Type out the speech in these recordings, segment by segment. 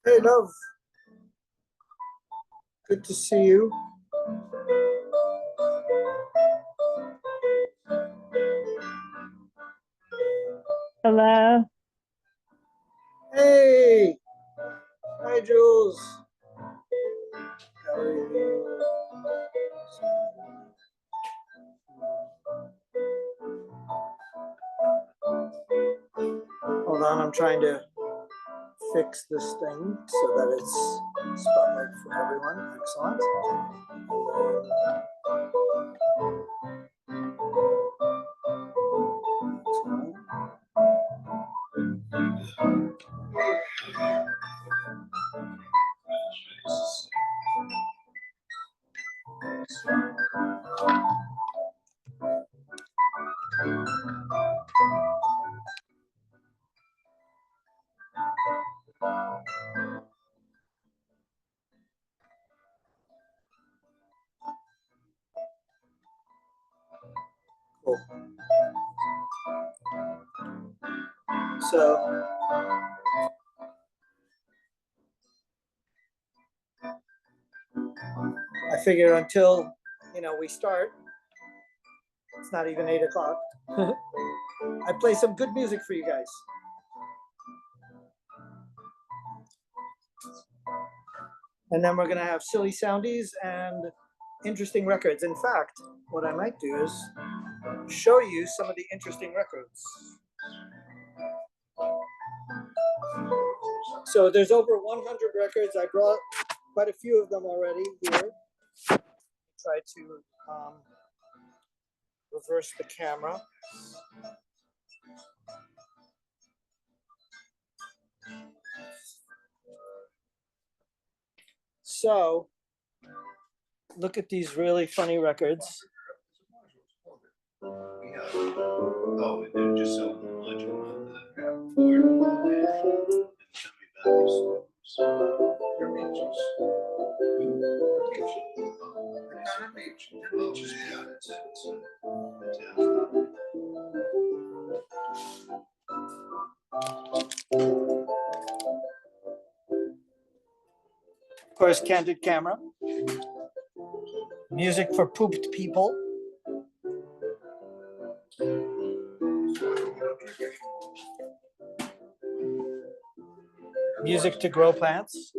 Hey, love. Good to see you. Hello. Hey. Hi, Jules. How are you? Hold on, I'm trying to fix this thing so that it's spotlight for everyone. Excellent. Cool. So I figure until we start, it's not even 8 o'clock. I play some good music for you guys. And then we're gonna have silly soundies and interesting records. In fact, what I might do is show you some of the interesting records. So there's over 100 records. I brought quite a few of them already here. Try to reverse the camera. So look at these really funny records. Oh, they're just so logical on the board. Tell me about these stories. Your beaches. Not a beach. Oh, just got Of course, candid camera. Music for pooped people. Music to grow plants.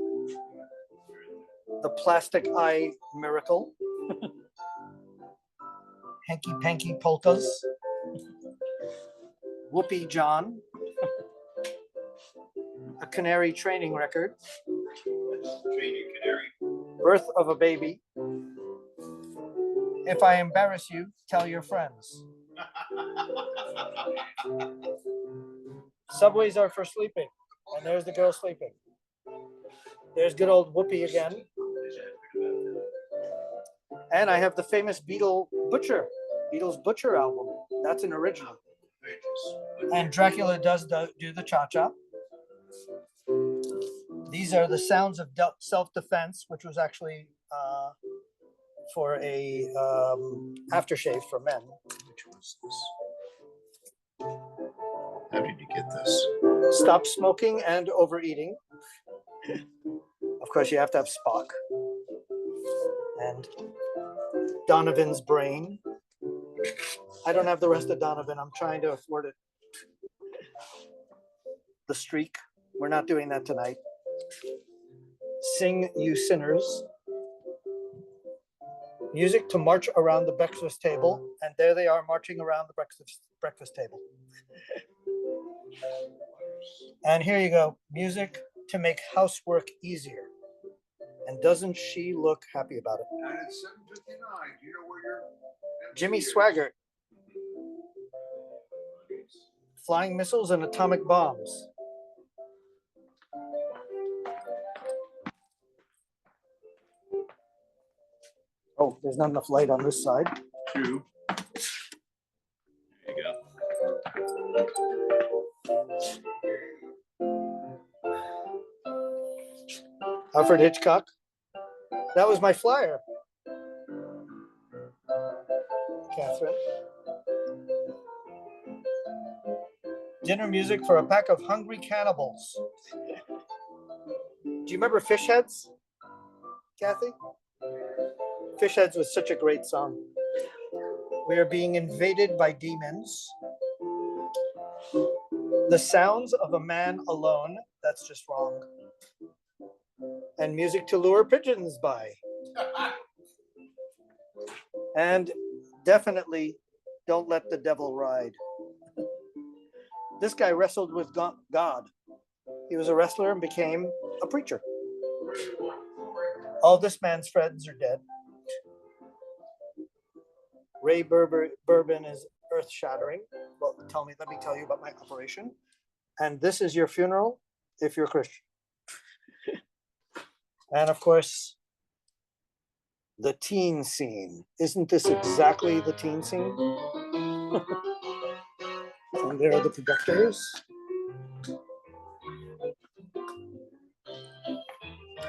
The plastic eye miracle. Hanky panky polkas. Whoopee John. A canary training record. Train your canary. Birth of a baby. If I embarrass you, tell your friends. Subways are for sleeping. And there's the girl sleeping. There's good old Whoopi again. And I have the famous Beatles Butcher album. That's an original. And Dracula does do the cha-cha. These are the sounds of self-defense, which was actually for a aftershave for men. Which was this? How did you get this? Stop smoking and overeating. Of course, you have to have Spock. And Donovan's brain. I don't have the rest of Donovan. I'm trying to afford it. The Streak. We're not doing that tonight. Sing You Sinners. Music to march around the breakfast table. And there they are marching around the breakfast table. And here you go. Music to make housework easier. And doesn't she look happy about it? And it's 7:59. Do you know where your Jimmy Swaggart. Flying missiles and atomic bombs. Oh, there's not enough light on this side. Two. There you go. Alfred Hitchcock. That was my flyer. Catherine. Dinner music for a pack of hungry cannibals. Do you remember Fish Heads, Kathy? Fish Heads was such a great song. We are being invaded by demons. The sounds of a man alone. That's just wrong. And music to lure pigeons by. And definitely don't let the devil ride. This guy wrestled with God. He was a wrestler and became a preacher. All this man's friends are dead. Ray Bourbon is earth-shattering. Well, let me tell you about my operation. And this is your funeral if you're Christian. And of course, the teen scene. Isn't this exactly the teen scene? And there are the projectors.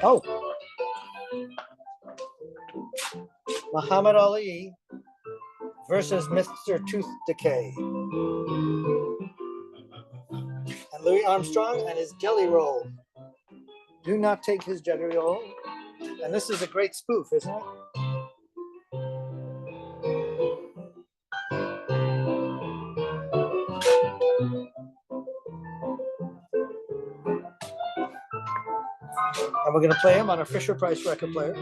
Oh. Muhammad Ali versus Mr. Tooth Decay. And Louis Armstrong and his jelly roll. Do not take his jelly roll. And this is a great spoof, isn't it? And we're going to play him on a Fisher-Price record player.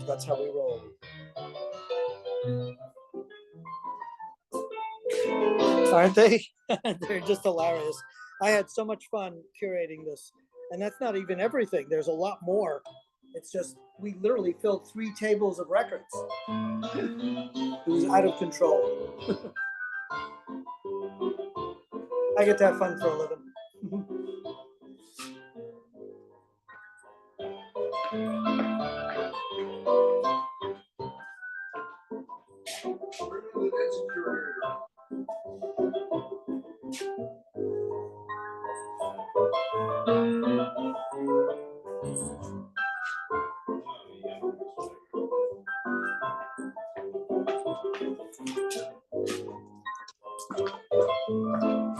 That's how we roll. Aren't they? They're just hilarious. I had so much fun curating this. And that's not even everything. There's a lot more. It's just, we literally filled 3 tables of records. It was out of control. I get to have fun for a living.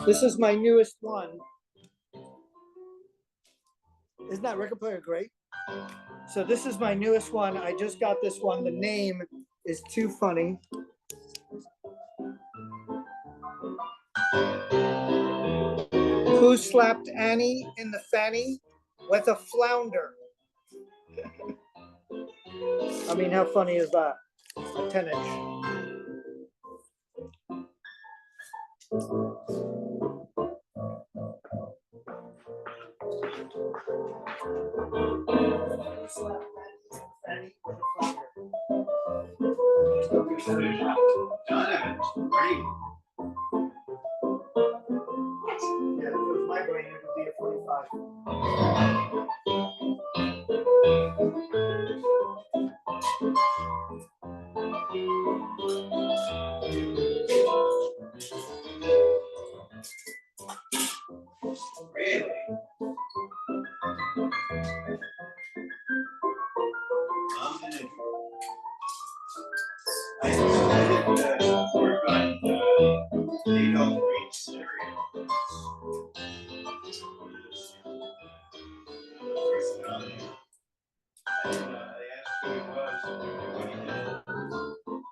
This is my newest one. Isn't that record player great? So this is my newest one. I just got this one. The name is too funny. Who slapped Annie in the fanny with a flounder? I mean, how funny is that? A 10-inch. Donovan's brain. Yeah, if it was my brain, it would be a 45. Really? I did work on Adolf Reed stereo. Personality. And I asked who he was and what he did.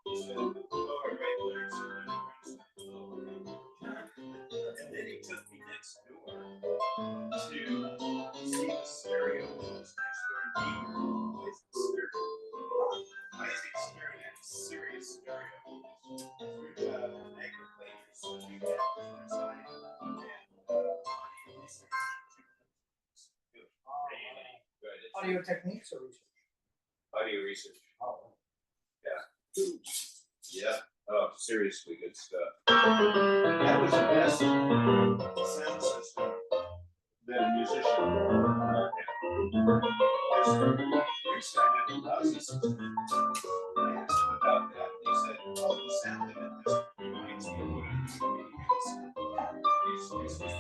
He said, oh, I write lyrics and I and then he took me next door to see the stereo that was next door to Isaac Stern had a serious stereo. Negative players, so we had design and Audio techniques or research? audio research. Oh. Yeah. Yeah. Oh, seriously good stuff. That was the best sound system that a musician had. You're next time I had lousy system. I asked him about that. He said, oh, the sound of it just reminds me of what it used to be. These systems.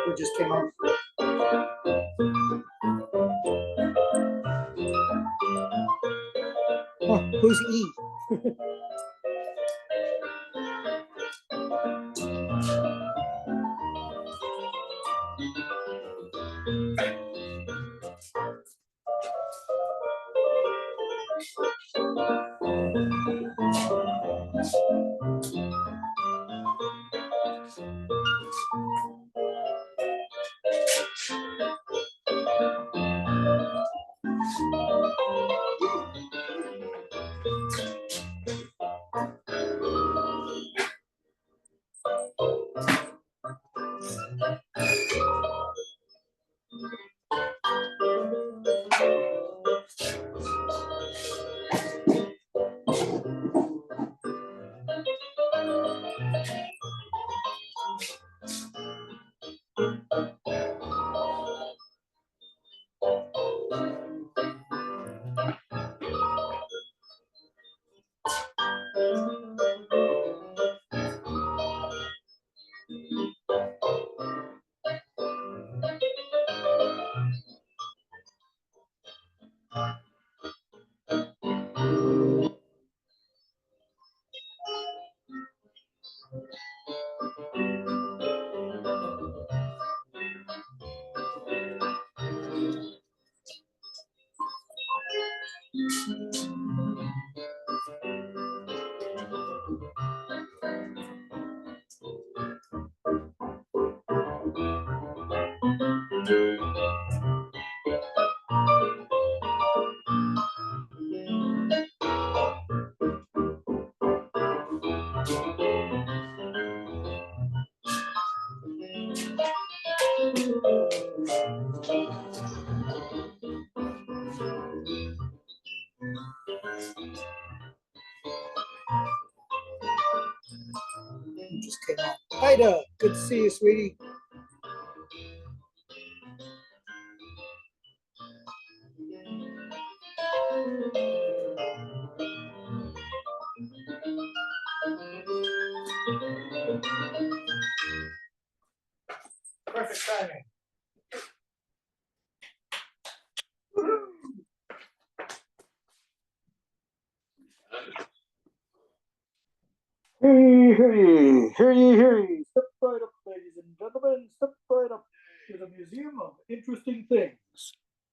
We just came up. Oh, who's E? You just came out. Ida, good to see you, sweetie. Perfect timing. Hey, hear ye. Step right up, ladies and gentlemen. Step right up to the Museum of Interesting Things.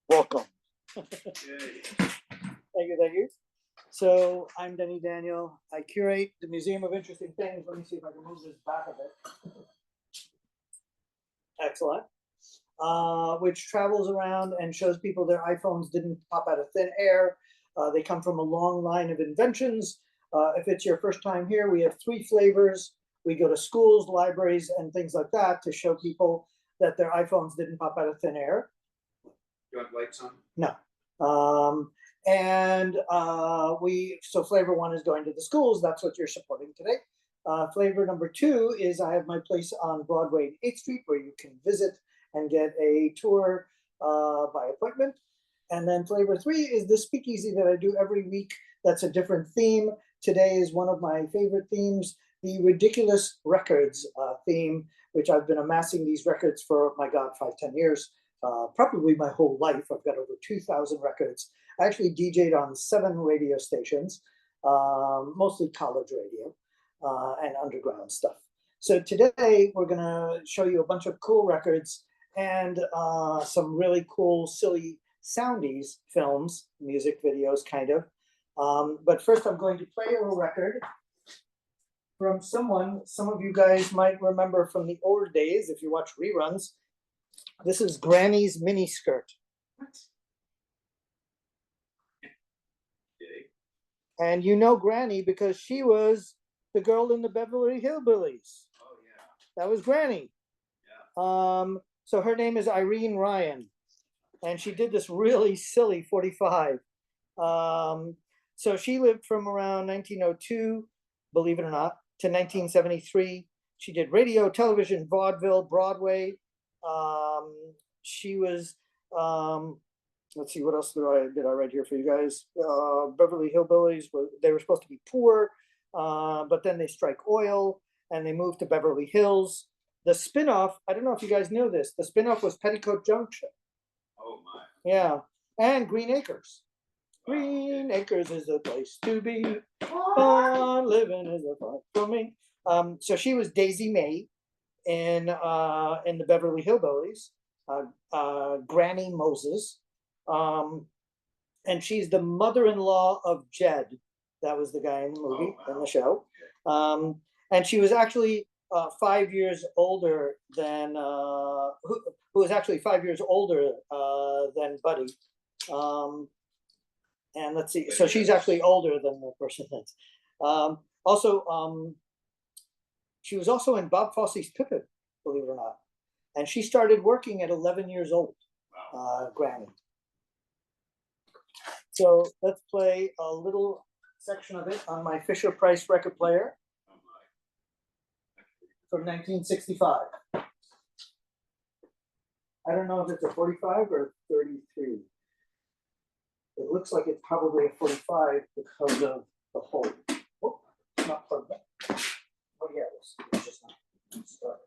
Welcome. Thank you. So I'm Denny Daniel. I curate the Museum of Interesting Things. Let me see if I can move this back a bit. Excellent. Which travels around and shows people their iPhones didn't pop out of thin air. They come from a long line of inventions. If it's your first time here, we have 3 flavors. We go to schools, libraries, and things like that to show people that their iPhones didn't pop out of thin air. You want lights on? No. So flavor 1 is going to the schools. That's what you're supporting today. Flavor number 2 is I have my place on Broadway and 8th Street where you can visit and get a tour by appointment. And then flavor 3 is the speakeasy that I do every week. That's a different theme. Today is one of my favorite themes, the ridiculous records theme, which I've been amassing these records for, my God, 5-10 years, probably my whole life. I've got over 2,000 records. I actually DJ'd on 7 radio stations, mostly college radio and underground stuff. So today we're gonna show you a bunch of cool records and some really cool, silly soundies, films, music videos, kind of. But first I'm going to play a record from someone some of you guys might remember from the old days if you watch reruns. This is Granny's Miniskirt. Okay. And you know Granny because she was the girl in the Beverly Hillbillies. Oh, yeah. That was Granny. Yeah. So her name is Irene Ryan, and she did this really silly 45. So she lived from around 1902, believe it or not, to 1973. She did radio, television, vaudeville, Broadway. She was, let's see, what else did I write here for you guys? Beverly Hillbillies, they were supposed to be poor, but then they strike oil and they moved to Beverly Hills. The spinoff, I don't know if you guys know this, the spinoff was Petticoat Junction. Oh, my. Yeah, and Green Acres. Wow. Green Acres is the place to be. Fun living is a fun for me. So she was Daisy May in the Beverly Hillbillies, Granny Moses, and she's the mother-in-law of Jed. That was the guy in the movie, Oh, wow. in the show. And she was actually 5 years older than who was actually 5 years older than Buddy. And let's see, so she's actually older than the person that's also she was also in Bob Fosse's Pippin, believe it or not. And she started working at 11 years old, Wow. Granny. So let's play a little section of it on my Fisher Price record player Oh, my. from 1965. I don't know if it's a 45 or 33. It looks like it's probably a 45 because of the hole. Oh, it's not plugged in. Oh yeah, it's just not started.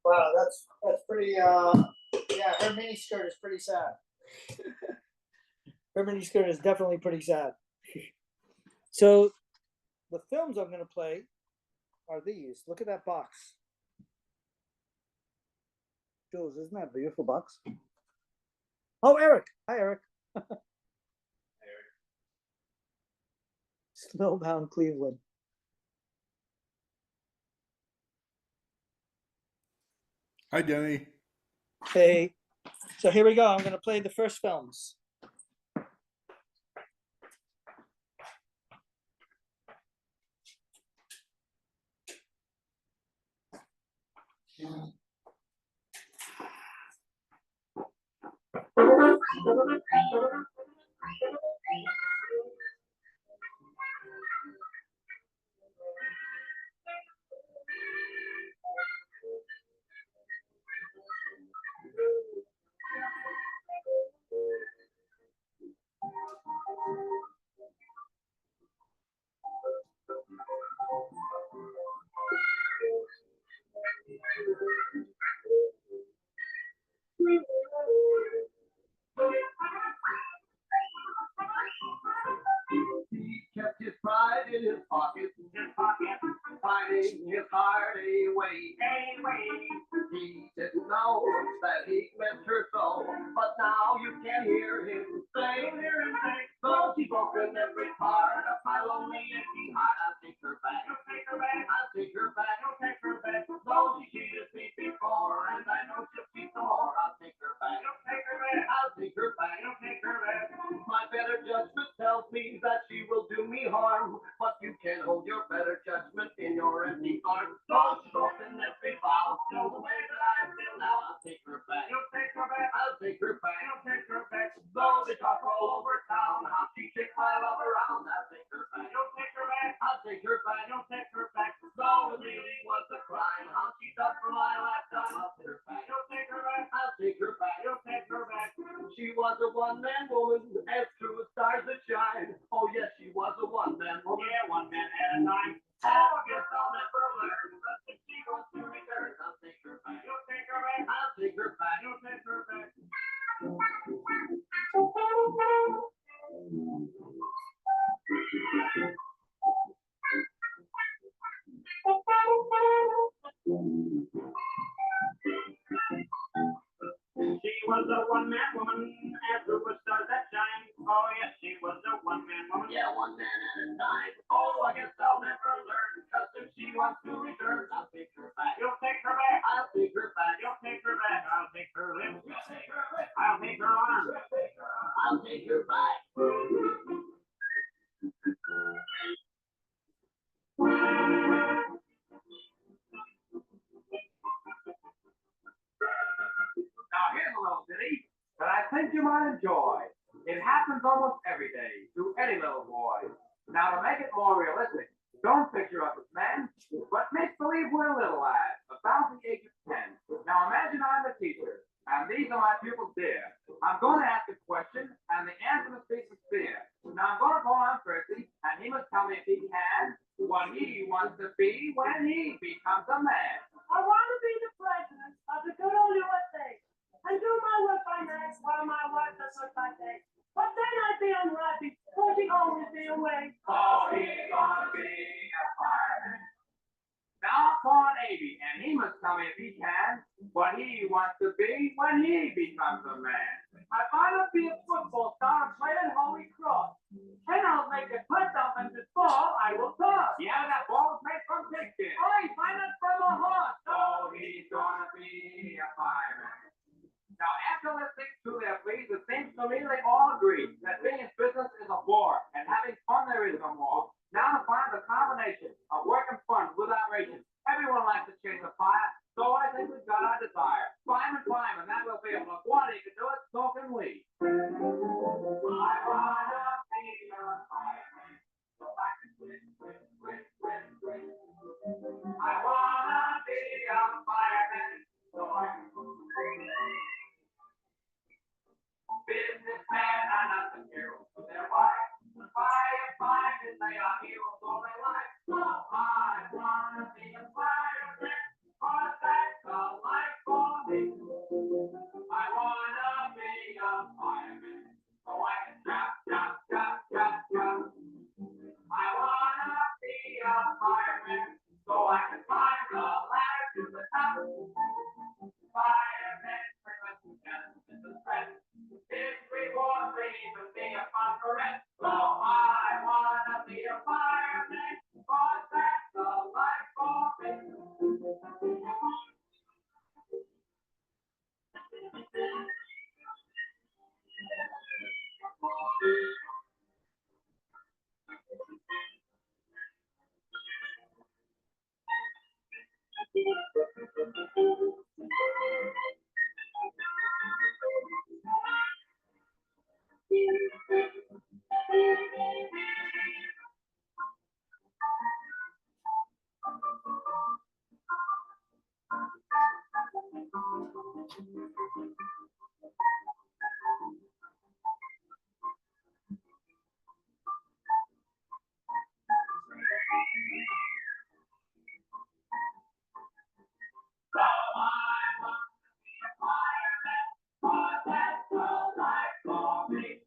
Wow, that's pretty. Yeah, her mini skirt is pretty sad. Her mini skirt is definitely pretty sad. So, the films I'm going to play are these. Look at that box. Jules, isn't that a beautiful box? Oh, Eric. Hi, Eric. Snowbound Cleveland. Hi, Denny. Hey. So here we go. I'm going to play the first films. He kept his pride in his pocket, fighting his heart away. He didn't know that he meant her so, but now you can hear him say, so she's broken every part of my lonely aching heart. I'll take her back, I'll take her back, I'll take her back, I'll take her back. Though she cheated me before, and I know she'll cheat some more. I'll take her back, I'll take her back, I'll take her back, I'll take her back. My better judgment tells me that she will do me harm, but you can't hold your best all over town. How she kicked my love around. I'll take her back. Don't take her back. I'll take her back. Don't take her back. So it really was a crime. How she done for my lifetime. I'll take her back. Don't take her back. I'll take her back. Don't take her back. She was a one-man woman, as true as stars that shine. Oh yes, she was a one-man woman. Yeah, one man at a time. Oh, I guess I'll never learn. But if she wants to return, I'll take her back. Don't take her back. I'll take her back. Don't take her back. She was a one-man woman, as the stars that shine. Oh yes, she was a one-man woman. Yeah, one man at a time. Oh, I guess I'll never learn. Cause if she wants to return, I'll take her back. You'll take her back. I'll take her back. You'll take her back. I'll take her lips. You'll take her lips. I'll take her arms. I'll take her back. Now here's a little ditty that I think you might enjoy. It happens almost every day to any little boy. Now to make it more realistic, don't picture us as men, but make believe we're little lads, about the age of 10. Now imagine I'm the teacher, and these are my pupils dear. I'm going to ask a question, and the answer must be sincere. Now I'm going to call on Percy, and he must tell me if he can what he wants to be when he becomes a man. I want to be the president of the good old USA and do my work by night while my wife does work by day. But then I'd be unhappy, for she'd always be away. Oh, he's gonna be a fireman. Now I'll call on Avy, and he must tell me if he can what he wants to be when he becomes a man. I might not be a football star and play at Holy Cross. Then I'll make a touchdown and this ball I will toss. Yeah, that ball was made from pigskin. Oi, find out from a horse. Oh, he's gonna be a fireman. Now, after listening to their pleas, it seems to me they all agree that being in business is a bore, and having fun there is no more. Now to find the combination of work and fun without raging. Everyone likes to chase a fire, so I think we've got our desire. Climb and that will be able to. If one he can do it, so can we. I wanna be a fireman, so I can win. I wanna be a fireman, so I can businessmen are not the heroes of their lives. The firefighters, they are heroes all their lives. So I wanna be a fireman, cause that's the life for me. I wanna be a fireman, so I can chop. I wanna be a fireman, so I can climb the ladder to the top. Firemen, bring us together in the stress. If we want to even be a fun caress. So I wanna be a fireman, cause that's the life for me. So I want to be a fireman, cause that's the life for me.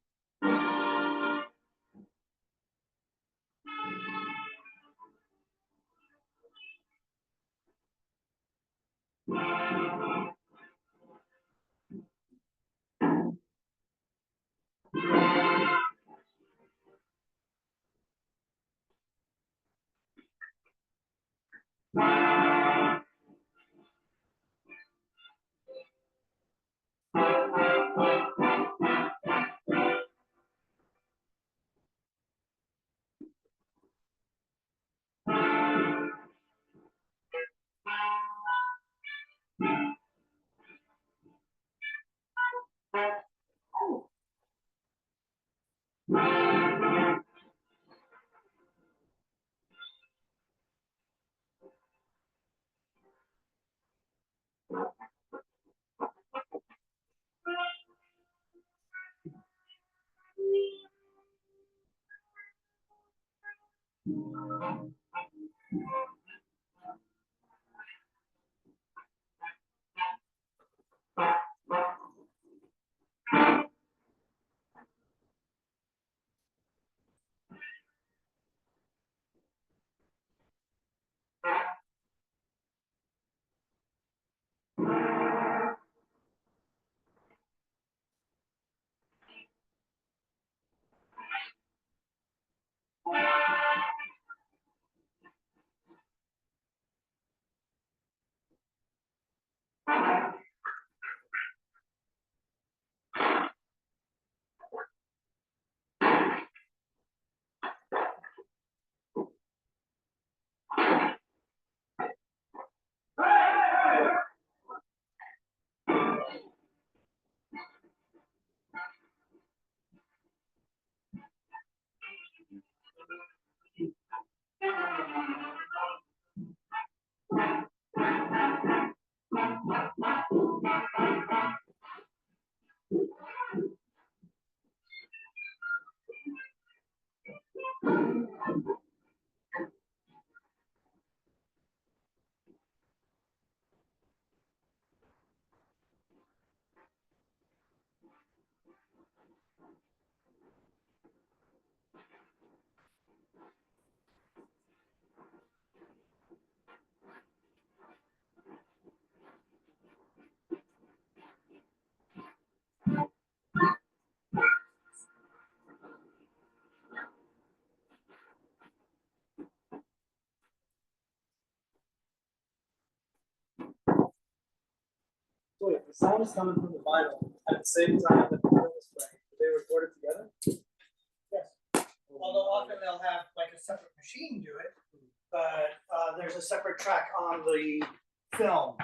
So wait, the sound is coming from the vinyl at the same time that the film is playing. Do they record it together? Yes. Although often they'll have like a separate machine do it, but there's a separate track on the film,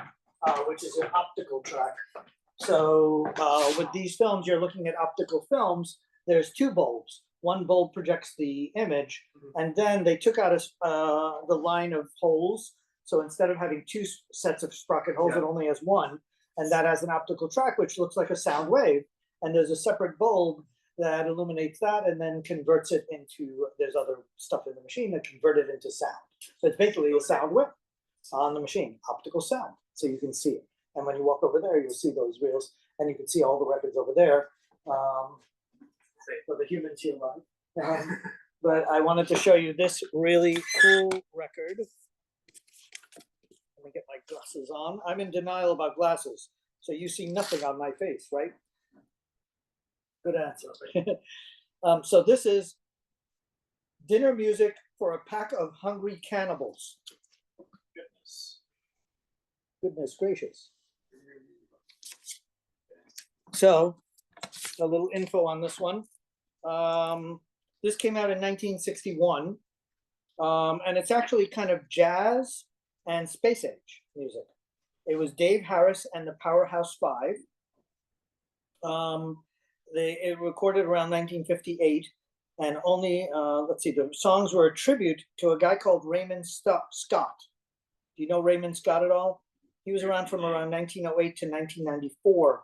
which is an optical track. So with these films, you're looking at optical films. There's two bulbs. One bulb projects the image, and then they took out the line of holes. So instead of having two sets of sprocket holes, it only has one. And that has an optical track, which looks like a sound wave. And there's a separate bulb that illuminates that and then converts it into, there's other stuff in the machine that convert it into sound. So it's basically a sound wave on the machine, optical sound. So you can see it. And when you walk over there, you'll see those reels and you can see all the records over there for the humans here live. But I wanted to show you this really cool record. Let me get my glasses on. I'm in denial about glasses, so you see nothing on my face, right? Good answer. So this is dinner music for a pack of hungry cannibals. Goodness gracious. So a little info on this one. This came out in 1961, and it's actually kind of jazz and space age music. It was Dave Harris and the Powerhouse Five. It recorded around 1958, and only, let's see, the songs were a tribute to a guy called Raymond Scott. Do you know Raymond Scott at all? He was around from around 1908 to 1994.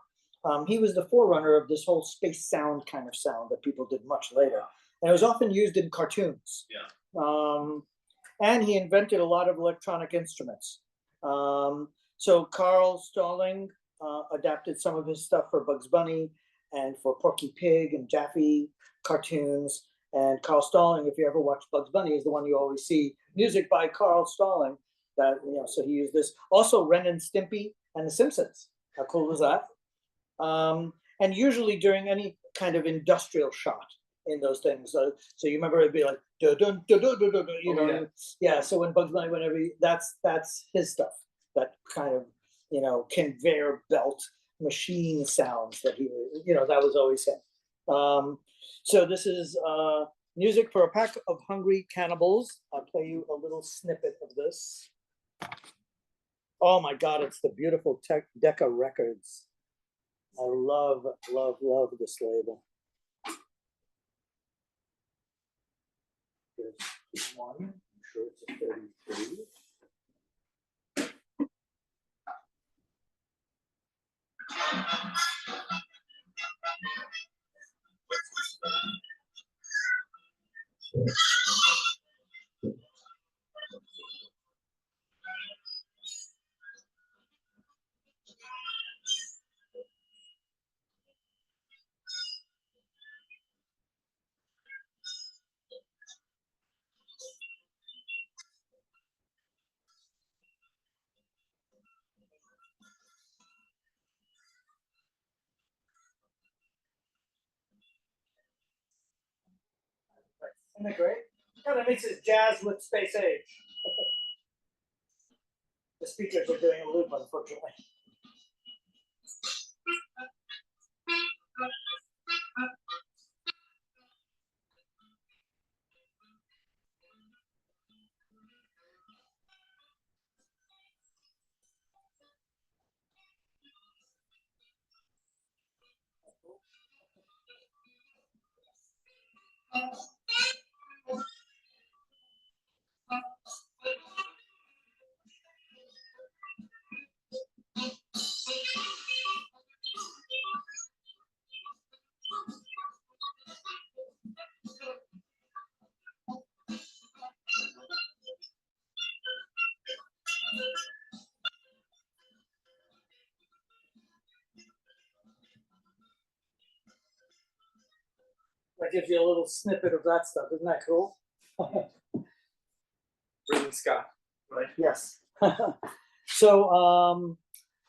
He was the forerunner of this whole space sound kind of sound that people did much later. And it was often used in cartoons. Yeah. And he invented a lot of electronic instruments. So Carl Stalling adapted some of his stuff for Bugs Bunny and for Porky Pig and Jaffe cartoons. And Carl Stalling, if you ever watch Bugs Bunny, is the one you always see music by Carl Stalling. That, you know, so he used this. Also Ren and Stimpy and The Simpsons. How cool was that? And usually during any kind of industrial shot in those things. So you remember it'd be like, dun, dun, dun, dun, dun, dun, you know, yeah. Yeah. So when Bugs Bunny, whenever that's his stuff, that kind of, you know, conveyor belt machine sounds that he, you know, that was always him. So this is music for a pack of hungry cannibals. I'll play you a little snippet of this. Oh my God, it's the beautiful Decca Records. I love, love, love this label. Here's one. I'm sure it's a 33. Isn't that great? Kind of mixes jazz with space age. The speakers are doing a loop, unfortunately. That gives you a little snippet of that stuff. Isn't that cool? Brilliant, Scott. Right. Yes. So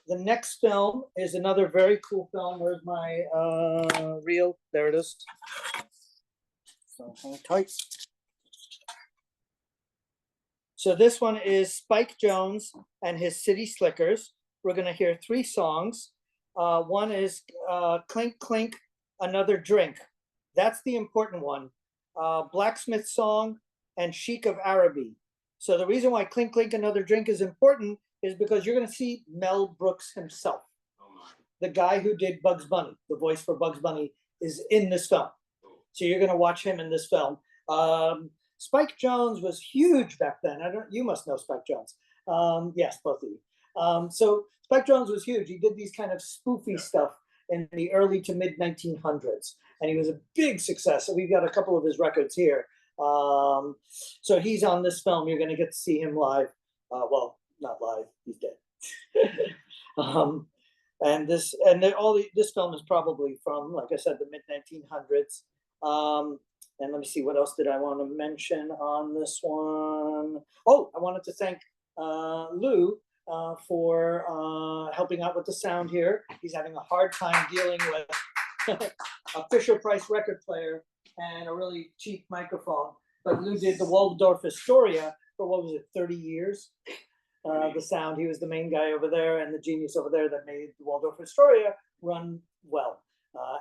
the next film is another very cool film. Where's my reel? There it is. So hang tight. So this one is Spike Jones and his City Slickers. We're going to hear 3 songs. One is Clink Clink, Another Drink. That's the important one. Blacksmith Song and Chic of Araby. So the reason why Clink Clink, Another Drink is important is because you're going to see Mel Brooks himself. The guy who did Bugs Bunny, the voice for Bugs Bunny, is in this film. So you're going to watch him in this film. Spike Jones was huge back then. You must know Spike Jones. Yes, both of you. So Spike Jones was huge. He did these kind of spoofy stuff in the early to mid 1900s, and he was a big success. So we've got a couple of his records here. So he's on this film. You're going to get to see him live. Well, not live. He's dead. This film is probably from, like I said, the mid 1900s. And let me see, what else did I want to mention on this one? Oh, I wanted to thank Lou for helping out with the sound here. He's having a hard time dealing with a Fisher-Price record player and a really cheap microphone. But Lou did the Waldorf Astoria for, what was it, 30 years? The sound, he was the main guy over there and the genius over there that made the Waldorf Astoria run well.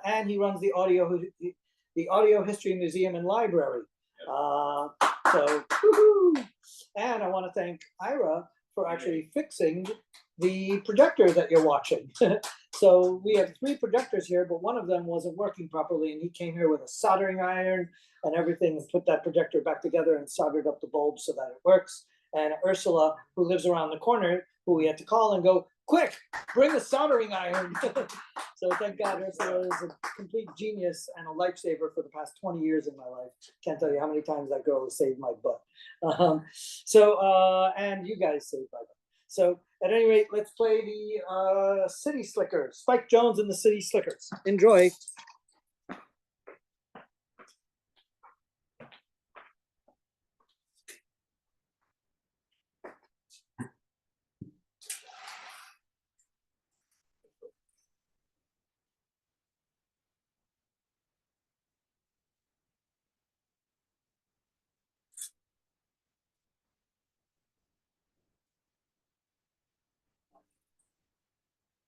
And he runs the Audio History Museum and Library. So, woohoo! And I want to thank Ira for actually fixing the projector that you're watching. So we have 3 projectors here, but one of them wasn't working properly, and he came here with a soldering iron and everything, and put that projector back together and soldered up the bulb so that it works. And Ursula, who lives around the corner, who we had to call and go, quick, bring the soldering iron. So thank God Ursula is a complete genius and a lifesaver for the past 20 years in my life. Can't tell you how many times that girl has saved my butt. And you guys saved my butt. So at any rate, let's play the City Slickers. Spike Jones and the City Slickers. Enjoy.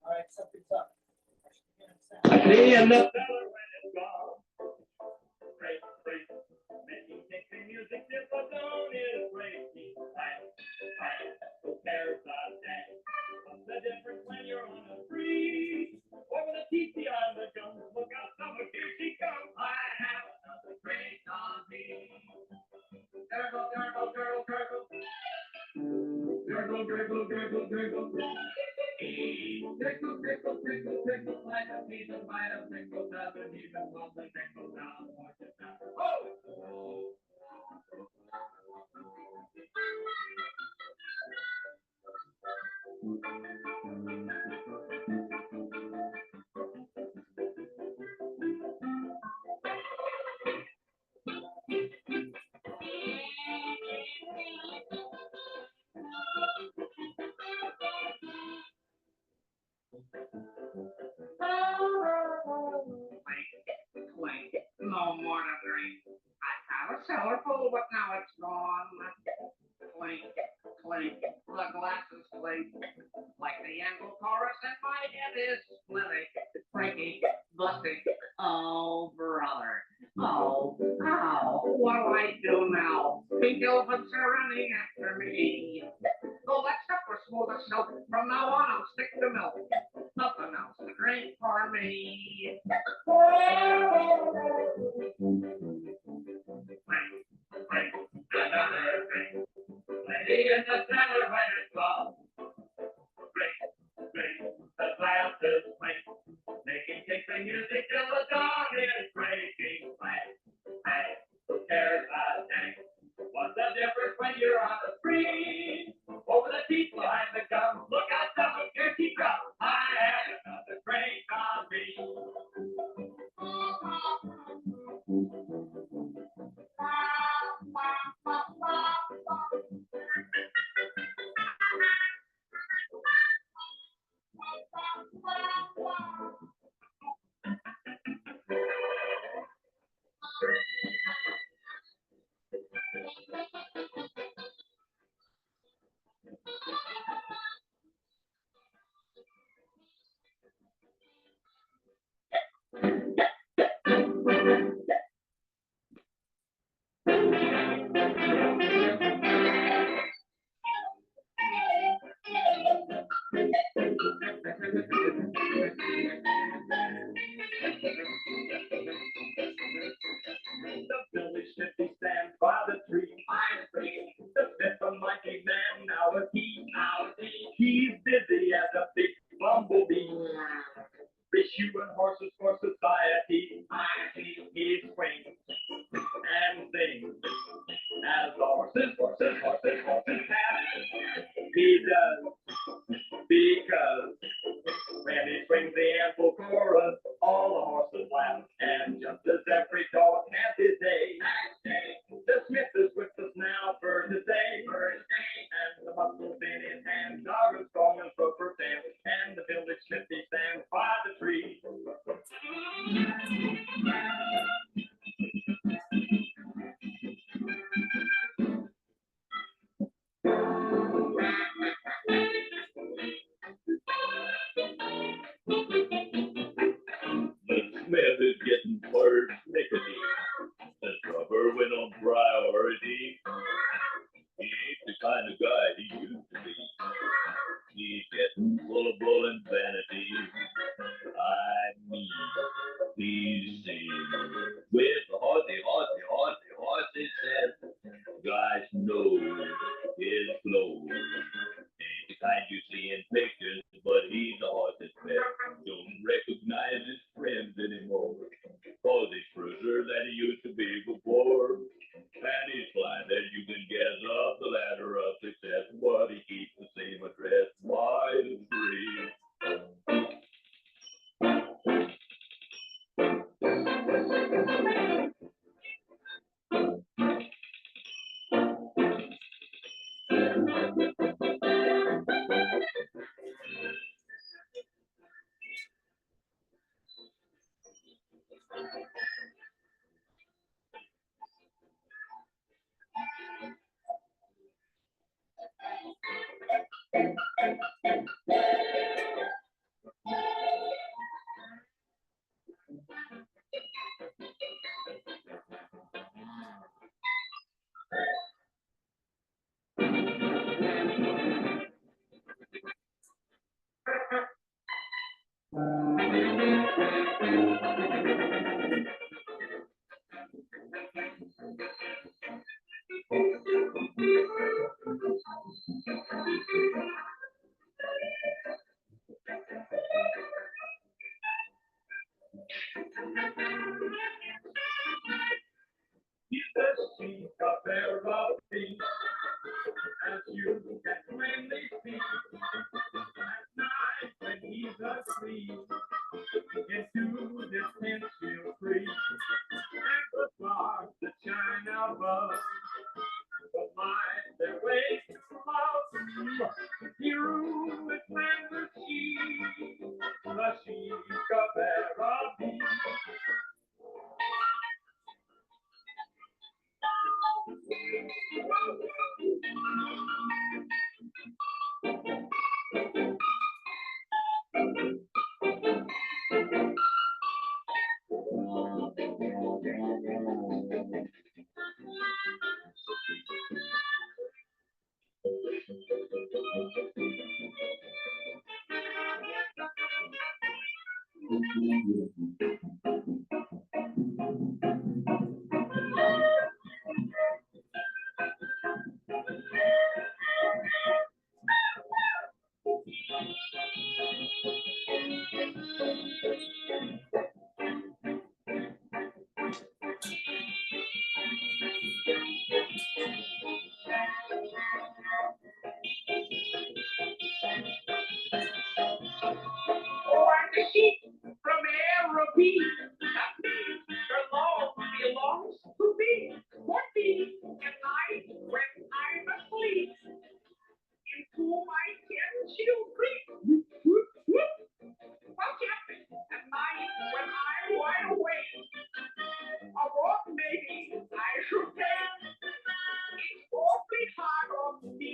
All right, something's up. Me and the fella when it's gone. Break, break. Making country music, if I don't, it'll break me. Fight, fight. Who cares about that? What's the difference when you're on a spree? Over the TT on the jump. Look out, summer, here she comes. I have another great on me. Gurgle, gurgle, gurgle, gurgle. Gurgle, gurgle, gurgle, gurgle. Tickle, tickle, tickle, tickle, like a piece of bite of tickle, doesn't even want the tickle down, watch it down. Oh! Clink, no more to drink. I I was cellar full, but now it's gone. Clink, clink, the glasses clink. Like the angle chorus and my head is splitting, breaking, busting. Oh, brother. Oh, ow. What'll I do now? Pink elephants are running after me. Oh, that stuff was smooth as silk. From now on, I'll stick to milk. Nothing else to drink for me. Drink, another drink. Lady in the celebrated club. Drink, the glasses clink. They can kick the music till the dawn is breaking. Bang, who cares a dang? What's the difference when you're on the street? Over the teeth behind the gum. Look out, someone can keep up. I had another drink on me. The village fifty stands by the tree. The fifth a mighty man, now is he. He's busy as a big bumblebee. Issuing horses for society. He swings and sings as the horses have. He does because when he swings the ample chorus, all the horses laugh. And just as every dog has his day, the smith is with us now for today. And the muscles in his hands are as strong as rubber bands. And the village smithy stands by the tree. The smith is getting persnickety. The rubber went on priority. He ain't the kind of guy he used to be. He's getting full of bull and vanity. I mean, he's with horsey says, guys know his flow. Ain't the kind you see in pictures, but he's a horse's pet. Don't recognize his friends anymore. Cause he's cruiser than he used to be before. And he's flying that you can guess up the ladder of success, but he keeps the same address by the tree. He's the chief of therapy, as you can plainly see. At night when he's asleep, into this tent she'll creep, and the stars that shine above will light their way to love. He rules the clan the chief of therapy. Oh, I'm the sheep from Araby. That means your law belongs to me. What me at night when I'm asleep. Into my tent she'll creep. Whoop, whoop. What's happening at night when I'm wide awake? A walk maybe I should take. It's awfully hard on me.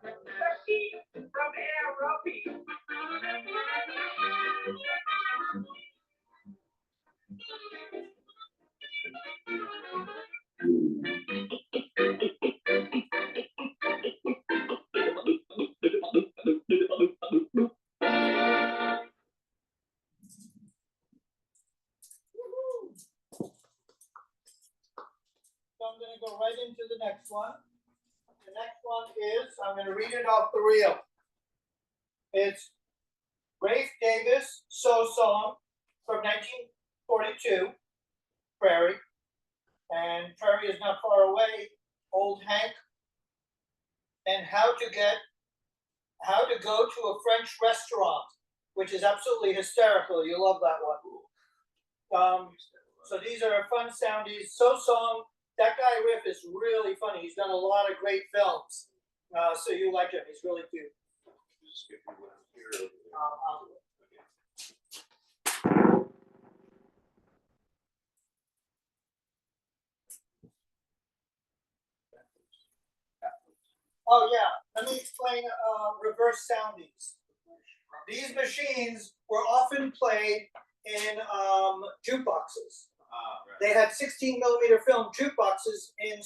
The sheep from Araby. So I'm going to go right into the next one. The next one is, I'm going to read it off the reel. It's Rafe Davis So Song from 1942, Prairie. And Prairie is not far away. Old Hank. And how to go to a French restaurant, which is absolutely hysterical. You love that one. So these are fun soundies. So Song, that guy Riff is really funny. He's done a lot of great films. So you like him. He's really cute. Oh yeah, let me explain reverse soundies. These machines were often played in jukeboxes. They had 16mm film jukeboxes in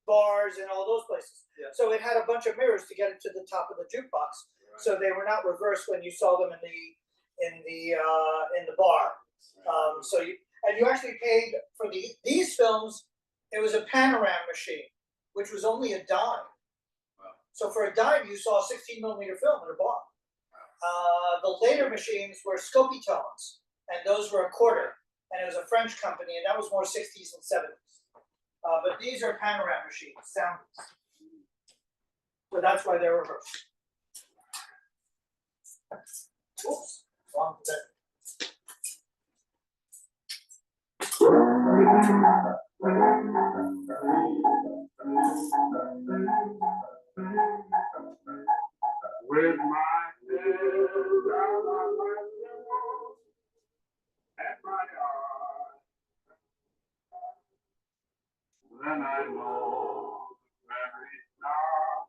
bars and all those places. Yeah. So it had a bunch of mirrors to get it to the top of the jukebox. Right. So they were not reversed when you saw them in the bar. You actually paid for these films. It was a panorama machine, which was only a dime. Wow. So for a dime, you saw 16mm film in a bar. The later machines were Scopitones, and those were a quarter. And it was a French company, and that was more 60s and 70s. But these are panorama machines, soundies. So that's why they're reversed. Oops, wrong bit. With my head down on my pillow and my eyes, then I know very now.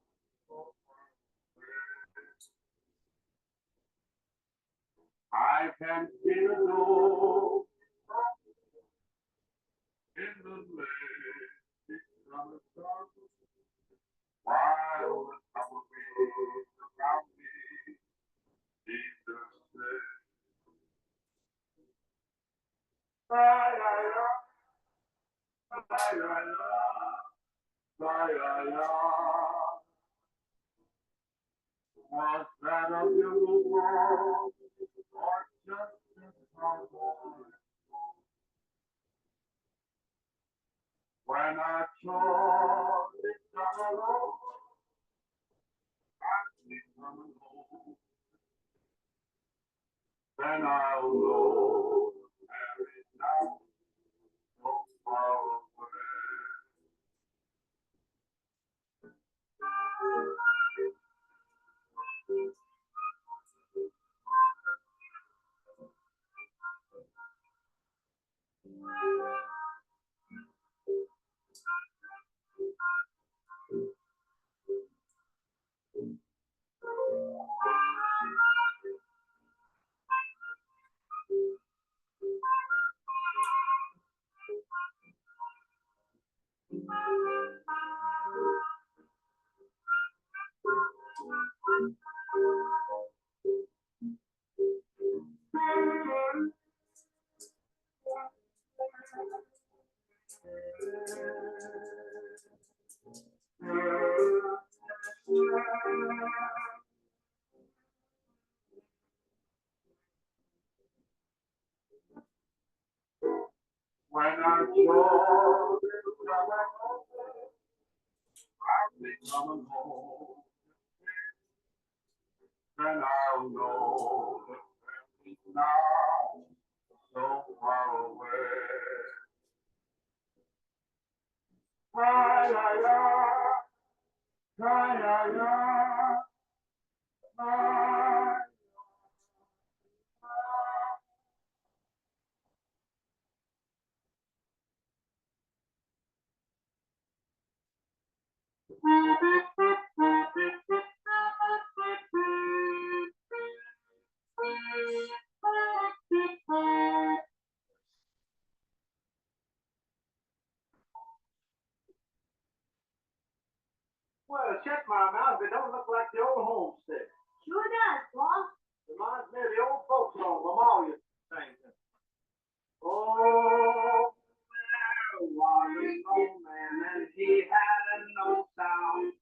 I can feel no in the lake on the sun, while the tumbleweeds around me seem to say, la la la, la la la, la la la. Was that a bugle call, or just a cowboy? When I saw it come along, I see come along, then I'll know there is now so far away. I'm sure I'll be coming home. And I'll know that he's now so far away. La la la, la la la, la. Well, check my mouth. It don't look like the old homestead. Sure does, boss. Reminds me of the old folk song my mom used to sing. Oh, there was an old man and he had no sound.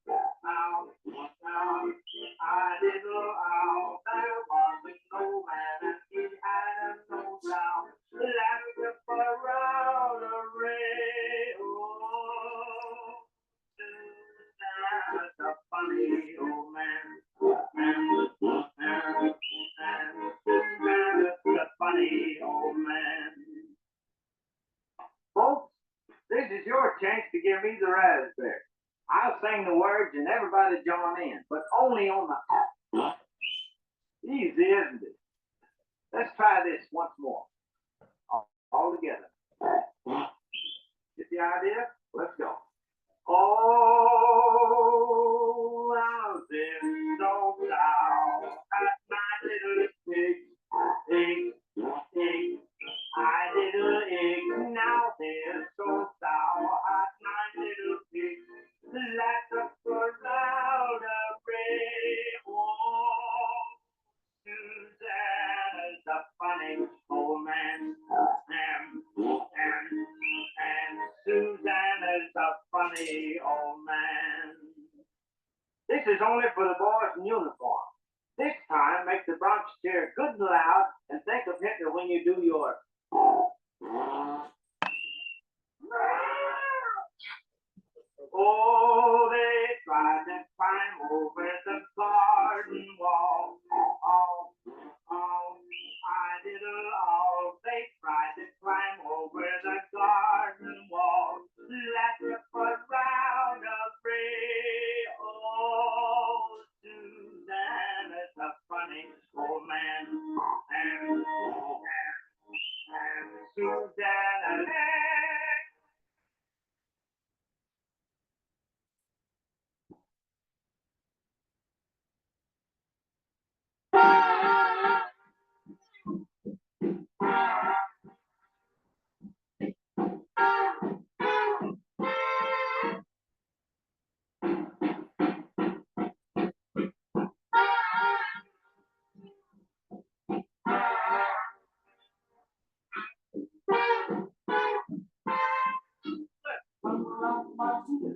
I did ow. There was an old man and he had no sound. Laughed up around a ray. Oh, that's a funny old man. And that's a funny old man. Folks, this is your chance to give me the raspberry. I'll sing the words and everybody join in, but only on the easy, isn't it? Let's try this once more. All together. Get the idea? Let's go. Oh, out there, so down at my little pig. I little egg, now they're so sour at my little pig. Let us go round a ray. Oh, Susanna's a funny old man. And Susanna's a funny old man. This is only for the boys in uniform. This time, make the Bronx cheer good and loud and think of Hitler when you do your. Oh, they tried to climb over the garden wall. I did all. They tried to climb over the garden wall. Let's put round a ray. Oh, Susanna's a funny old man. And Susanna.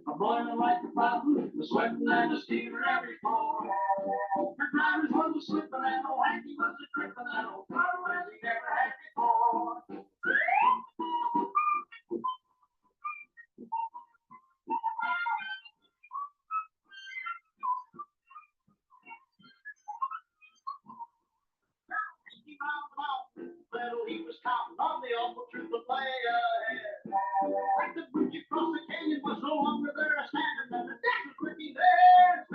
I'm boiling like a fountain, the sweating and the steamer every fall. Her drivers was a slipping and old Hanky was a tripping and old Carl as he never had before. Little he was counting on the awful truth of lay ahead. Like the bridge across the canyon was no longer there standing, and the deck was quickly there.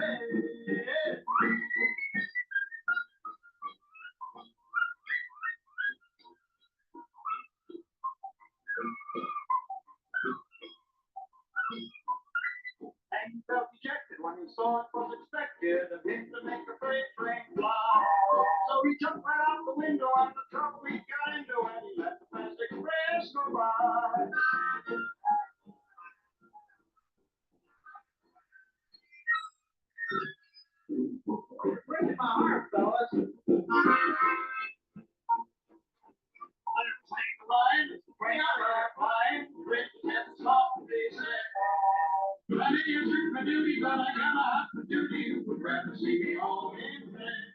And he felt dejected when he saw it was expected of him to make a freight train fly. So he jumped right out the window and the trouble he got into, and he let the fast express go by. Breaking my heart, fellas. Sing the line, bring out our line, rich and soft, they said. I may have served my duty, but I got a hot for duty. Who would rather see me home in bed?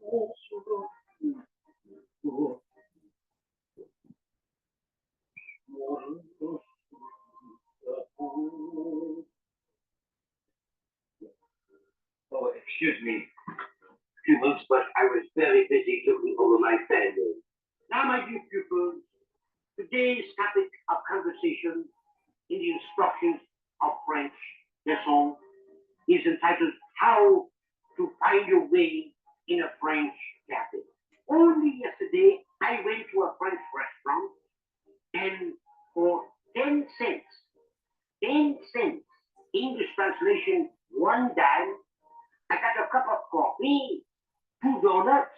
Oh, excuse me, pupils, but I was very busy looking over my family. Now, my dear pupils, today's topic of conversation in the instructions of French lesson is entitled How to Find Your Way in a French Cafe. Only yesterday, I went to a French restaurant and for 10 cents, 10 cents, English translation, 1 dime, I got a cup of coffee, 2 donuts,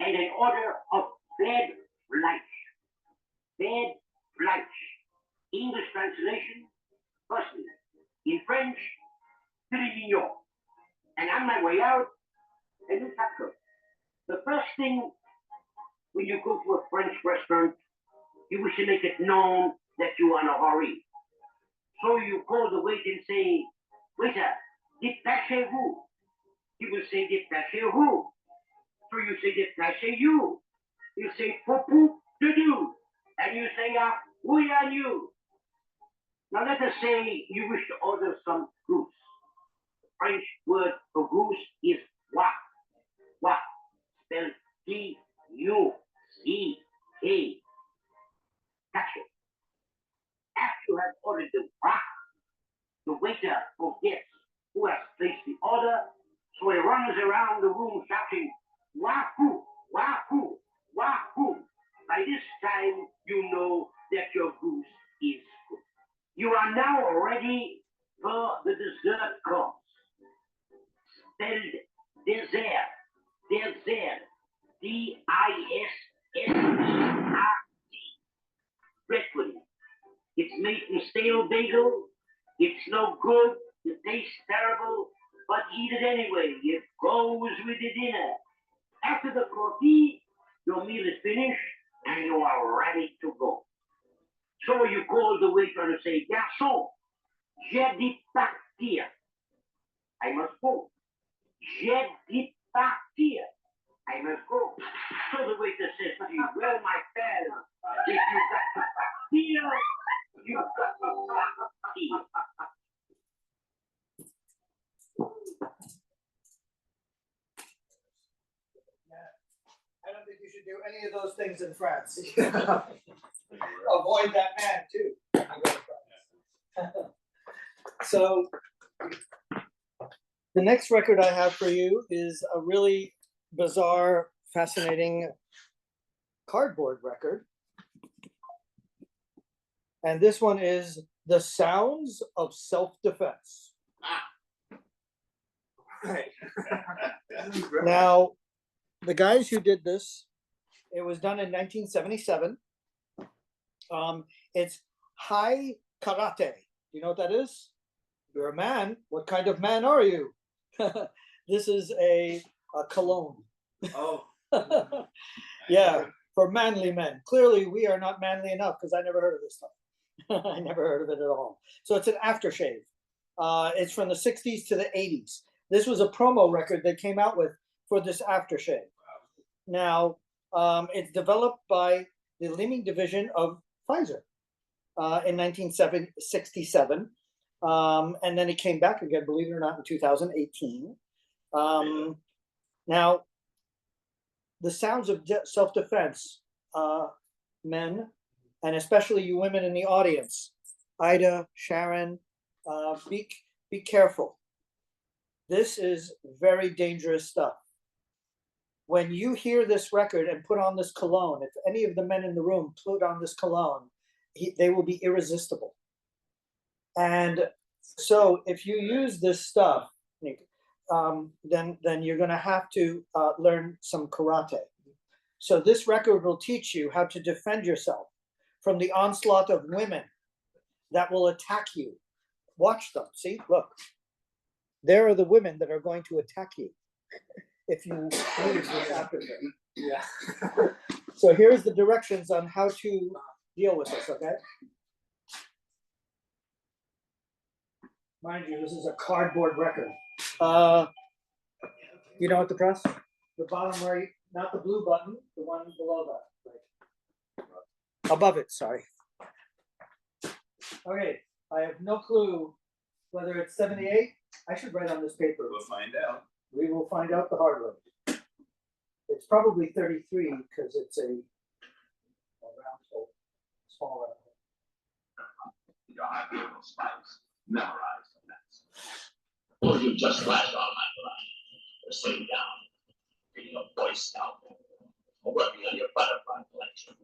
and an order of bed lunch. Bed lunch. English translation, firstly, in French, très mignon. And on my way out, a new taco. The first thing when you go to a French restaurant, you wish to make it known that you are in a hurry. So you call the waiter and say, waiter, dépêchez-vous. He will say, dépêchez-vous. So you say, dépêchez-you. You say, pour to do. And you say, oui are you. Now let us say you wish to order some goose. The French word for goose is wa. Wa. Spelled D-U-C-K. Gotcha. After you have ordered the wa, the waiter forgets who has placed the order, so he runs around the room shouting, wahoo, wahoo, wahoo. By this time, you know that your goose is cooked. You are now ready for the dessert course. Spelled dessert, dessert, D-I-S-S-E-R-T. Bread pudding. It's made from stale bagel. It's no good. It tastes terrible, but eat it anyway. It goes with the dinner. After the coffee, your meal is finished and you are ready to go. So you call the waiter and say, Garçon, j'ai dit partir. I must go. J'ai dit partir. I must go. So the waiter says to you, well, my friend, if you got to partir, you got to partir. I don't think you should do any of those things in France. Avoid that man too. So the next record I have for you is a really bizarre, fascinating cardboard record. And this one is The Sounds of Self-Defense. Right. Now, the guys who did this, it was done in 1977. It's high karate. Do you know what that is? You're a man. What kind of man are you? This is a cologne. Oh. Yeah, for manly men. Clearly, we are not manly enough because I never heard of this stuff. I never heard of it at all. So it's an aftershave. It's from the 60s to the 80s. This was a promo record they came out with for this aftershave. Now, it's developed by the Leeming division of Pfizer in 1967. And then it came back again, believe it or not, in 2018. Now, the sounds of self-defense, men, and especially you women in the audience, Ida, Sharon, be careful. This is very dangerous stuff. When you hear this record and put on this cologne, if any of the men in the room put on this cologne, they will be irresistible. And so if you use this stuff, then you're going to have to learn some karate. So this record will teach you how to defend yourself from the onslaught of women that will attack you. Watch them. See, look. There are the women that are going to attack you if you use this aftershave. Yeah. So here's the directions on how to deal with this, okay? Mind you, this is a cardboard record. You know what to press? the bottom right, not the blue button, the one below that. Right. Above it, sorry. Okay, I have no clue whether it's 78. I should write on this paper. We'll find out. We will find out the hard way. It's probably 33 because it's a round hole, small round hole. Your ideal spikes, memorize the next. Or you just flash all night long, or sitting down, reading your Boy Scout, or working on your butterfly collection.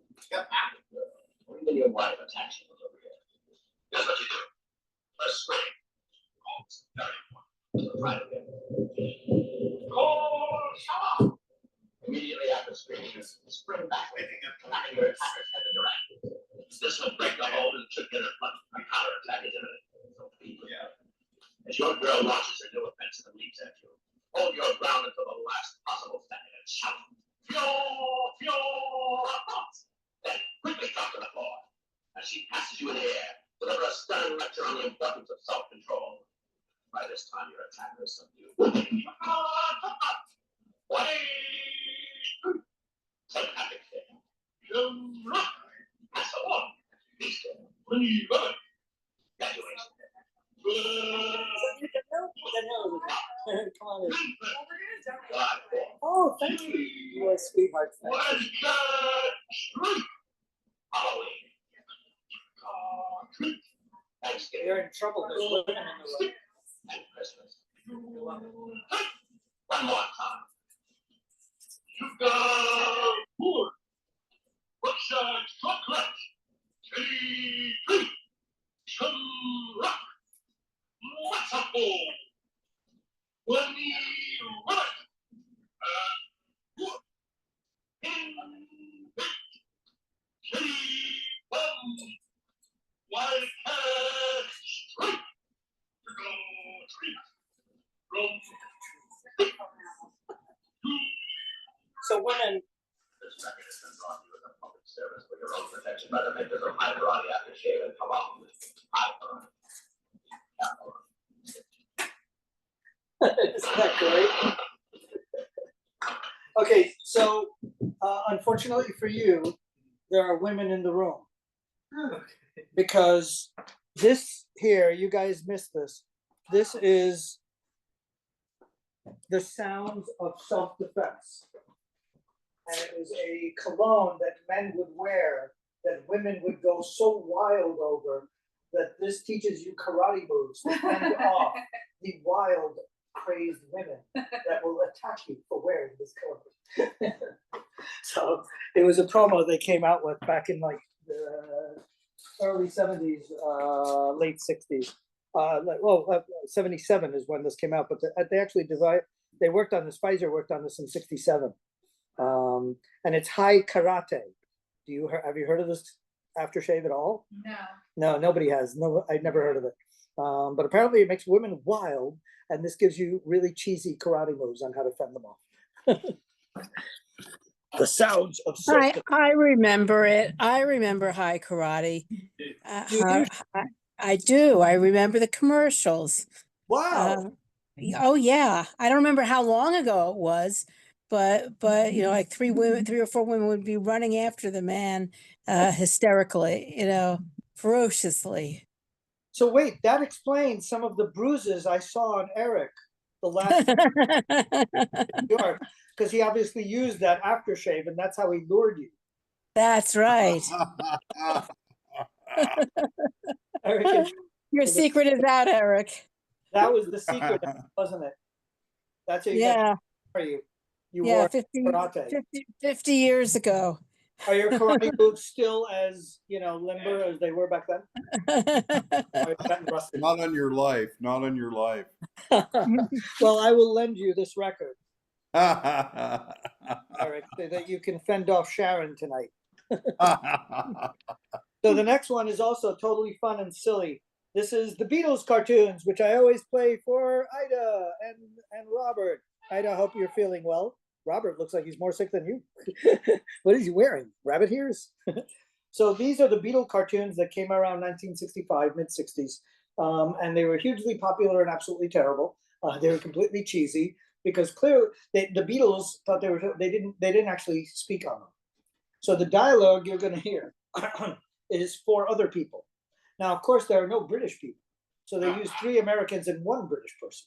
Or even your wife attacks you over here. Here's what you do. First spring. Very important. Right again. Shower. Immediately after springing, spring back, knocking your attackers head in direct. This will break the hold and should get a counterattack is imminent. Yeah. As your girl launches her new offensive and leaps at you, hold your ground until the last possible second and shout, Fio! Then quickly drop to the floor. As she passes you in the air, deliver a stern lecture on the importance of self-control. By this time, your attacker is subdued. Psychotic thing. That's the one. Be still. Graduation. Come on in. Oh, thank you. You are a sweetheart. Thank you. Halloween. Thanksgiving. You're in trouble. There's women in the room. And Christmas. One more time. You go forward. What side? Front left. 3, 3. Come rock. What's up, boy? When you run it. In. Kitty. Wild cat. Straight. Go treat. From. So women, This record has been brought to you as a public service for your own protection by the makers of high variety aftershave and come on. isn't that great? Okay, so unfortunately for you, there are women in the room. Because this here, you guys missed this. This is the sounds of self-defense. And it was a cologne that men would wear that women would go so wild over that this teaches you karate moves to fend off the wild, crazed women that will attack you for wearing this cologne. So it was a promo they came out with back in like the early 70s, late 60s. 77 is when this came out, but they actually they worked on this, Pfizer worked on this in 67. And it's high karate. Have you heard of this aftershave at all? No. No, nobody has. No, I'd never heard of it. But apparently it makes women wild, and this gives you really cheesy karate moves on how to fend them off. The sounds of I remember it. I remember high karate. I do. I remember the commercials. Wow. Oh yeah. I don't remember how long ago it was, but you know, like 3 or 4 women would be running after the man hysterically, you know, ferociously. So wait, that explains some of the bruises I saw on Eric the last time in New York, because he obviously used that aftershave, and that's how he lured you. That's right. Eric, Your secret is out, Eric. that was the secret, wasn't it? That's how you got for you. You Yeah, wore 50 karate. 50 years ago. Are your karate moves still as, limber as they were back then? Or have you gotten rusted? Not on your life. Not on your life. Well, I will lend you this record, That's Eric, so that you can fend off Sharon tonight. So the next one is also totally fun and silly. This is the Beatles cartoons, which I always play for Ida and Robert. Ida, I hope you're feeling well. Robert looks like he's more sick than you. What is he wearing? Rabbit ears? So these are the Beatle cartoons that came around 1965, mid-60s. And they were hugely popular and absolutely terrible. They were completely cheesy. because clearly the Beatles thought they didn't actually speak on them. So the dialogue you're going to hear is for other people. Now, of course, there are no British people. So they use 3 Americans and 1 British person.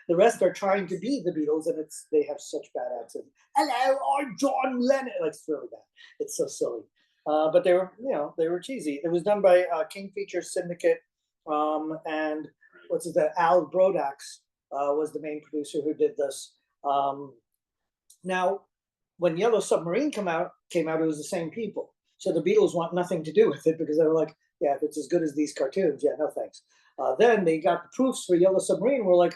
The rest are trying to be the Beatles, and they have such bad accents. Hello, I'm John Lennon. Like, it's really bad. It's so silly. But they were cheesy. It was done by King Features Syndicate, and what's his name? Al Brodax was the main producer who did this. Now, when Yellow Submarine came out, it was the same people. So the Beatles want nothing to do with it because they were like, yeah, if it's as good as these cartoons, yeah, no thanks. Then they got the proofs for Yellow Submarine. We're like,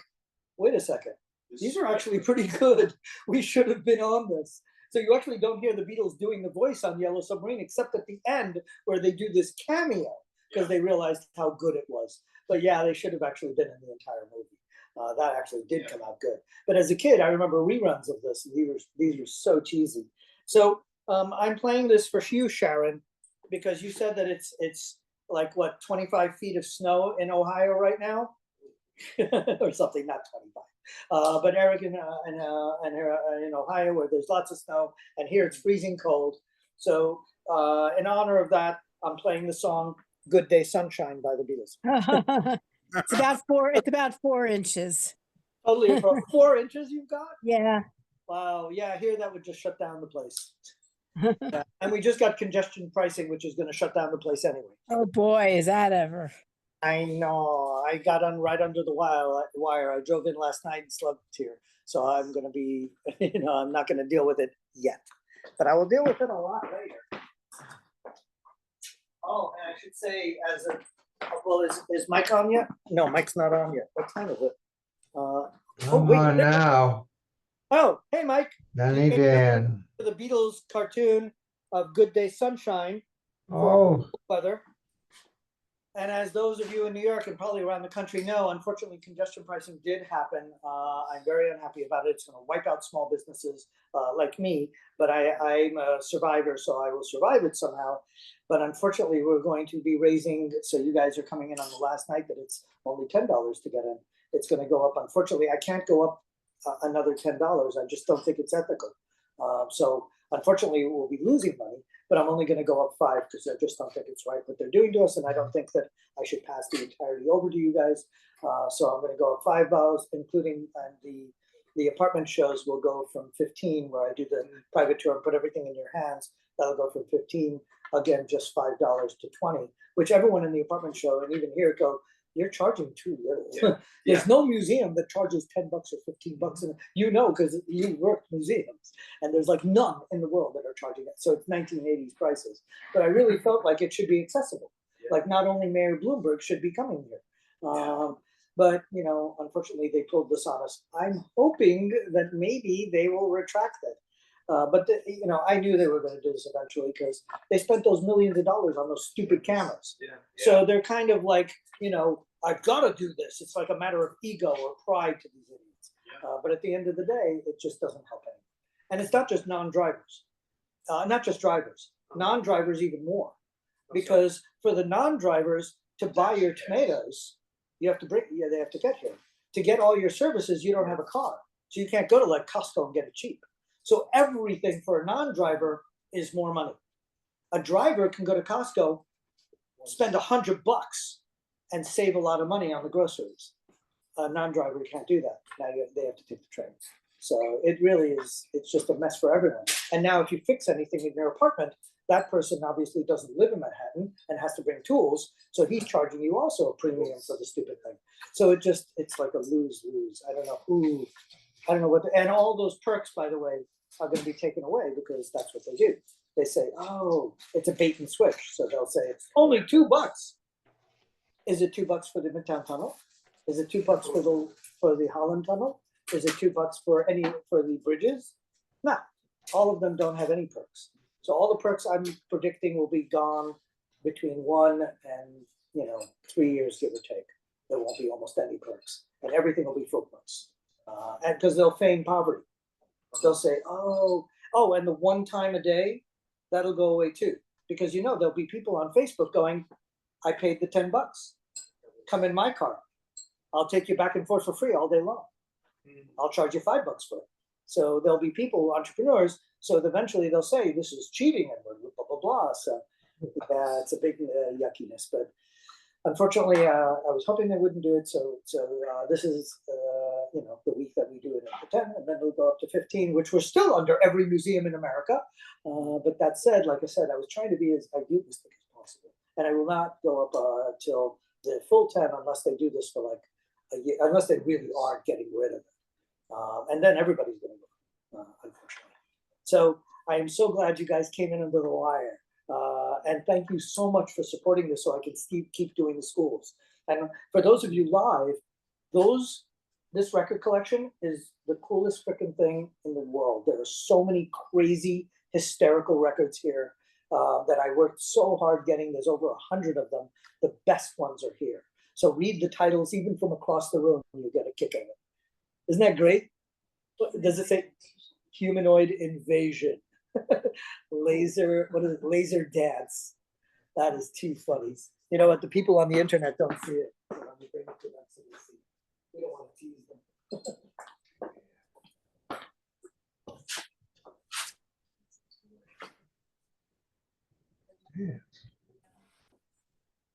wait a second, these are actually pretty good. We should have been on this. So you actually don't hear the Beatles doing the voice on Yellow Submarine, except at the end where they do this cameo because they realized how good it was. But yeah, they should have actually been in the entire movie. That actually did come out good. But as a kid, I remember reruns of this. These were so cheesy. So I'm playing this for you, Sharon, because you said that it's like what, 25 feet of snow in Ohio right now, or something, not 25. But Eric in Ohio, where there's lots of snow, and here it's freezing cold. So in honor of that, I'm playing the song "Good Day Sunshine" by the Beatles. It's about 4 inches. Totally, for 4 inches you've got? Yeah. Wow, yeah, here that would just shut down the place. Yeah. And we just got congestion pricing, which is going to shut down the place anyway. Oh boy, is that ever. I know. I got right under the wire. I drove in last night and slept here. So I'm going to be, I'm not going to deal with it yet. But I will deal with it a lot later. Oh, and I should say, is Mike on yet? No, Mike's not on yet. What time is it? I'm on now. Oh, hey, Mike. Danny Dan. The Beatles cartoon of Good Day Sunshine Oh, weather. And as those of you in New York and probably around the country know, unfortunately, congestion pricing did happen. I'm very unhappy about it. It's going to wipe out small businesses like me, but I'm a survivor, so I will survive it somehow. But unfortunately, we're going to be raising, so you guys are coming in on the last night that it's only $10 to get in. It's going to go up. Unfortunately, I can't go up another $10. I just don't think it's ethical. So unfortunately, we'll be losing money, but I'm only going to go up 5 because I just don't think it's right what they're doing to us, and I don't think that I should pass the entirety over to you guys. So I'm going to go up $5, including the apartment shows will go from 15, where I do the private tour and put everything in your hands. That'll go from 15, again, just $5 to 20, which everyone in the apartment show and even here go, you're charging too little. Yeah. There's no museum that charges $10 or $15, and because you work museums, and there's like none in the world that are charging it. So it's 1980s prices. But I really felt like it should be accessible. Yeah. Like not only Mayor Bloomberg should be coming here, but unfortunately they pulled this on us. I'm hoping that maybe they will retract it. But I knew they were going to do this eventually because they spent those millions of dollars on those stupid cameras. Yeah. So they're kind of like, I've got to do this. It's like a matter of ego or pride to these idiots. Yeah. But at the end of the day, it just doesn't help anyone. And it's not just non-drivers, not just drivers, non-drivers even more. Because for the non-drivers to buy your tomatoes, they have to get here. To get all your services, you don't have a car. So you can't go to like Costco and get it cheap. So everything for a non-driver is more money. A driver can go to Costco, spend $100 and save a lot of money on the groceries. A non-driver can't do that. Now they have to take the train. So it really is, it's just a mess for everyone. And now if you fix anything in your apartment, that person obviously doesn't live in Manhattan and has to bring tools. So he's charging you also a premium for the stupid thing. So it's like a lose-lose. I don't know what, and all those perks, by the way, are going to be taken away because that's what they do. They say, oh, it's a bait and switch. So they'll say, it's only $2. Is it $2 for the Midtown Tunnel? Is it $2 for the Holland Tunnel? Is it $2 for the bridges? No, all of them don't have any perks. So all the perks I'm predicting will be gone between 1 and 3 years, give or take. There won't be almost any perks, and everything will be full perks. And because they'll feign poverty. They'll say, oh, and the 1 time a day, that'll go away too. Because there'll be people on Facebook going, I paid the $10. Come in my car. I'll take you back and forth for free all day long. I'll charge you $5 for it. So there'll be people, entrepreneurs, so eventually they'll say this is cheating and blah, blah, blah. So it's a big yuckiness. But unfortunately, I was hoping they wouldn't do it. So this is, the week that we do it at 10, and then it'll go up to 15, which we're still under every museum in America. But that said, like I said, I was trying to be as idealistic as possible. And I will not go up till the full 10 unless they do this for like a year, unless they really are getting rid of it. And then everybody's going to go, unfortunately. So I am so glad you guys came in under the wire. And thank you so much for supporting this so I can keep doing the schools. And for those of you live, this record collection is the coolest freaking thing in the world. There are so many crazy, hysterical records here that I worked so hard getting. There's over 100 of them. The best ones are here. So read the titles even from across the room and you get a kick out of it. Isn't that great? Does it say humanoid invasion? Laser, what is it? Laser dance. That is too funny. You know what? The people on the internet don't see it. So let me bring it to them so they see. We don't want to tease them.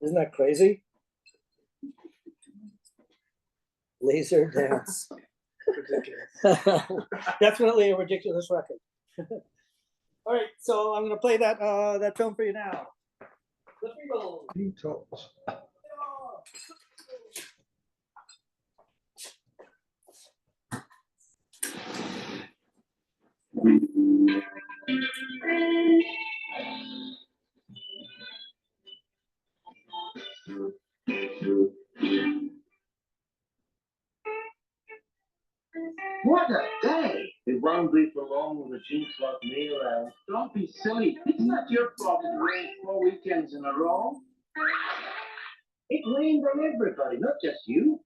Isn't that crazy? Laser dance. Definitely a ridiculous record. All right, so I'm going to play that film for you now. Let me roll. Beatles. What a day! It won't be for long with a jinx like me around. Don't be silly. It's not your fault it rained 4 weekends in a row. It rained on everybody, not just you.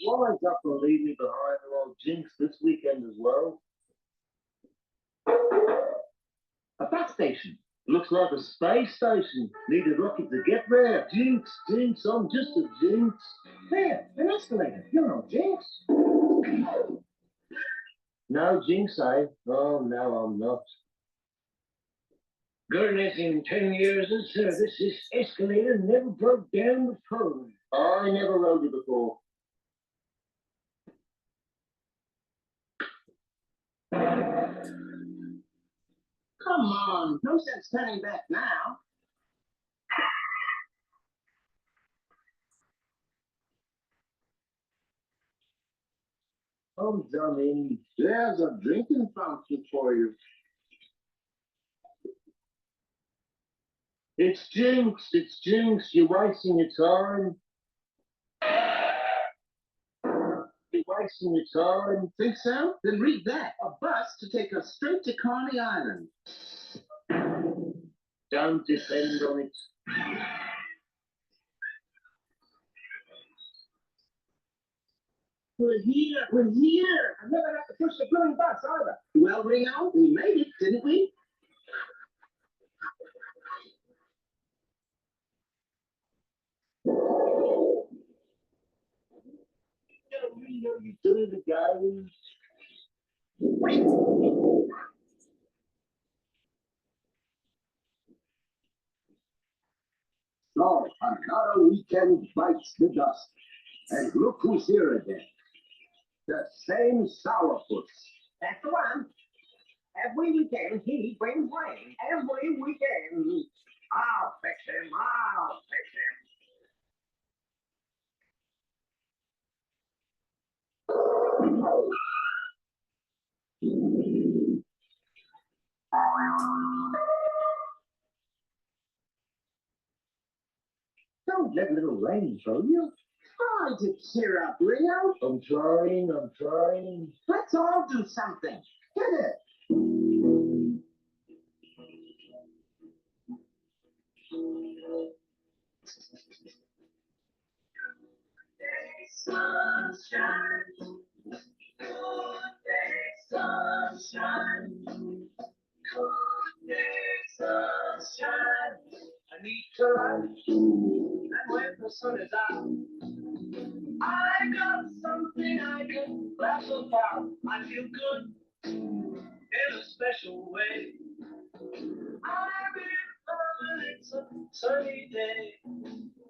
Wise up and leave me behind the old jinx this weekend as well. A bus station. Looks like a space station. Need a rocket to get there. Jinx, jinx, I'm just a jinx. There, an escalator. You're no jinx. No jinx, eh? Oh, no, I'm not. Goodness, in 10 years of service, this escalator never broke down before. I never rode it before. Come on, no sense turning back now. Oh, Johnny, there's a drinking fountain for you. It's Jinx, you're wasting your time. You're wasting your time. Think so? Then read that. A bus to take us straight to Coney Island. Don't depend on it. We're here. I never have to push the blooming bus either. Well, Ringo, we made it, didn't we? Ringo, you do the guys. So, another weekend bites the dust. And look who's here again. The same sourpuss. That's the one. Every weekend he brings rain. Every weekend. I'll fix him. Don't let little rain throw you. Try to cheer up, Rio. I'm trying. Let's all do something. Get it. Sunshine, good day, sunshine. sunshine. I need to run, and when the sun is out, I got something I can laugh about. I feel good in a special way. I'm in heaven, it's a sunny day.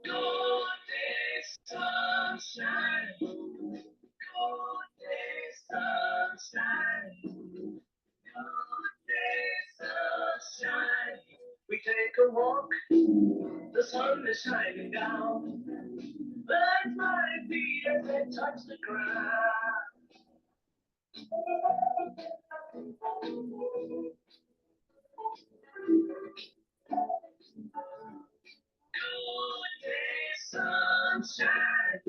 Good day, sunshine. Good day, sunshine. Good day, sunshine. We take a walk, the sun is shining down. Birds my feet as they touch the ground. Good day, sunshine.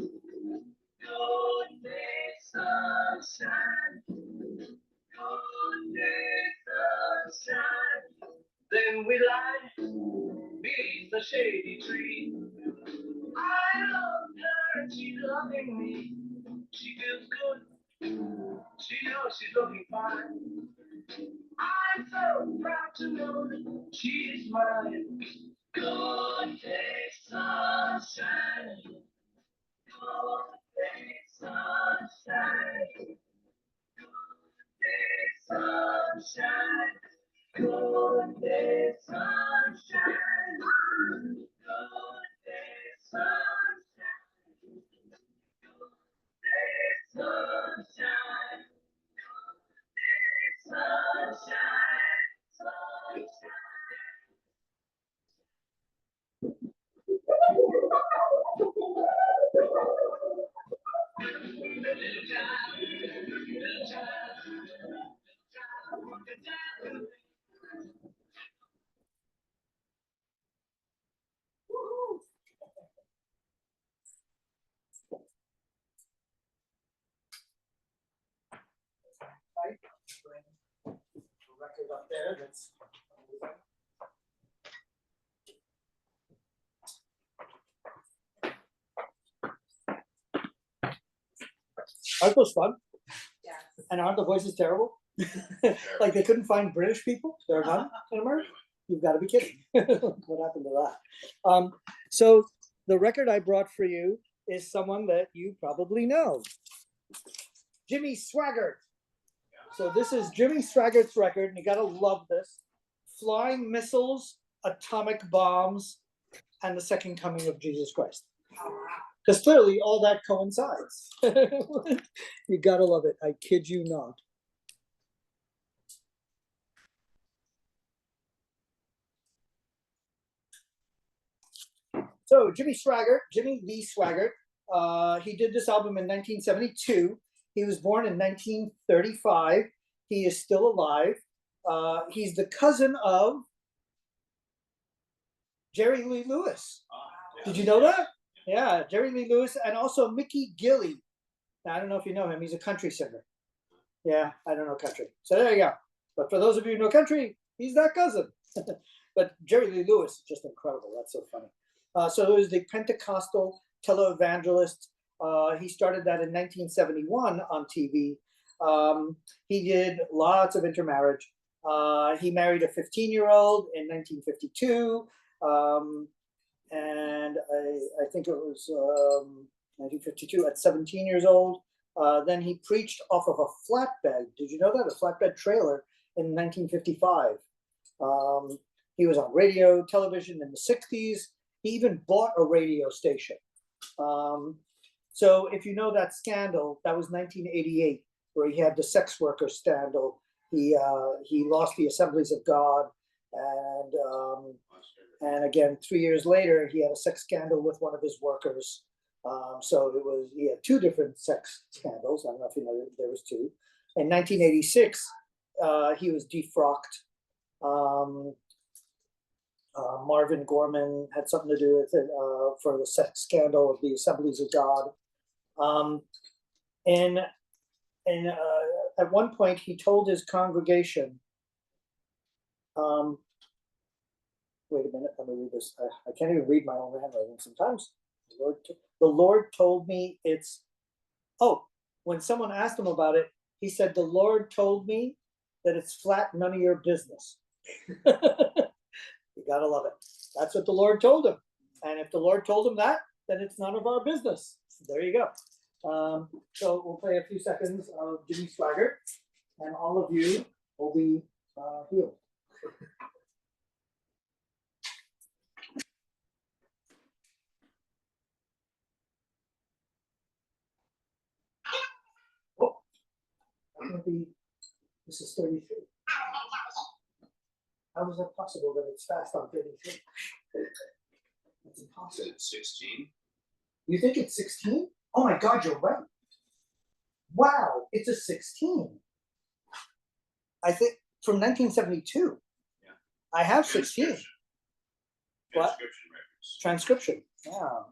Good day, sunshine. Good day, sunshine. Then we lie beneath the shady tree. I love her and she's loving me. She feels good. She knows she's looking fine. I'm so proud to know that she's mine. Good day, sunshine. Good day, sunshine. Good day, sunshine. Good day, sunshine. Good day, sunshine. Good day, sunshine. Sunshine, sunshine. Right? Bring the record up there. That's aren't those fun? Yes. And aren't the voices terrible? Like they couldn't find British people? There are none in America? You've got to be kidding. What happened to that? So the record I brought for you is someone that you probably know. Jimmy Swaggart. So this is Jimmy Swaggart's record, and you gotta love this. Flying Missiles, Atomic Bombs, and the Second Coming of Jesus Christ. Because clearly all that coincides. You gotta love it, I kid you not. So Jimmy Lee Swaggart, he did this album in 1972. He was born in 1935. He is still alive. He's the cousin of Jerry Lee Lewis. Did you know that? Yeah, Jerry Lee Lewis, and also Mickey Gilley. Now, I don't know if you know him. He's a country singer. Yeah, I don't know country. So there you go. But for those of you who know country, he's that cousin. But Jerry Lee Lewis is just incredible. That's so funny. So he was the Pentecostal televangelist. He started that in 1971 on TV. He did lots of intermarriage. He married a 15-year-old in 1952. And I think it was 1952 at 17 years old. Then he preached off of a flatbed. Did you know that? A flatbed trailer in 1955. He was on radio, television in the 60s. He even bought a radio station. So if you know that scandal, that was 1988, where he had the sex worker scandal. He lost the Assemblies of God, and again 3 years later, he had a sex scandal with one of his workers. So he had two different sex scandals. I don't know if you know, there was two. In 1986, he was defrocked. Marvin Gorman had something to do with it for the sex scandal of the Assemblies of God. And at one point, he told his congregation, wait a minute, let me read this. I can't even read my own handwriting sometimes. The Lord told me it's, when someone asked him about it, he said, the Lord told me that it's flat, none of your business. gotta love it. That's what the Lord told him. And if the Lord told him that, then it's none of our business. So there you go. So we'll play a few seconds of Jimmy Swaggart, and all of you will be healed. Oh, that would be, this is 33. How is that possible that it's fast on 33? That's Is impossible. it 16? You think it's 16? Oh my God, you're right. Wow, it's a 16. I think from 1972. Yeah. I have 16. Transcription. What? Transcription records. Transcription. Yeah.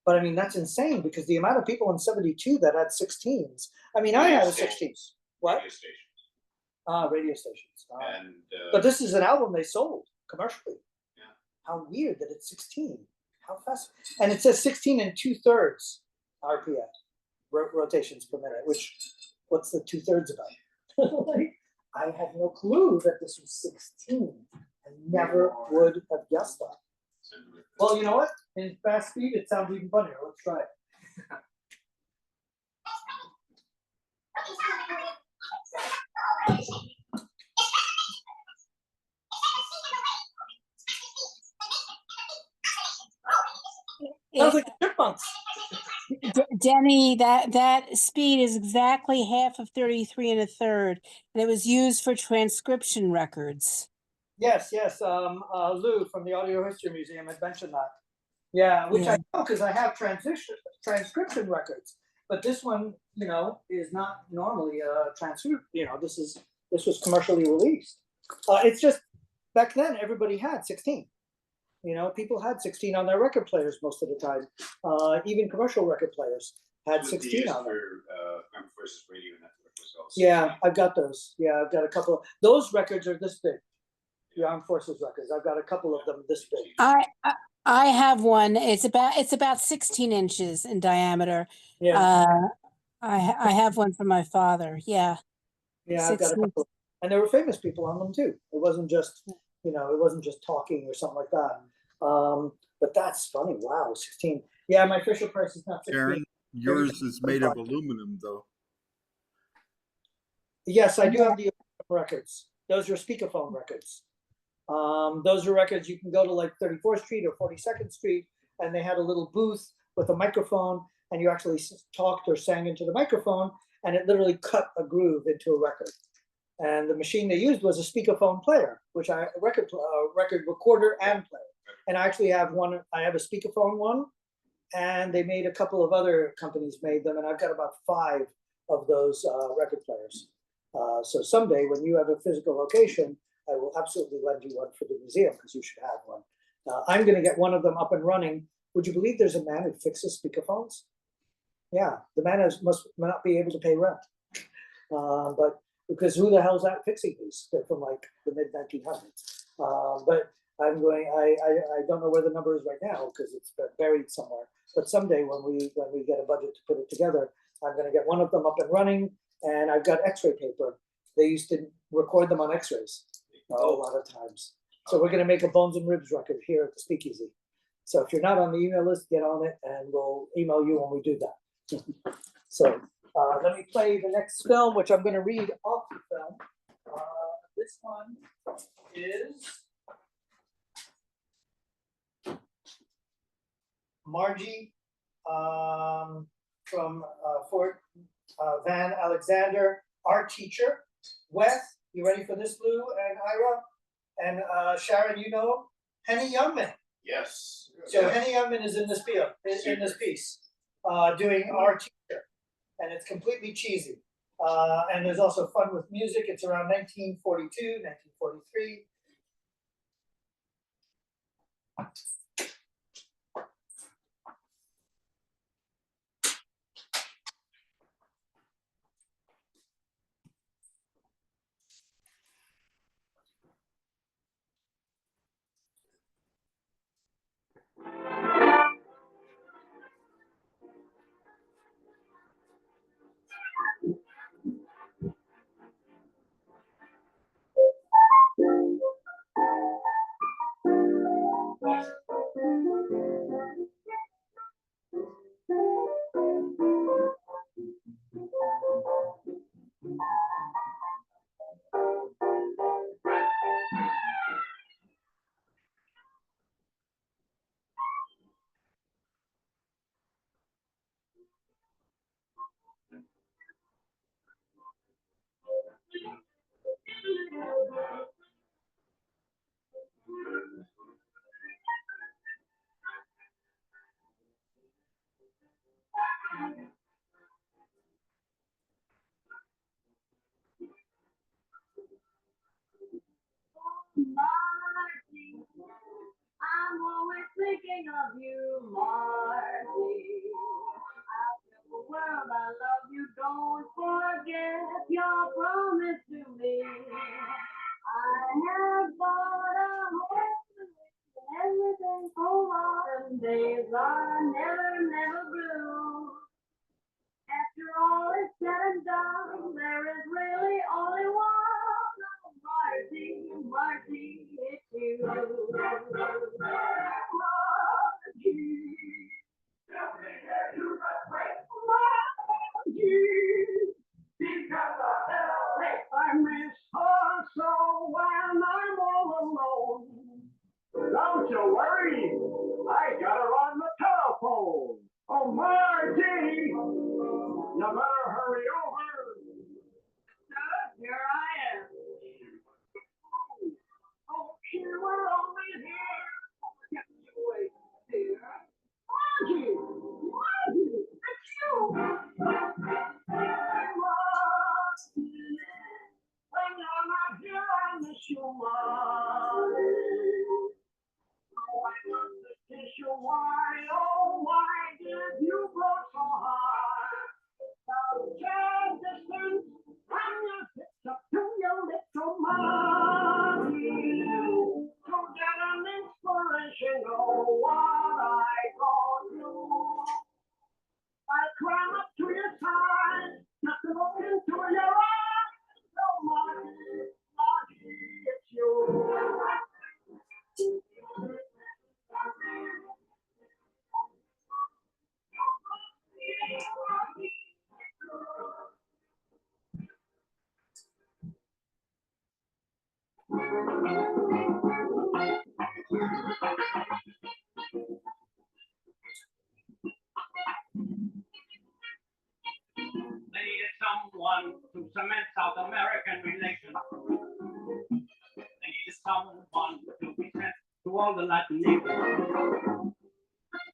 But I mean, that's insane because the amount of people in 72 that had 16s. I mean, I Radio had a stations. 16. What? Radio stations. Radio stations. And But this is an album they sold commercially. Yeah. How weird that it's 16. How fast? And it says 16 and 2/3 RPM, rotations per minute, which, what's the 2/3 about? Like, I had no clue that this was 16. I never would have guessed that. Well, you know what? In fast speed, it sounds even funnier. Let's try it. Sounds like the chipmunks. Denny, that speed is exactly half of 33 1/3, and it was used for transcription records. Yes, yes. Lou from the Audio History Museum had mentioned that. Yeah, which I know because I have transcription records. But this one, you know, is not normally a transcript. You know, this was commercially released. It's just back then everybody had 16. You know, people had 16 on their record players most of the time. Even commercial record players had 16 on them. Armed Forces Radio Network was also. Yeah, I've got those. Yeah, I've got a couple. Those records are this big. The Armed Forces records. I've got a couple of them this big. I have one. It's about 16 inches in diameter. Yeah, I have one from my father. Yeah. yeah, I've got a 16. couple. And there were famous people on them too. It wasn't just, you know, it wasn't just talking or something like that. But that's funny. Wow, 16. Yeah, my official price is not 16. Karen, yours is made of aluminum, though. Yes, I do have the records. Those are speakerphone records. Those are records you can go to like 34th Street or 42nd Street, and they had a little booth with a microphone, and you actually talked or sang into the microphone, and it literally cut a groove into a record. And the machine they used was a speakerphone player, which I record recorder and player. And I actually have one. I have a speakerphone one, and they made a couple of other companies made them, and I've got about 5 of those record players. So someday, when you have a physical location, I will absolutely lend you one for the museum because you should have one. I'm going to get one of them up and running. Would you believe there's a man who fixes speakerphones? Yeah, the man must not be able to pay rent. But because who the hell's out fixing these? They're from like the mid 1900s. But I don't know where the number is right now because it's buried somewhere. But someday when we get a budget to put it together, I'm going to get one of them up and running. And I've got X-ray paper. They used to record them on X-rays a lot of times. So we're going to make a Bones and Ribs record here at the Speakeasy. So if you're not on the email list, get on it, and we'll email you when we do that. So let me play the next film, which I'm going to read off the film. This one is Margie from Fort Van Alexander, our teacher. Wes, you ready for this, Lou and Ira? And Sharon, you know Henny Youngman. Yes. So Henny Youngman is in this piece, doing our teacher, and it's completely cheesy. And there's also fun with music. It's around 1942, 1943. thinking of you, Marty. I'll tell the world I love you. Don't forget your promise to me. I have bought a home and everything for autumn days are never, never blue. After all is said and done, there is really only one. Oh, Marty, Marty, it's you. I miss her so when I'm all alone. Don't you worry, I got her on the telephone. Oh, Marty, you better hurry over. Here I am. Oh, you were only here. Get me away, dear. Margie! Margie! It's you! Margie! When you're not here, I miss you, Margie. Oh, I want to kiss you. Why, oh, why did you go so hard? The sad distance from your hips up to your lips, oh, Margie. To get an inspiration, oh, what I go through. I climb up to your side, just to look into your eyes. Oh, Margie, Margie, it's you. They needed someone to cement South American relations. They needed someone to be sent to all the Latin nations.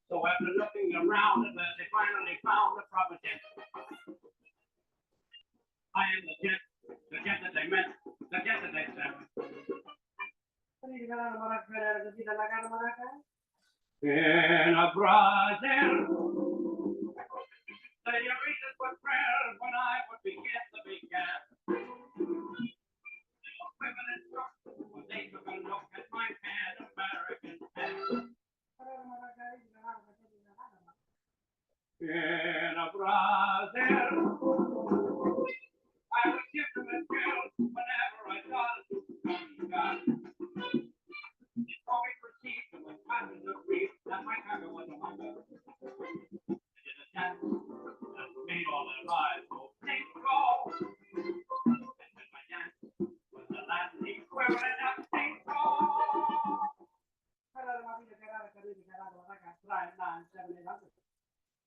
So after looking around, they finally found the proper gent. I am the gent that they meant, the gent that they sent. In a Brazil, senoritas were prayers when I would begin to began. They were women and children when they took a look at my Pan American hand. In a Brazil, I would give them a thrill whenever I thought it was God. They always received them with passion of grief, and my cargo was a wonder. They did a dance that made all their lives go sing go. And when my dance was the last equivalent of sing go.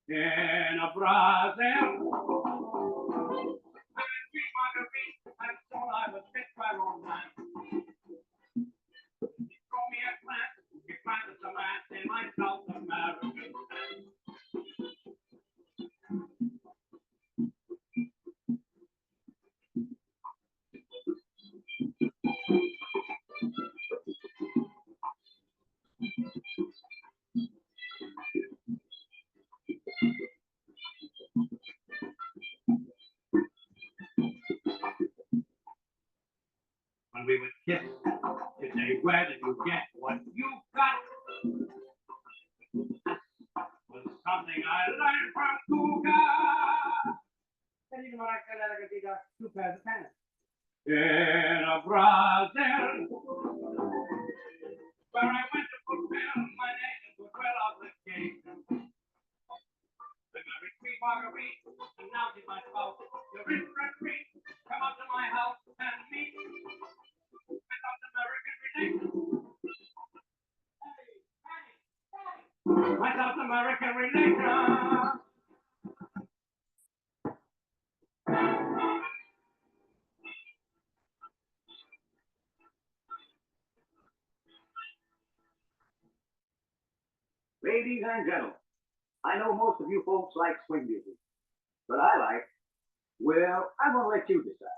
In a Brazil, I drink margarita, and soon I was fit by romance. He threw me a glance, he planted some ants in my South American land. When we would kiss, you'd say, where did you get what you got? Was something I learned from Kuga. In a Brazil, where I went to fulfill my nation's goodwill obligation. The very sweet Marguerite, and now she's my spouse. You're in for a treat. Come up to my house and meet my South American relations. My South American relations. Ladies and gentlemen, I know most of you folks like swing music, but I like, well, I'm gonna let you decide.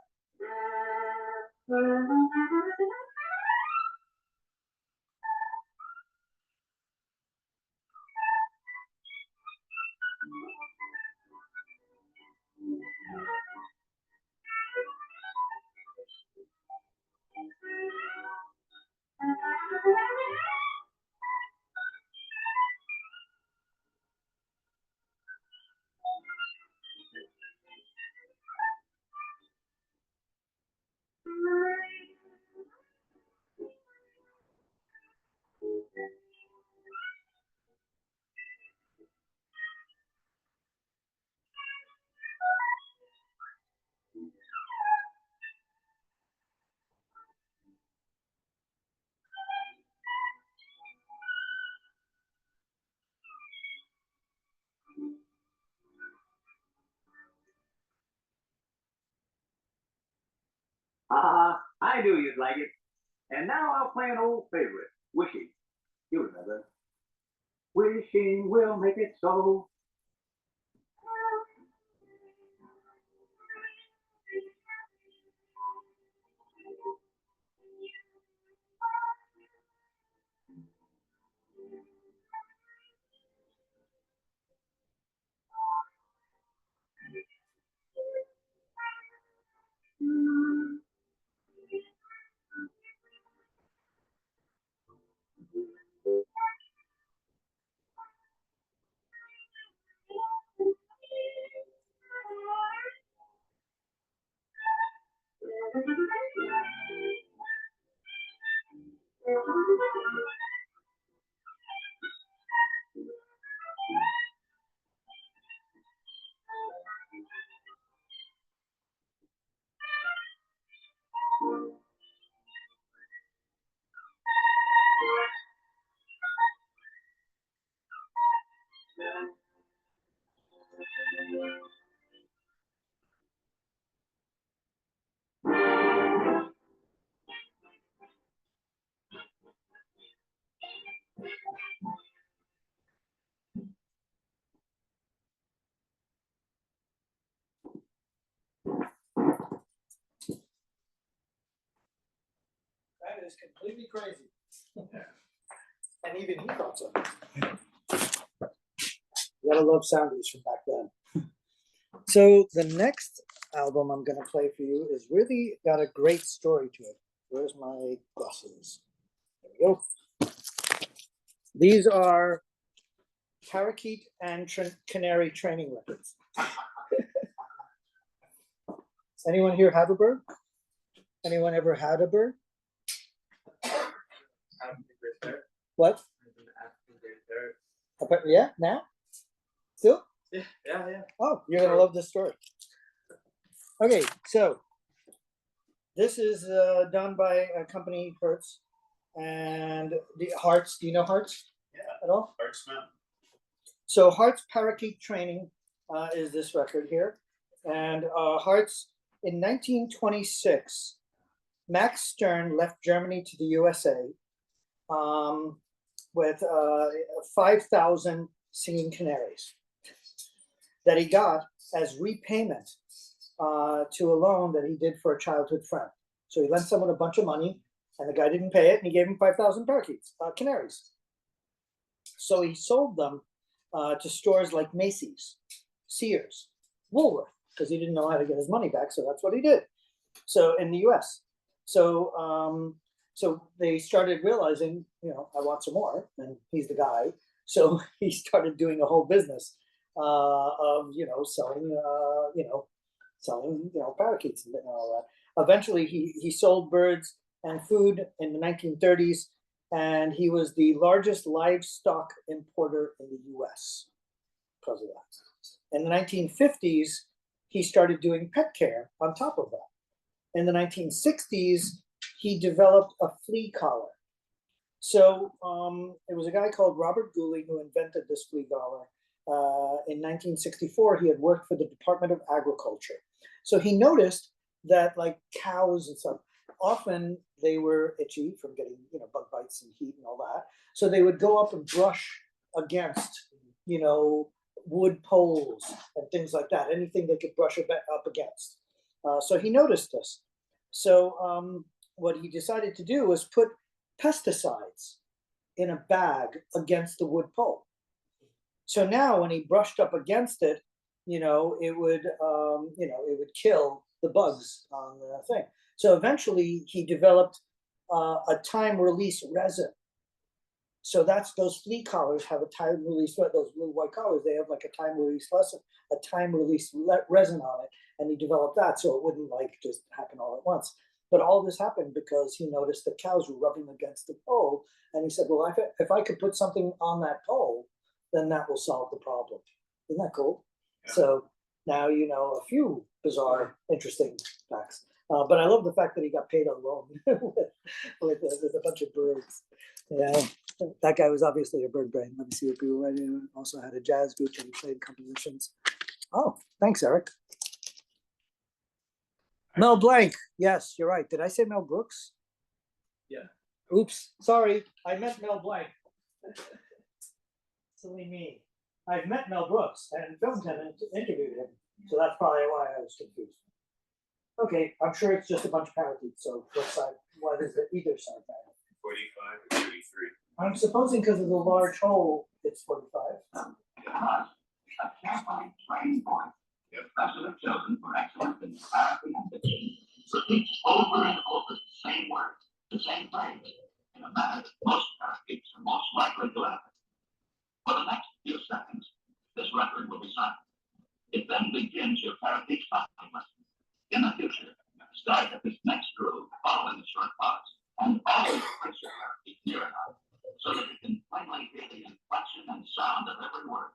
I knew you'd like it. And now I'll play an old favorite, Wishing. You remember. Wishing will make it so. That is completely crazy. And even he thought so. You gotta love soundies from back then. So the next album I'm gonna play for you is really got a great story to it. Where's my glasses? There we go. These are parakeet and canary training records. Does anyone here have a bird? Anyone ever had a bird? What? Yeah, now? Still? Yeah. Oh, you're gonna love this story. Okay, so this is done by a company, Hertz, and the Hearts. Do you know Hearts? Yeah. At all? Hard smell. So Hearts Parakeet Training is this record here, and Hearts in 1926, Max Stern left Germany to the USA with 5,000 singing canaries that he got as repayment to a loan that he did for a childhood friend. So he lent someone a bunch of money, and the guy didn't pay it, and he gave him 5,000 parakeets, canaries. So he sold them to stores like Macy's, Sears, Woolworth, because he didn't know how to get his money back, so that's what he did. So in the U.S., so they started realizing, I want some more, and he's the guy. So he started doing a whole business of selling parakeets and all that. Eventually, he sold birds and food in the 1930s, and he was the largest livestock importer in the U.S. because of that. In the 1950s, he started doing pet care on top of that. In the 1960s, he developed a flea collar. So it was a guy called Robert Gouling who invented this flea collar. In 1964, he had worked for the Department of Agriculture. So he noticed that, like cows and stuff, often they were itchy from getting bug bites and heat and all that. So they would go up and brush against wood poles and things like that, anything they could brush up against. So he noticed this. So what he decided to do was put pesticides in a bag against the wood pole. So now when he brushed up against it, it would kill the bugs on the thing. So eventually he developed a time release resin. So those flea collars have a time release, those little white collars, they have like a time release resin on it. And he developed that so it wouldn't just happen all at once. But all this happened because he noticed the cows were rubbing against the pole. And he said, well, if I could put something on that pole, then that will solve the problem. Isn't that cool? Yeah. So now you know a few bizarre, interesting facts. But I love the fact that he got paid on loan with a bunch of birds. That guy was obviously a bird brain. Let me see what people write in. Also had a jazz group and he played compositions. Oh, thanks, Eric. Mel Blanc. Yes, you're right. Did I say Mel Brooks? Yeah. Oops. Sorry. I meant Mel Blanc. Silly me. I've met Mel Brooks and filmed him and interviewed him. So that's probably why I was confused. Okay. I'm sure it's just a bunch of parakeets. So what side? What is it? Either side bad? 45 or 33. I'm supposing because of the large hole, it's 45. A carefully trained boy. Yep. Precedent chosen for excellence in clarity and fatigue. Repeats over and over the same word, the same phrase, in a manner that most parakeets are most likely to happen. For the next few seconds, this record will be silent. It then begins your parakeet talking lesson. In the future, start at this next groove following the short pause, and always place your parakeet near enough so that you can plainly hear the inflection and sound of every word.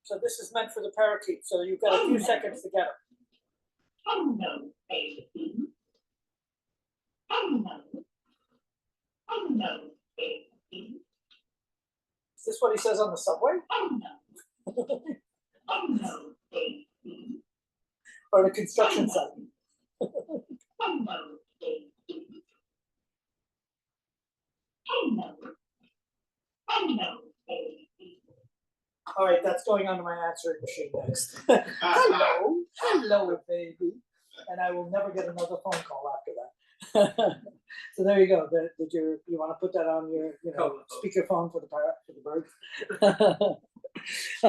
So this is meant for the parakeet. So you've got a few seconds to get it. Hello, baby. Hello. Hello, baby. Is this what he says on the subway? Hello. Hello, baby. Or the construction site? Hello, baby. Hello. Hello, baby. All right, that's going onto my answering machine next. Hello, baby. And I will never get another phone call after that. So there you go. Did you want to put that on your speakerphone for the parrot, for the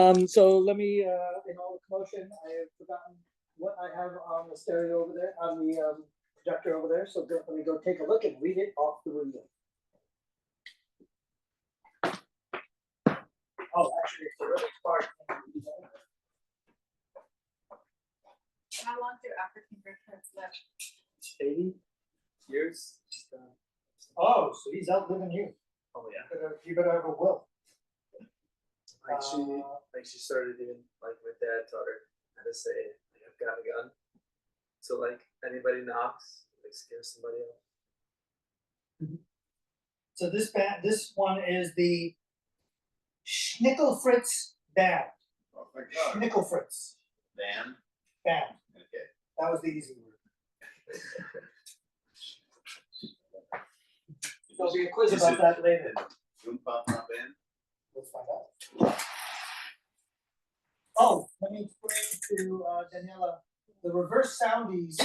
bird? So let me, in all the commotion, I have forgotten what I have on the stereo over there, on the projector over there. So let me go take a look and read it off the radio. Oh, actually, it's a really far. How long do African grandparents live? 80 years. Oh, so he's outliving you. Oh yeah. You better have a will. Like she started even like my dad taught her how to say like, I've got a gun. So like anybody knocks, like scare somebody else. So this one is the Schnickelfritz Band. Oh my God. Schnickelfritz Van. Band. Okay. That was the easy word. There'll be a quiz about that later. Pop Band. Let's find out. Oh, let me explain to Daniela, the reverse soundies,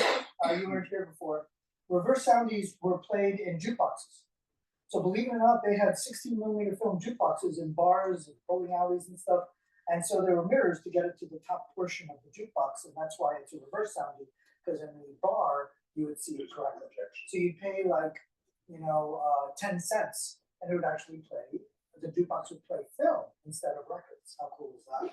you weren't here before. Reverse soundies were played in jukeboxes. So believe it or not, they had 16mm film jukeboxes in bars and bowling alleys and stuff. And so there were mirrors to get it to the top portion of the jukebox. And that's why it's a reverse sounding, because in the bar, you would see it correctly. So you'd pay like, 10 cents and it would actually play, the jukebox would play film instead of records. How cool is that?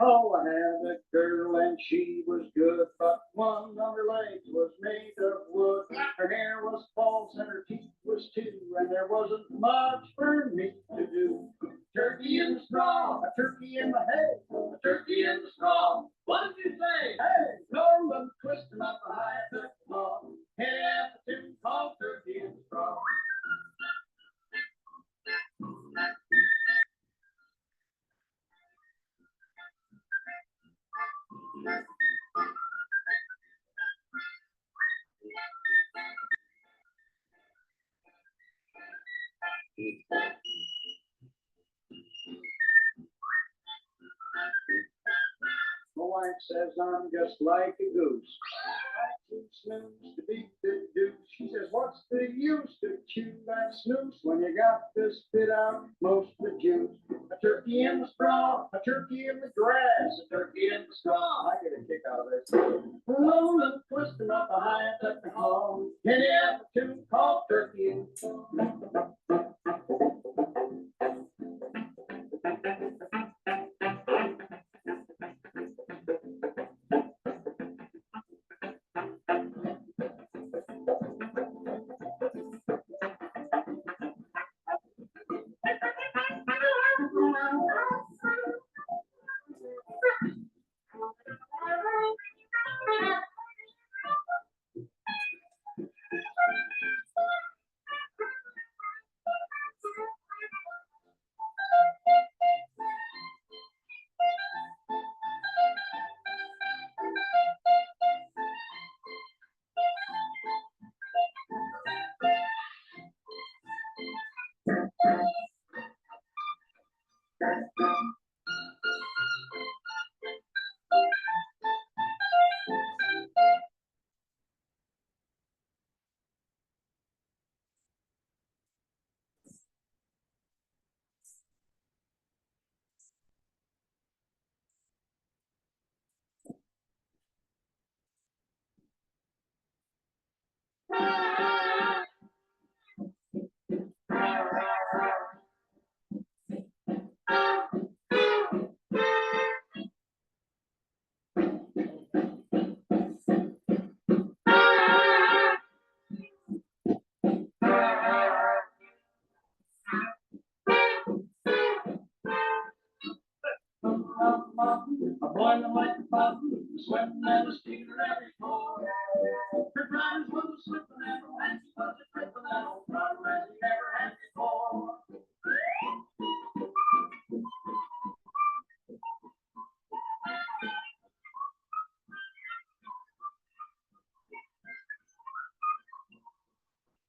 Oh, I had a girl and she was good, but one of her legs was made of wood. Her hair was false and her teeth was two, and there wasn't much for me to do. Turkey in the straw, a turkey in the hay, a turkey in the straw. What did you say? Hey, Norman twisting up a high turkey claw. Hey, at the tune called Turkey in the Straw. My wife says I'm just like a goose. I keep snooze to beat the deuce. She says, what's the use to chew that snooze when you got to spit out most of the juice? A turkey in the straw, a turkey in the grass, a turkey in the straw. I get a kick out of this. Rolling, twisting up a high technical. Can you have a tune called Turkey in the Straw? A boy like the pub, sweating and a stealing every floor. Her drivers was a slipping and her hands was a tripping and old brother as he never had before.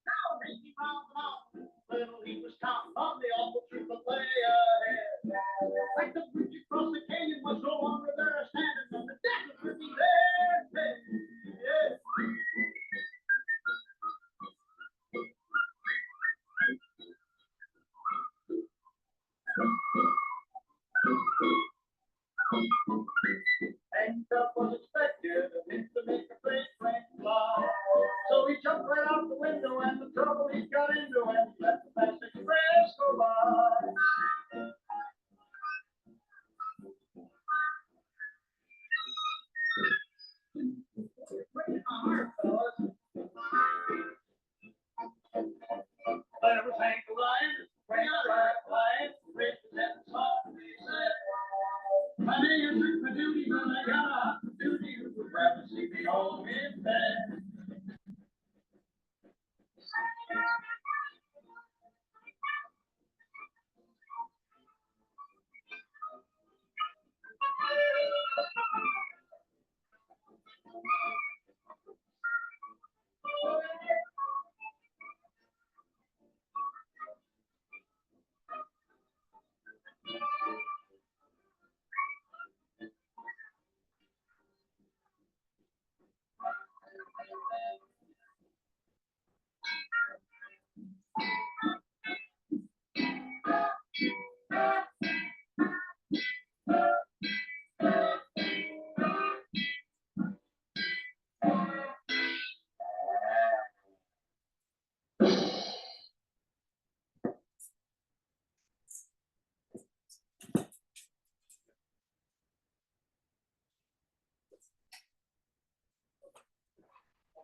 Now Ricky found them out. Little he was counting on the awful truth of lay ahead. Like the bridge across the canyon was no longer there standing on the deck of Ricky there. Yeah. Handcuff was expected of him to make a freight train fly. So he jumped right out the window and the trouble he got into and let the fast express go by. Breaking my heart, fellas. There was Hank Lion, Frank Lion, Rich and softly said, "Honey, you took my duty, but I got a hot duty. You would rather see me home in bed."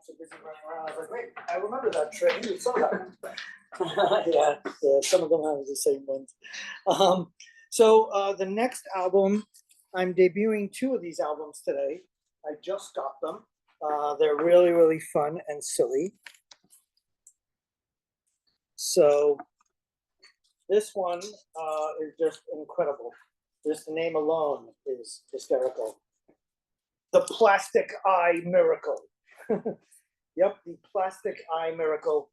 So busy running around. I was like, wait, I remember that train. We saw that. yeah, some of them have the same ones. So the next album, I'm debuting 2 of these albums today. I just got them. They're really, really fun and silly. So this one is just incredible. Just the name alone is hysterical. The Plastic Eye Miracle. Yep, the Plastic Eye Miracle.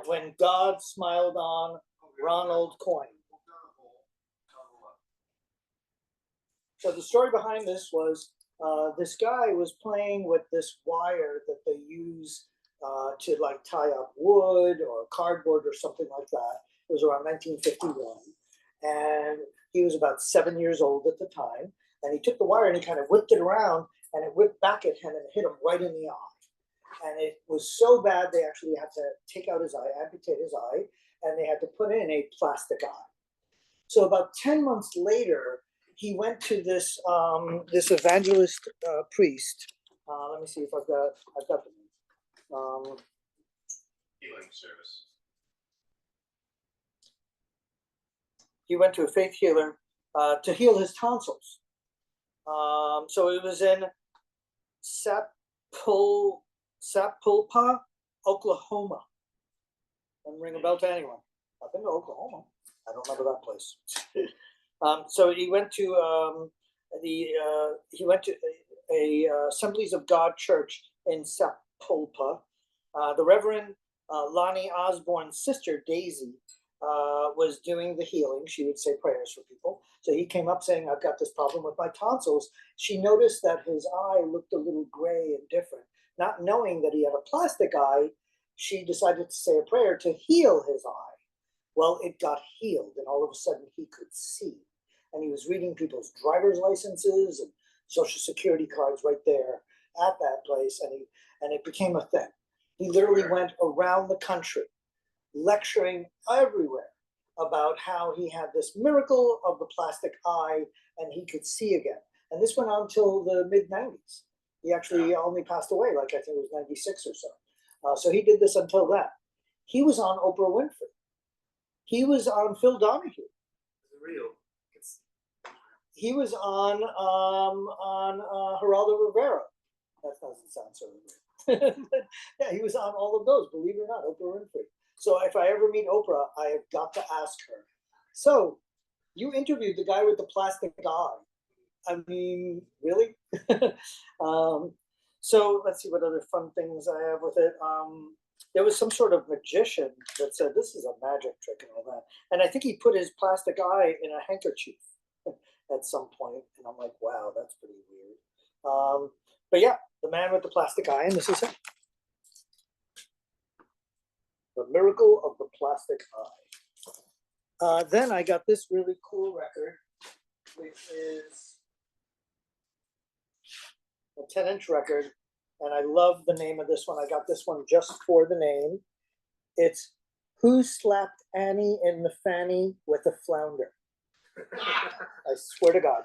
When God smiled on Ronald Coyne. So the story behind this was this guy was playing with this wire that they use to like tie up wood or cardboard or something like that. It was around 1951. And he was about 7 years old at the time. And he took the wire and he kind of whipped it around and it whipped back at him and hit him right in the eye. And it was so bad they actually had to take out his eye, amputate his eye, and they had to put in a plastic eye. So about 10 months later, he went to this this evangelist priest. Let me see if I've got the Healing service. he went to a faith healer to heal his tonsils. So it was in Sapulpa, Oklahoma. Doesn't ring a bell to anyone. I've been to Oklahoma. I don't remember that place. So he went to a Assemblies of God church in Sapulpa. The Reverend Lonnie Osborne's sister Daisy was doing the healing. She would say prayers for people. So he came up saying, "I've got this problem with my tonsils." She noticed that his eye looked a little gray and different. Not knowing that he had a plastic eye, she decided to say a prayer to heal his eye. Well, it got healed, and all of a sudden he could see. And he was reading people's driver's licenses and social security cards right there at that place, and it became a thing. He literally went around the country lecturing everywhere about how he had this miracle of the plastic eye and he could see again. And this went on till the mid-90s. He actually only passed away, like I think it was 96 or so. So he did this until then. He was on Oprah Winfrey. He was on Phil Donahue. It's real. He was on Geraldo Rivera. That doesn't sound so weird. Yeah, he was on all of those, believe it or not, Oprah Winfrey. So if I ever meet Oprah, I have got to ask her. So you interviewed the guy with the plastic eye. I mean, really? So let's see what other fun things I have with it. There was some sort of magician that said this is a magic trick and all that. And I think he put his plastic eye in a handkerchief at some point. And I'm like, wow, that's pretty weird. But yeah, the man with the plastic eye, and this is it. The miracle of the plastic eye. Then I got this really cool record, which is a 10-inch record, and I love the name of this one. I got this one just for the name. It's Who Slapped Annie in the Fanny with a Flounder? I swear to God.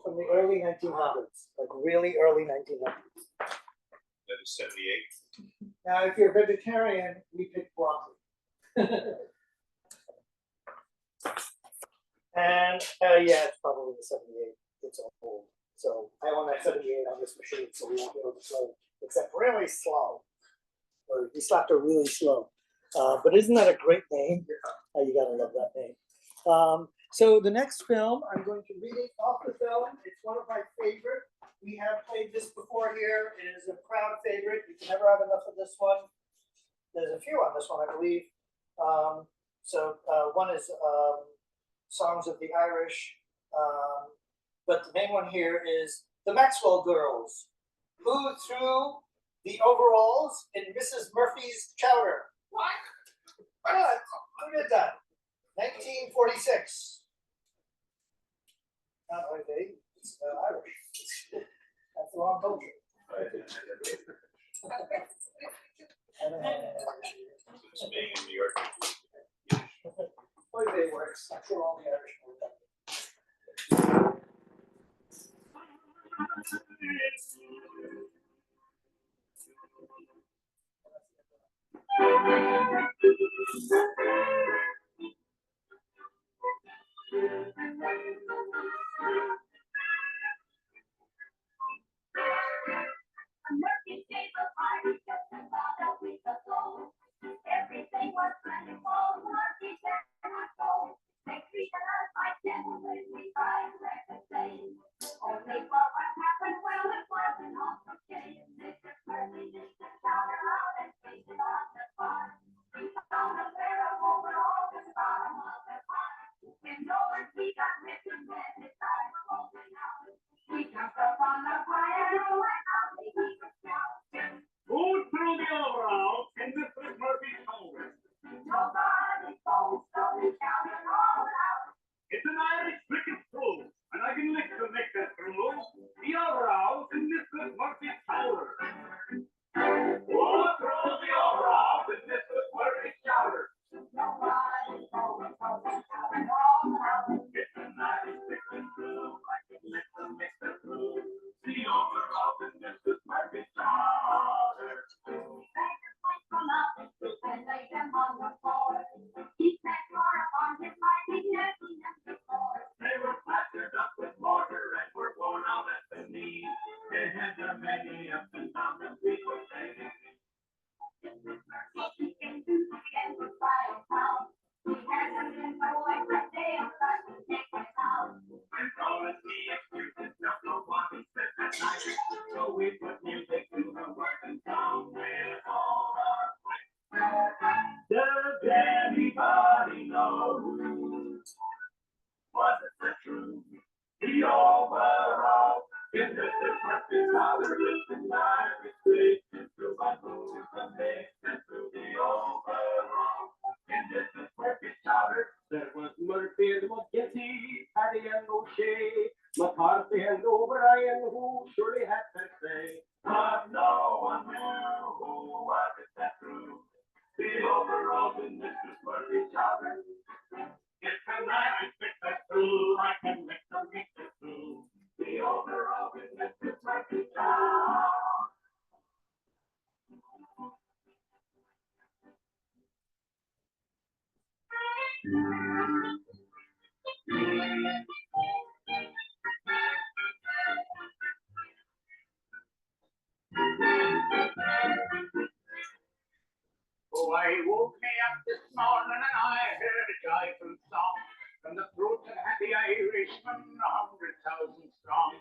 From the early 1900s, like really early 1900s. That is 78. Now, if you're a vegetarian, we pick broccoli. And yeah, it's probably the 78. It's old. So I own that 78 on this machine, so we won't be able to play except really slow. Or he slapped her really slow. But isn't that a great name? You gotta love that name. So the next film, I'm going to read it off the film. It's one of my favorite. We have played this before here. It is a crowd favorite. You can never have enough of this one. There's a few on this one, I believe. One is Songs of the Irish. But the main one here is the Maxwell Girls, who threw the overalls in Mrs. Murphy's chowder. What? Who did that? 1946. Not like it's Irish. That's the wrong culture. Just being in New York. Oy vey works. I'm sure all the Irish know that. Everything was wonderful, Murphy said not so. Next week I said when we tried to say. Only for what happened, well, it wasn't awful okay. Mr. Murphy just took down her out and faced it on the farm. He found a pair of overalls. Oh, I woke me up this morning and I heard a joyful song from the throats of happy Irishmen, 100,000 strong.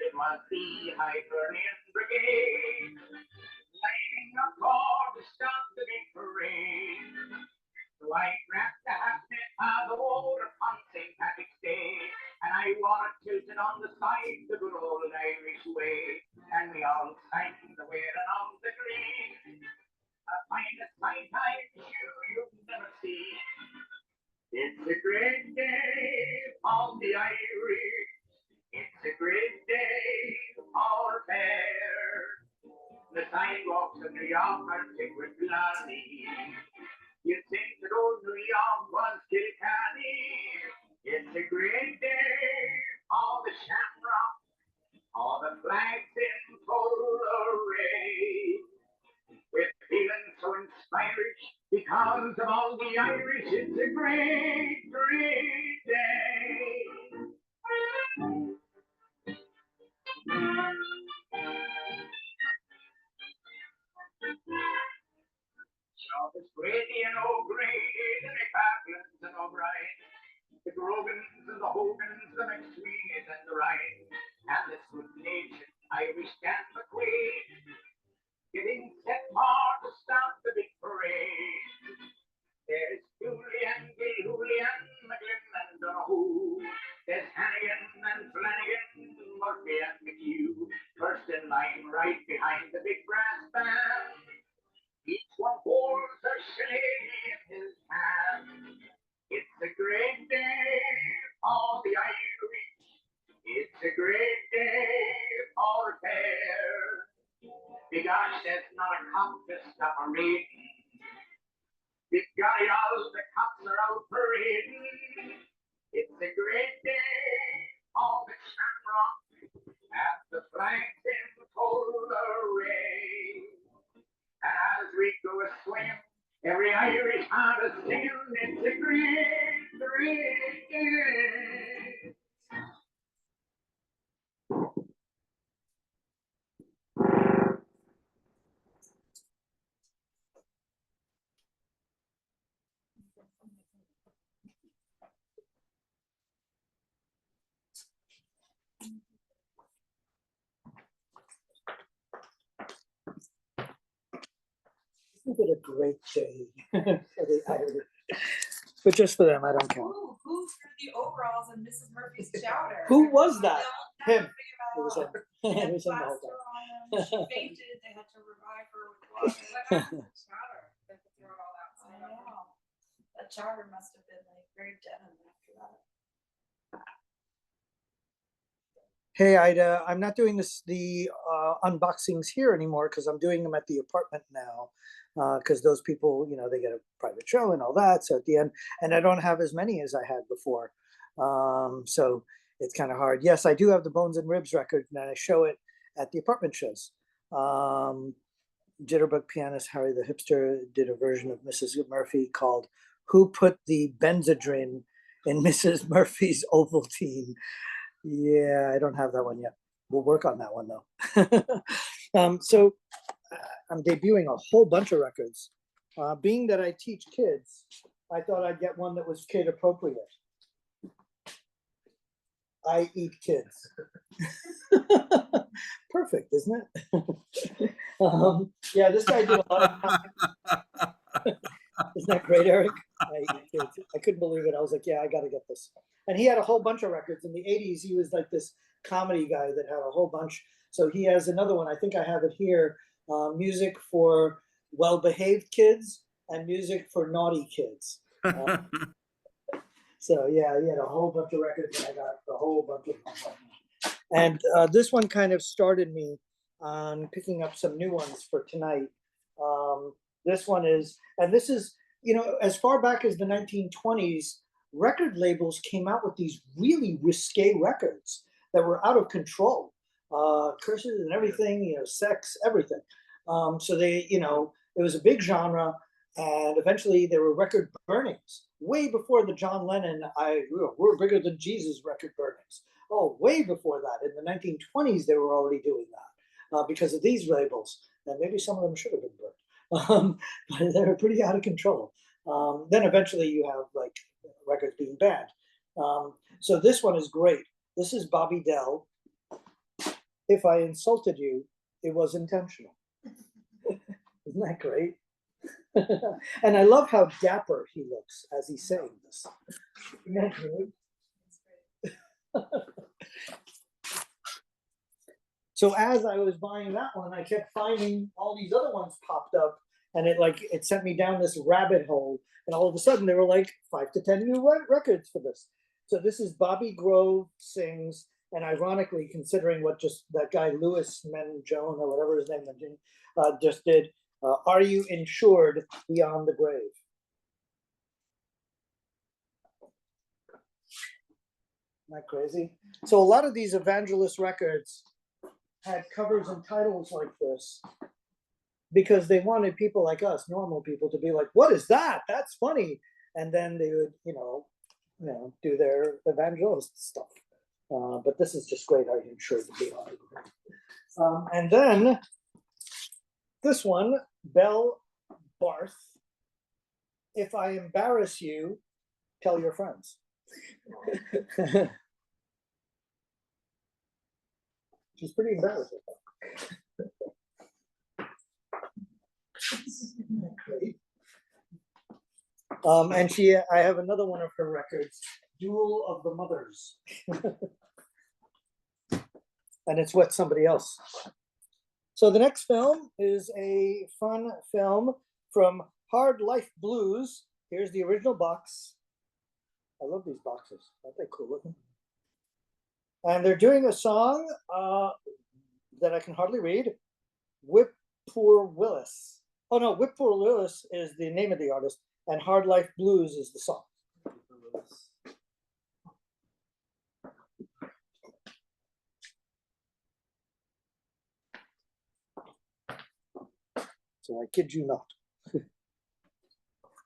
It was the Hibernian Brigade, lighting a call to stop the big parade. So I grabbed the half-net of the water on St. Patrick's Day, and I wore it tilted on the side the good old Irish way, and we all sang the wearing of the green. The finest sight you've never seen. It's a great day for the Irish. It's a great day for fair. The sidewalks of New York are thick with bloody. You'd think that old New York was Kilkenny. It's a great day for the shamrock, all the flags in full array. We're feeling so inspired because of all the Irish. It's a great, great day. Shabbos, Brady and O'Grady, the McPatlins and O'Brien, the Grogans and the Hogans, the McSweens and the Ryan, and this good-natured Irish Dan McQueen, getting set for to start the big parade. There's Julian, Gilhulian, McGlynn and Donoghue. There's Hannigan and Flanagan, Murphy and McHugh. First in line right behind the big brass band. Each one holds a shillelagh in his hand. It's a great day for the Irish. It's a great day for fair. Because there's not a cop to stop a raiding. Big golly, all the cops are out parading. It's a great day for the shamrock at the flags in full array. And as we go a swim, every Irish heart is singing. It's a great, great day. Isn't it a great day for the Irish? But just for them, I don't care. Who threw the overalls in Mrs. Murphy's chowder? Who was that? They'll Him. never It was figure him. it out. It was him the whole Plaster on them. She fainted. They had to revive her with water. What happened to the chowder? They had to throw it all outside. I know. That chowder must have been like very denim after that. Hey, Ida, I'm not doing the unboxings here anymore because I'm doing them at the apartment now. Because those people, you know, they get a private show and all that. So at the end, and I don't have as many as I had before. So it's kind of hard. Yes, I do have the Bones and Ribs record, and I show it at the apartment shows. Jitterbug pianist Harry the Hipster did a version of Mrs. Murphy called "Who Put the Benzodrine in Mrs. Murphy's Ovaltine." Yeah, I don't have that one yet. We'll work on that one though. So I'm debuting a whole bunch of records. Being that I teach kids, I thought I'd get one that was kid appropriate. I eat kids. Perfect, isn't it? Yeah, this guy did a lot of Isn't that great, Eric? I couldn't believe it. I was like, yeah, I got to get this. And he had a whole bunch of records. In the 80s, he was like this comedy guy that had a whole bunch. So he has another one. I think I have it here. Music for well-behaved kids and music for naughty kids. So yeah, he had a whole bunch of records, and I got a whole bunch of them. And this one kind of started me on picking up some new ones for tonight. This one is, and this is, you know, as far back as the 1920s, record labels came out with these really risque records that were out of control, curses and everything, you know, sex, everything. So they, you know, it was a big genre, And eventually there were record burnings way before the John Lennon, we're bigger than Jesus record burnings. Oh, way before that. In the 1920s, they were already doing that because of these labels. And maybe some of them should have been burned, but they were pretty out of control. Then eventually you have like records being banned. So this one is great. This is Bobby Dell. If I insulted you, it was intentional. Isn't that great? And I love how dapper he looks as he's saying this. Isn't that great? So as I was buying that one, I kept finding all these other ones popped up, and it sent me down this rabbit hole. And all of a sudden, there were like 5 to 10 new records for this. So this is Bobby Grove sings, and ironically, considering what just that guy Louis Menjone or whatever his name just did. Are you insured beyond the grave? Isn't that crazy? So a lot of these evangelist records had covers and titles like this because they wanted people like us, normal people, to be like, what is that? That's funny. And then they would, do their evangelist stuff. But this is just great. Are you insured beyond the grave? And then this one, Belle Barth. If I embarrass you, tell your friends. She's pretty embarrassing. And I have another one of her records, Duel of the Mothers. And it's what somebody else. So the next film is a fun film from Hard Life Blues. Here's the original box. I love these boxes. Aren't they cool looking? And they're doing a song that I can hardly read. Whip Poor Willis. Oh no, Whip Poor Willis is the name of the artist, and Hard Life Blues is the song. So I kid you not.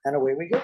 And away we go.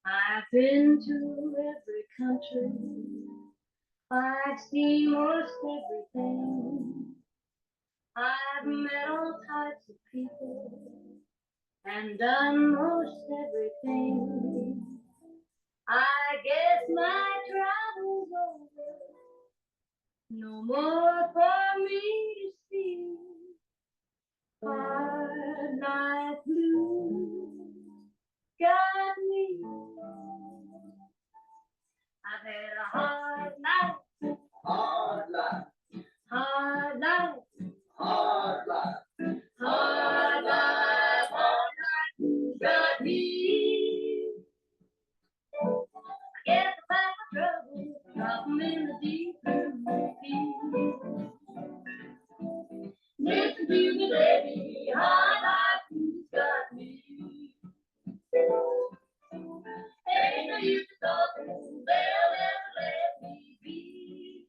I've been to every country. I've seen most everything. I've met all types of people and done most everything. I guess my travel's over. No more for me to see. Hard life blues got me. I've had a hard life, hard life, hard life, hard life, hard life, hard life got me. I get the pack of trouble, drop 'em in the deep blue sea. Listen to me, baby, hard life blues got me. Ain't no use talking, they'll never let me be.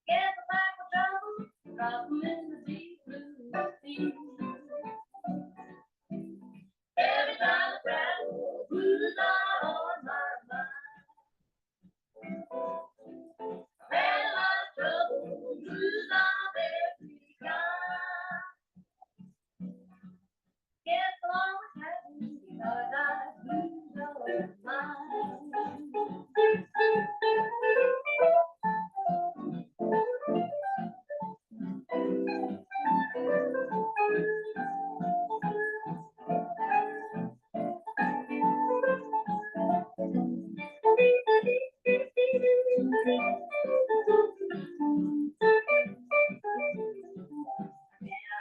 Get the back of trouble, drop 'em in the deep blue sea. Every time I travel, blues are on my mind. Had a lot of trouble, blues of every kind. Get along with heaven, because I blues are mine.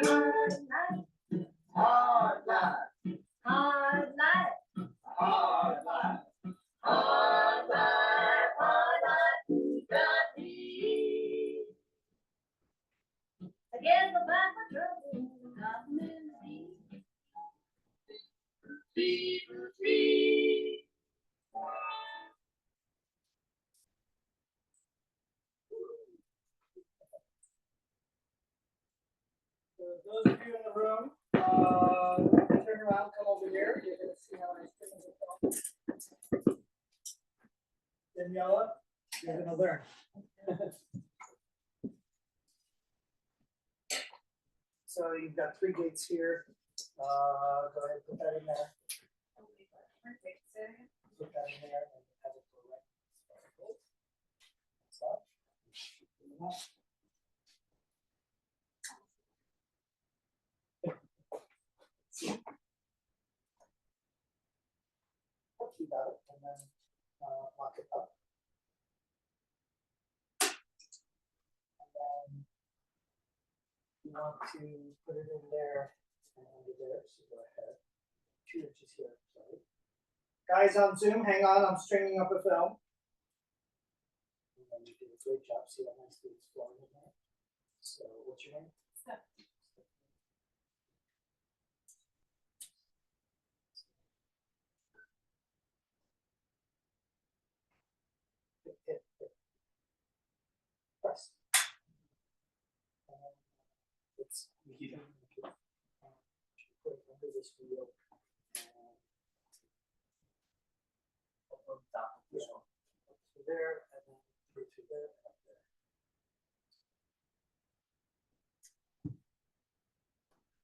Hard life. Hard life. Hard life. Hard life. Hard life. Got me. Again, the back of trouble. Cotton and fever, fever. So those of you in the room, turn around, come over here. You're going to see how I spin the phone. Daniela, you're going to learn. So you've got 3 gates here. Go ahead, put that in there. Put that in there and have it go right. Stop. You got it, and then lock it up. And then you want to put it in there and under there, so go ahead. 2 inches here, sorry. Guys on Zoom, hang on, I'm stringing up a film. And then you did a great job, see how nicely it's flowing in there. So, what's your name? Steph. Hit. Press. It's you can put it under this wheel and up top of this one. Up to there and then through to there and up there.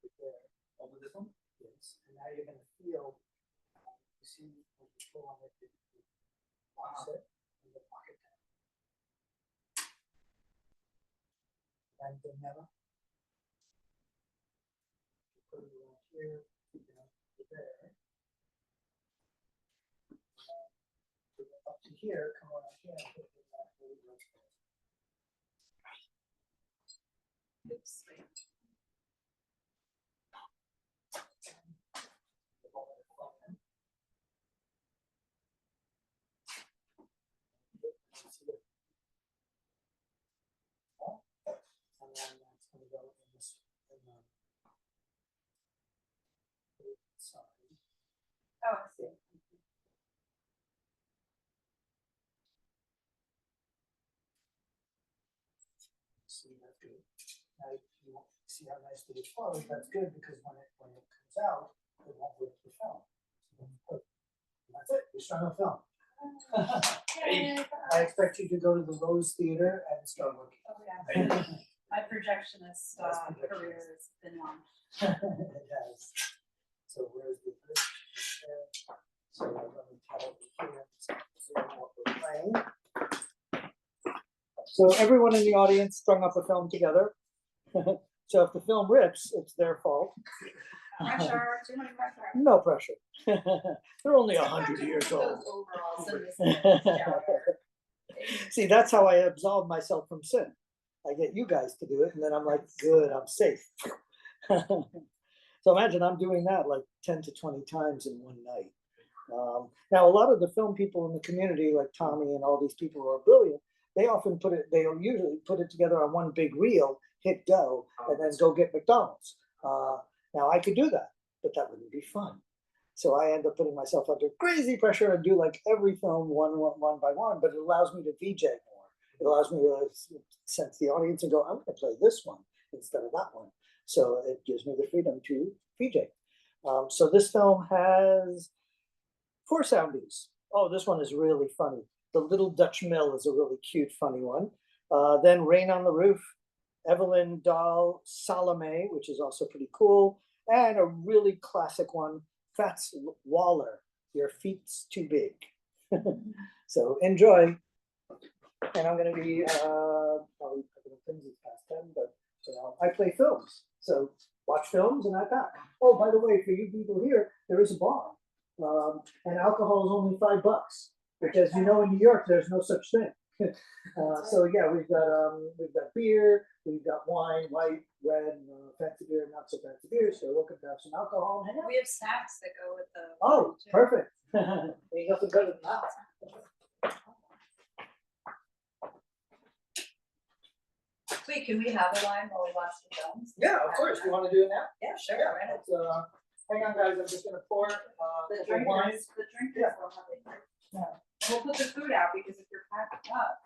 Right there. Over this one? Yes. And now you're gonna feel you see when you pull on it, it locks it and then lock it down. And then never. Put it around here, to there. Up to here, come around here and put it back really right there. Oops. And then that's going to go in this side. Oh, I see. See, that's good. Now you won't see how nicely it flows. That's good because when it comes out, it won't break the film. So that's it. You're strung on film. I expect you to go to the Rose Theater and start working. Oh, yeah. My projectionist career has been launched. It has. So where's the so let me tell you here what we're playing. So everyone in the audience strung up a film together. So if the film rips, it's their fault. Pressure, too much pressure. No pressure. They're only 100 years old. Overalls in this See, that's how I absolve myself from sin. I get you guys to do it, and then I'm like, good, I'm safe. So imagine I'm doing that like 10 to 20 times in one night. Now, a lot of the film people in the community, like Tommy and all these people who are brilliant, they'll usually put it together on one big reel, hit go, and then go get McDonald's. Now, I could do that, but that wouldn't be fun. So I end up putting myself under crazy pressure and do like every film one by one, but it allows me to VJ more. It allows me to sense the audience and go, I'm going to play this one instead of that one. So it gives me the freedom to VJ. So this film has 4 soundies. Oh, this one is really funny. The Little Dutch Mill is a really cute, funny one. Then Rain on the Roof, Evelyn Dahl Salome, which is also pretty cool. And a really classic one, Fats Waller, Your Feet's Too Big. So enjoy. And I'm going to be, probably things past 10, but I play films. So watch films and I pack. Oh, by the way, for you people here, there is a bar. And alcohol is only $5. Because you know in New York, there's no such thing. So yeah, we've got beer, we've got wine, white, red, fancy beer, not so fancy beer, so welcome to have some alcohol and hang out. We have snacks that go with the. Oh, too. perfect. Ain't nothing better than that. Wait, can we have a line while we watch the films? Yeah, of course. You want to do it now? Yeah, sure. Yeah. Right. Let's, hang on, guys. I'm just gonna pour The the drinkers, wine. Yeah. will have it. Yeah. We'll put the food out because if you're packing up.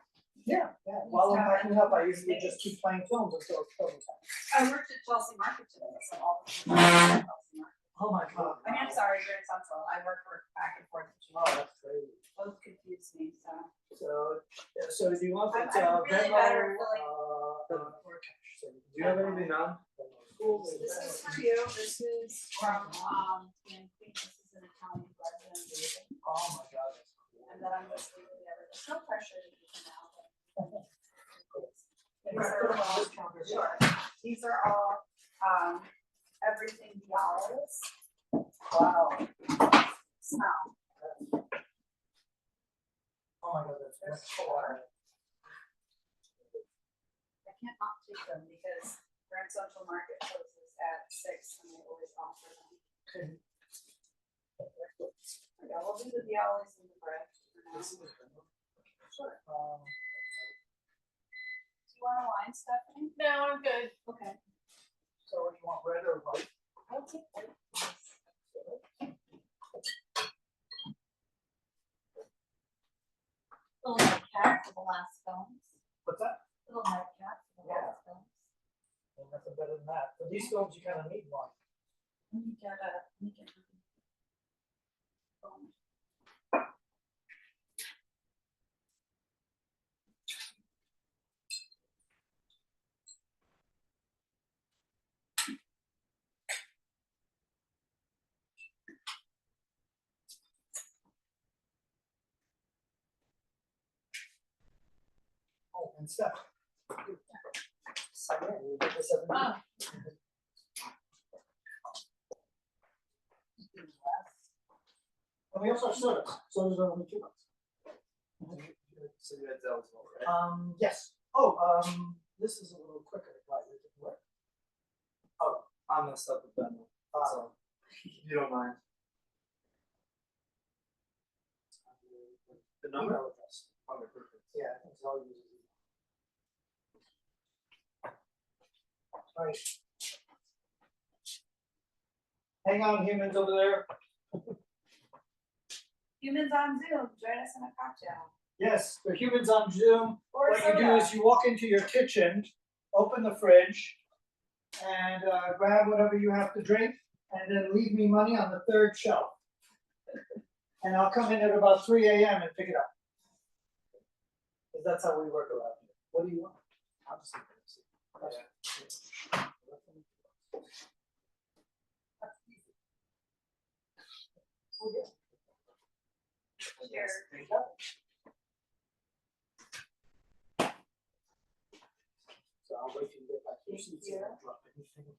Yeah, yeah. While I'm packing up, I usually just keep playing films until it's filming time. I worked at Chelsea Market today, so all the. Chelsea Market. Oh my God. I mean, I'm sorry, you're in Central. I work for back and forth. Oh, that's crazy. Both confuse me, so. So do you want it, I'm really better Venmo, at, or cash? So Do you have anything on? This is for you. This is from, I think this is an Italian resident. Oh my God, that's cool. And then I'm just leaving the other. There's no pressure to do it now. These are all counters. Sure. These are all, everything dollars. Wow. Smell. Oh my God, that's There's cool. 4. I can't not take them because Grand Central Market closes at 6 and they always offer them. Okay. Yeah, we'll do the Bialys and the bread. Sure. Do you want a wine, Stephanie? No, I'm good. Okay. So you want red or white? I'll take white. Little nightcap for the last films. What's that? Little nightcap for the last films. Ain't nothing better than that. For these films, you kind of need one. You gotta make it. Oh, and stuff. Yeah, you get this every Oh. And we also have sodas. Sodas are only $2. So you had those, right? Yes. Oh, this is a little quicker. Right, we can work. Oh, I messed up with that one. So, you don't mind. The number? Email address. Okay, perfect. Yeah, I think it's all uses. Right. Hang on, humans over there. Humans on Zoom, join us in a cocktail. Yes, the humans on Zoom. Or What you do soda. is you walk into your kitchen, open the fridge, and grab whatever you have to drink, and then leave me money on the 3rd shelf. And I'll come in at about 3 a.m. and pick it up. Because that's how we work around here. What do you want? I'll just Oh, yeah. Cheers. So I'll wait till you get back to your Thank seats you. and I'll drop anything.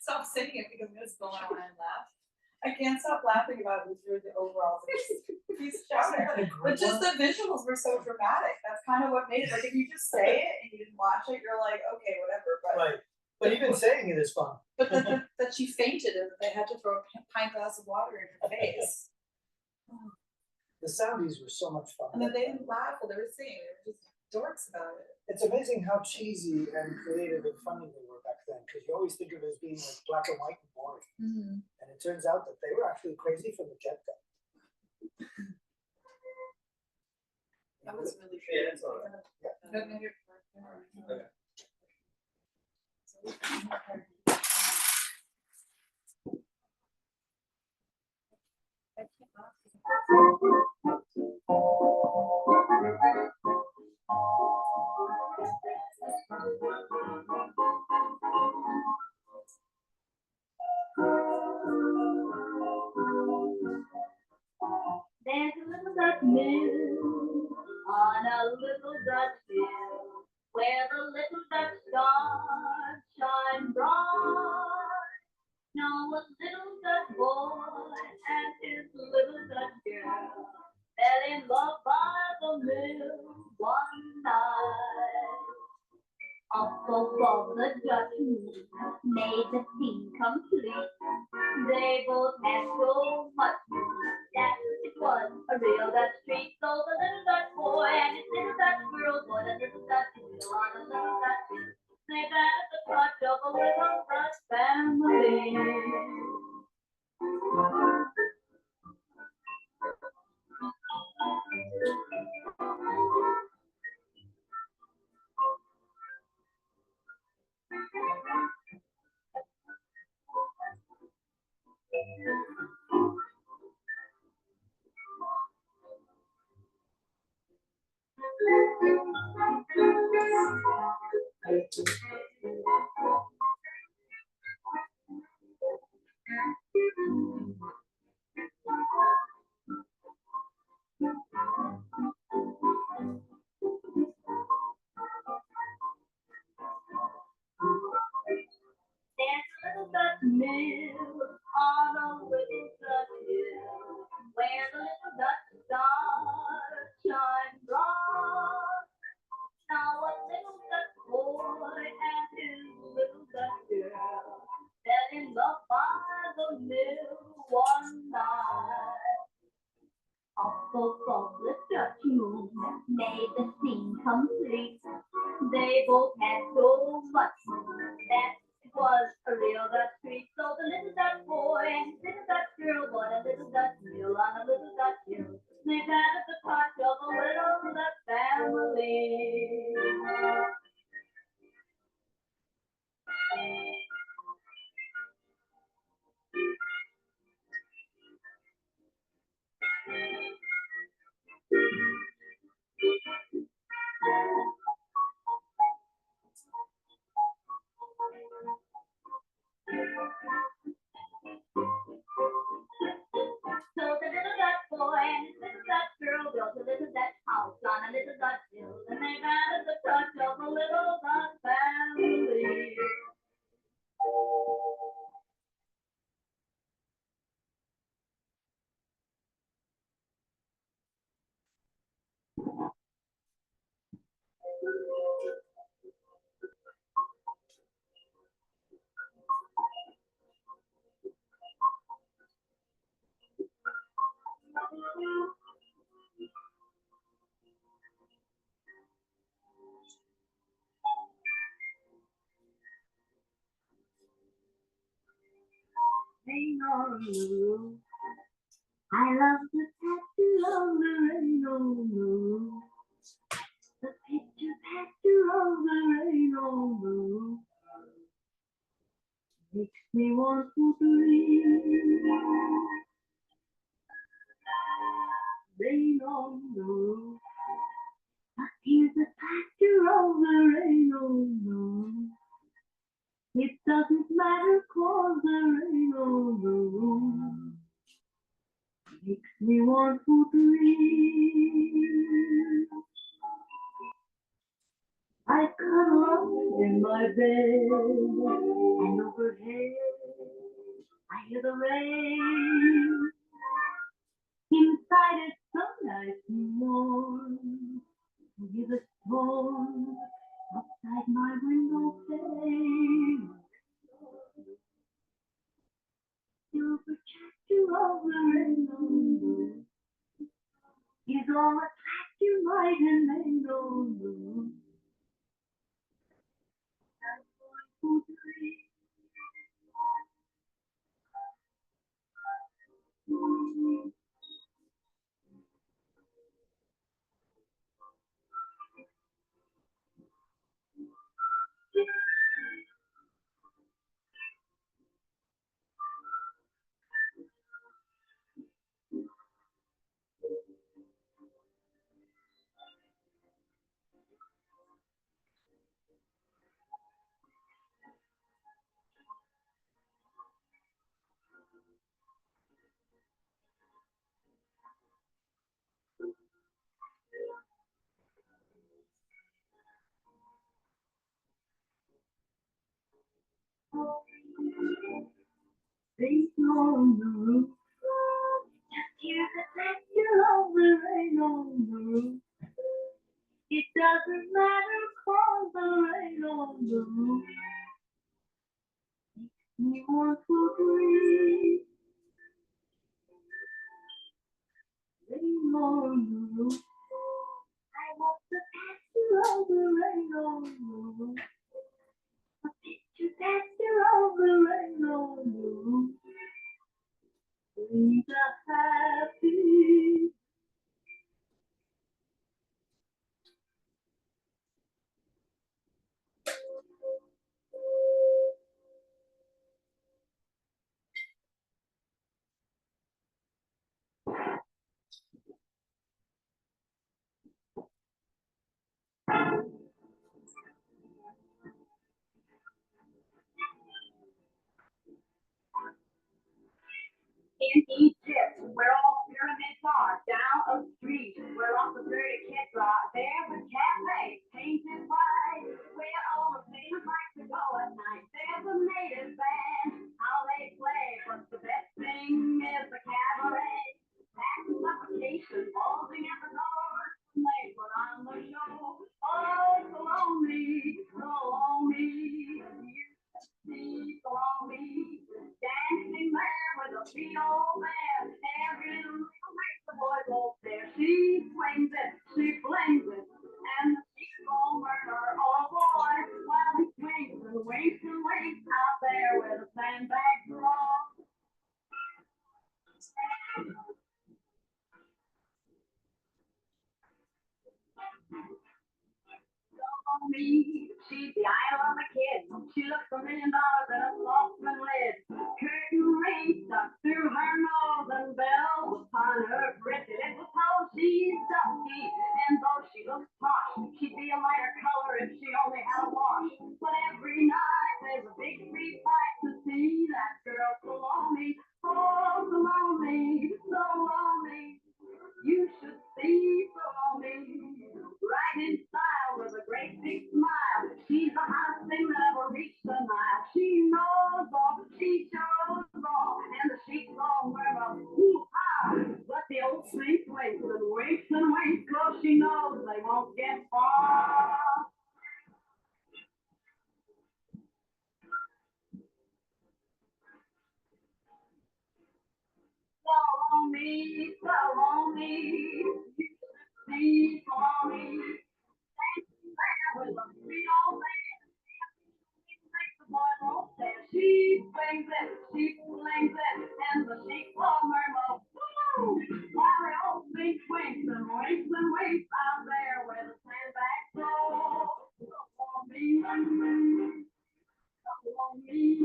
Stop saying it because I'm gonna spill my wine and laugh. I can't stop laughing about who threw the overalls. He's shouting. But just the visuals were so dramatic. That's kind of what made it. Like if you just say it and you didn't watch it, you're like, okay, whatever. But Right. But even saying it is fun. but that she fainted and they had to throw a pint glass of water in her face. The soundies were so much fun. And then they didn't laugh while they were singing. They were just dorks about it. It's amazing how cheesy and creative and funny they were back then, because you always think of it as being like black and white and boring. And it turns out that they were actually crazy from the get-go. That was really good. Yeah, it's all right. But maybe it's Okay. There's a little Dutch mill on a little Dutch hill where the little Dutch stars shine bright. Now a little Dutch boy and his little Dutch girl fell in love by the mill one night. Up above the Dutch moon made the scene complete. They both had so much moon that it was a real Dutch treat. So the little Dutch boy and his little Dutch girl bought a little Dutch wheel on a little Dutch wheel. They got at the touch of a little Dutch family. There's a little Dutch mill on a little Dutch hill where the little Dutch stars shine bright. Now a little Dutch boy and his little Dutch girl fell in love by the mill one night. Up above the Dutch moon made the scene complete. They both had so much moon that it was a real Dutch treat. So the little Dutch boy and his little Dutch girl bought a little Dutch wheel on a little Dutch hill. They got at the touch of a little Dutch family. So the little Dutch boy and his little Dutch girl built a little Dutch house on a little Dutch hill. And they got at the touch of a little Dutch family. Rain on the roof. I love the tattoo of the rain on the roof. The picture picture of the rain on the roof makes me want to breathe. Rain on the roof. But here's the picture of the rain on the roof. It doesn't matter 'cause the rain on the roof makes me want to breathe. I cuddle up in my bed and overhead I hear the rain. Inside it's so nice and warm. I hear the storm outside my window pane. Silver tattoo of the rainbow is all a tattoo right and rainbow. I'm going to dream. Rain on the roof. Just hear the laughter of the rain on the roof. It doesn't matter 'cause the rain on the roof makes me want to breathe. Rain on the roof. I want the pasture of the rain on the roof. A picture pasture of the rain on the roof. Breathe a happy. In Egypt, where all pyramids are, down a street where lots of dirty kids are, there's a cafe painted white, where all the sailors like to go at night. There's a native band, how they play, but the best thing is the cabaret. Tax suffocation, bulging at the door, and they put on the show. Oh, so lonely, so lonely. You so lonely, dancing there with a sweet old man. Every little makes the boy go there. She swings it, she flings it, and she's gonna murder oh boy. While he swings and winks out there with a sandbag draw. Me, she's the idol of the kids. She looks $1 million in a Scotsman lid. Curtain rings stuck through her nose and bells upon her wrist. It was how she's dusty, and though she looks posh, she'd be a lighter color if she only had a wash. But every night there's a big free fight to see that girl so lonely. Oh, so lonely, so lonely. You should see so lonely. Right in style with a great big smile. She's the hottest thing that ever reached the Nile. She knows all, she shows all, and the sheep's all murmur, hoo-ha. But the old snake waits and waits and waits, 'cause she knows they won't get far. So lonely, so lonely. You should see so lonely. With a sweet old man, makes the boy won't stand. She swings it, she flings it, and the sheep will murmur, woo! While the old snake winks and winks out there where the sandbags roll. So for me, so for me,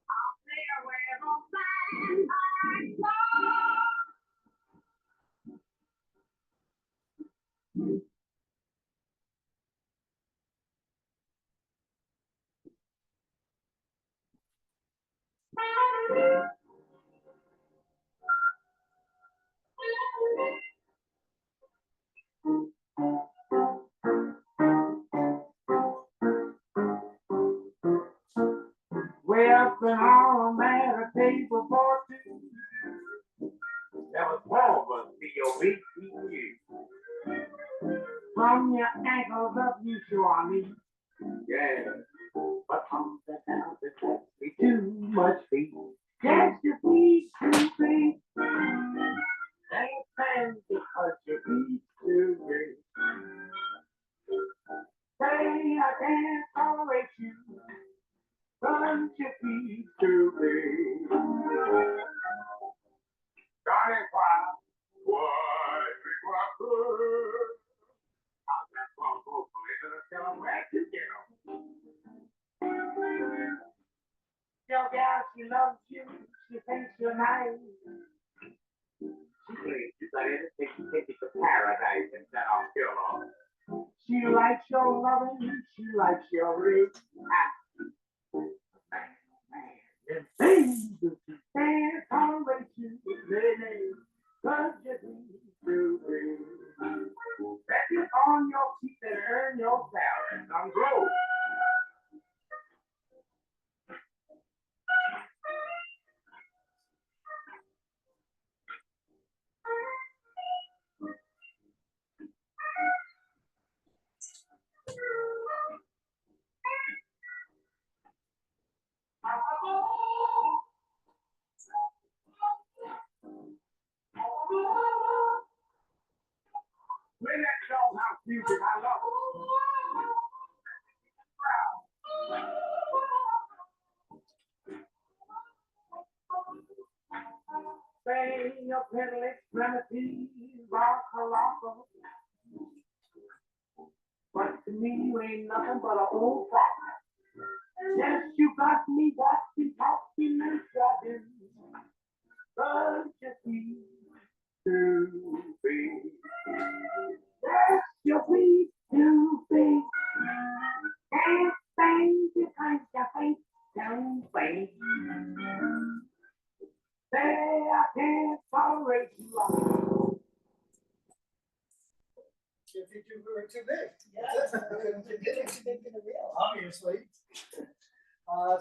out there where the sandbags roll. Way up in Harlem at a table for two. There was 12 of us, B-O-B-T-U. From your ankles up, you sure me. Yeah. But from the down, it takes me too much feet. Just your feet too big. Ain't time to cut your feet too big. Say I can't tolerate you. Run your feet too big. Got it, why, big rocker? I'll just walk over and tell them where to get them. Your gal, she loves you. She thinks you're nice. She claims you got anything to take you to paradise and then I'll kill her. She likes your loving. She likes your rich. And things that you can't tolerate you, lady, 'cause you do big. Let it on your feet and earn your salary. Now grow. your pedal extremities are colossal. But to me, you ain't nothing but an old fox. Yes, you got me walking, talking, and driving. But you see, too big. Yes, you're way too big. Can't stand you, can't you think, don't think. Say I can't tolerate you. You think you were too big? Yeah. Couldn't get it. Too big for the real. Obviously.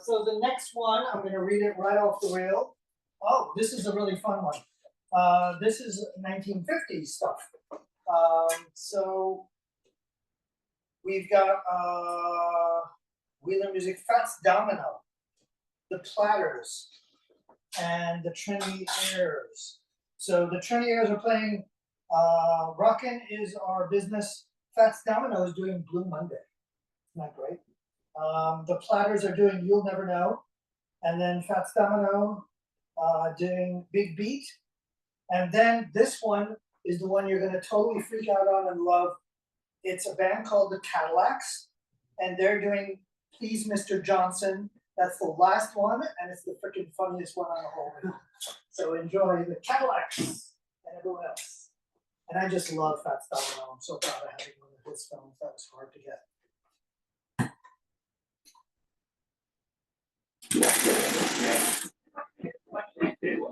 So the next one, I'm going to read it right off the rail. Oh, this is a really fun one. This is 1950s stuff. So we've got Wheeler Music, Fats Domino, the Platters, and the Trinity Airs. So the Trinity Airs are playing Rockin' is Our Business. Fats Domino is doing Blue Monday. Isn't that great? The Platters are doing You'll Never Know. And then Fats Domino doing Big Beat. And then this one is the one you're going to totally freak out on and love. It's a band called the Cadillacs. And they're doing Please Mr. Johnson. That's the last one. And it's the freaking funniest one on the whole thing. So enjoy the Cadillacs and everyone else. And I just love Fats Domino. I'm so proud of having one of his films. That was hard to get.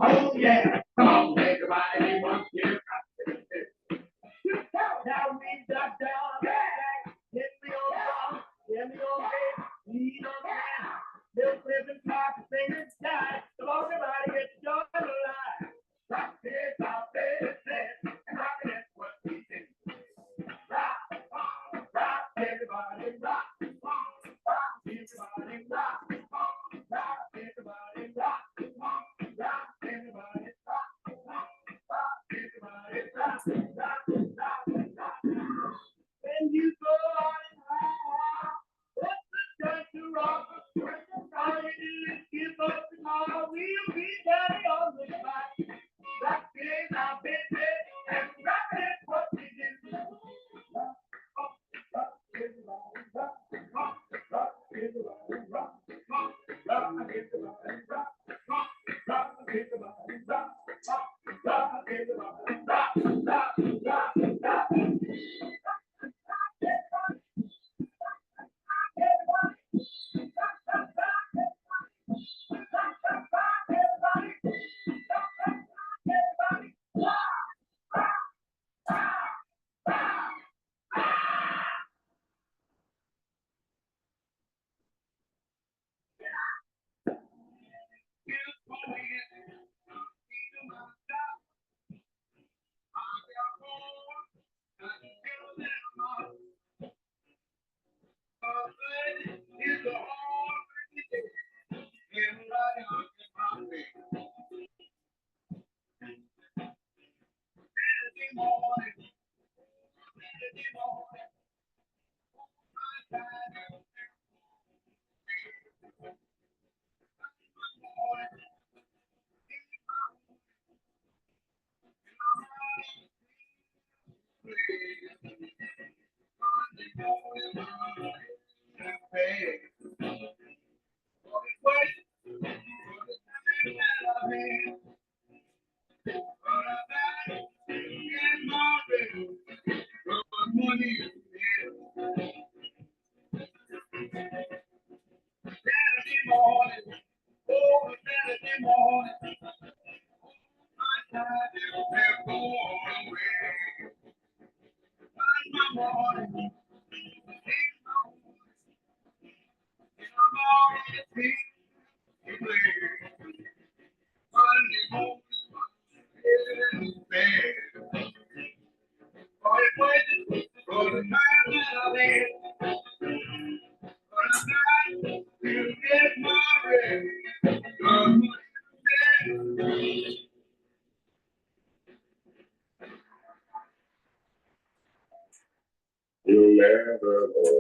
Oh yeah, come on, everybody wants you. Now we got down back, hit me on the song, hit me on the lead on the milk ribbon top, singing sky. Come on, everybody, get your joy alive. Rock it, rock it, and rock it, that's what we do. Rock, everybody, rock, everybody, rock, everybody, rock. When you go on high, what's the time to rock? All you do is give us the call. We'll be down on the spot. Rock is our business, and rock is what we do. Rock, everybody, rock, everybody, rock, everybody, rock.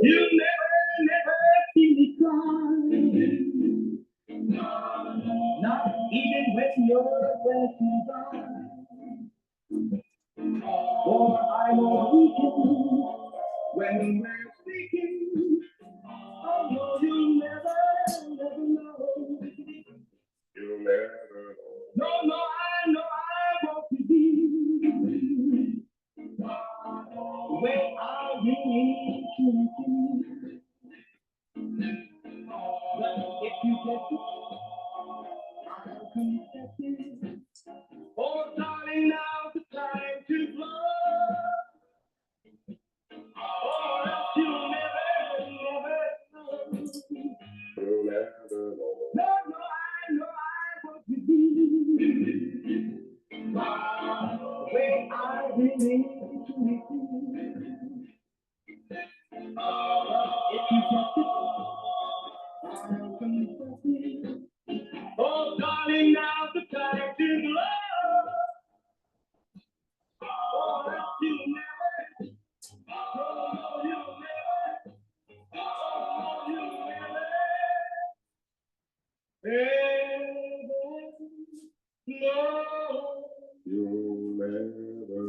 You'll never see me cry. Oh, darling, now's the time to blow. Oh, else you'll never, never know. You'll never know. No, no, I know what you need. Way I really need to meet you. If you just I'll confess it. Oh, darling, now's the time to love. Oh, else you'll never, you'll never, you'll never, ever know. You'll never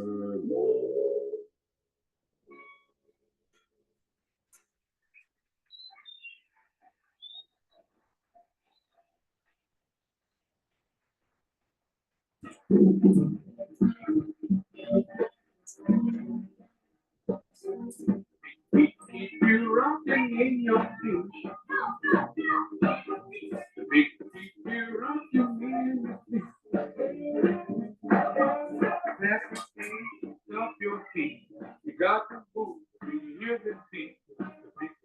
know. Keep you rocking in your feet. Keep you rocking in your feet. That's the thing, stop your feet. You got to move to hear the beat.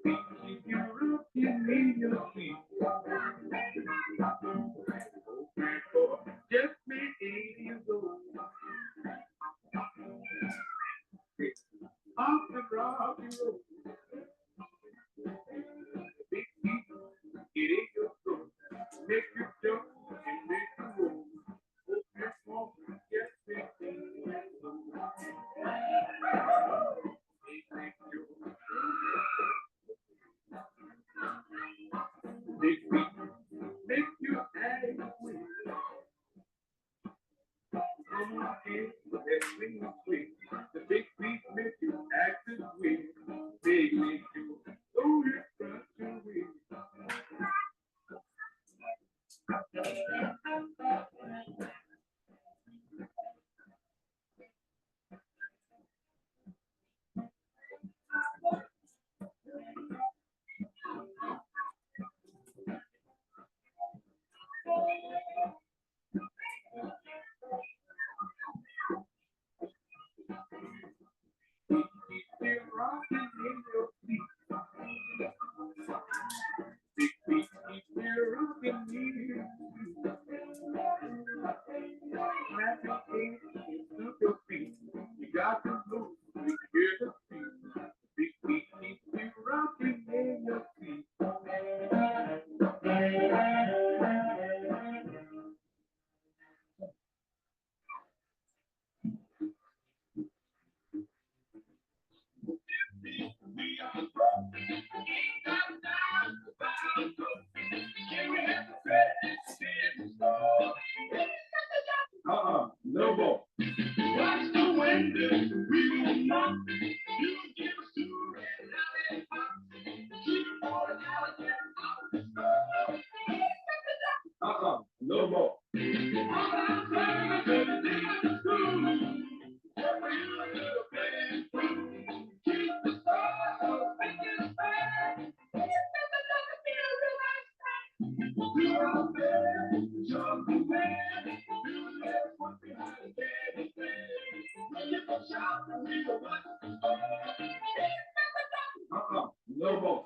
Keep you rocking in your feet. Just be 8 years old. Off the rocky road. Big feet, get in your throat. Make you jump and make you roll. Open your mouth, just be 8 years old. Big feet, make you act sweet. Come on in, let's swing sweet. The big feet make you act sweet. Big make you go your front to wheel. Keep you rocking in your feet. Big feet, keep you rocking in your feet. Clap your hands, stomp your feet. You got to move to hear the beat. Big feet, keep you rocking in your feet. No more. Watch the window, we will not. You give us two red lollipops. Keep on out there out the store. No more. All our friends are down to school. What we do is play fool. Keep the stars so big and fast. Do our best, jump the man. Do left one behind the candy stand. When you go shopping, we go watch the store. No more.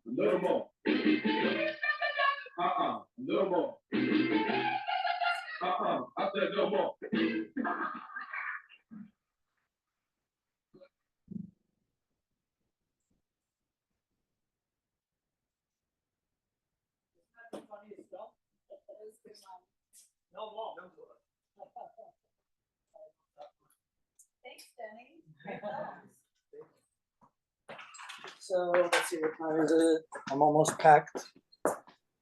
No more. No more. I said no more. No more. Thanks, Denny. So let's see what time is it. I'm almost packed.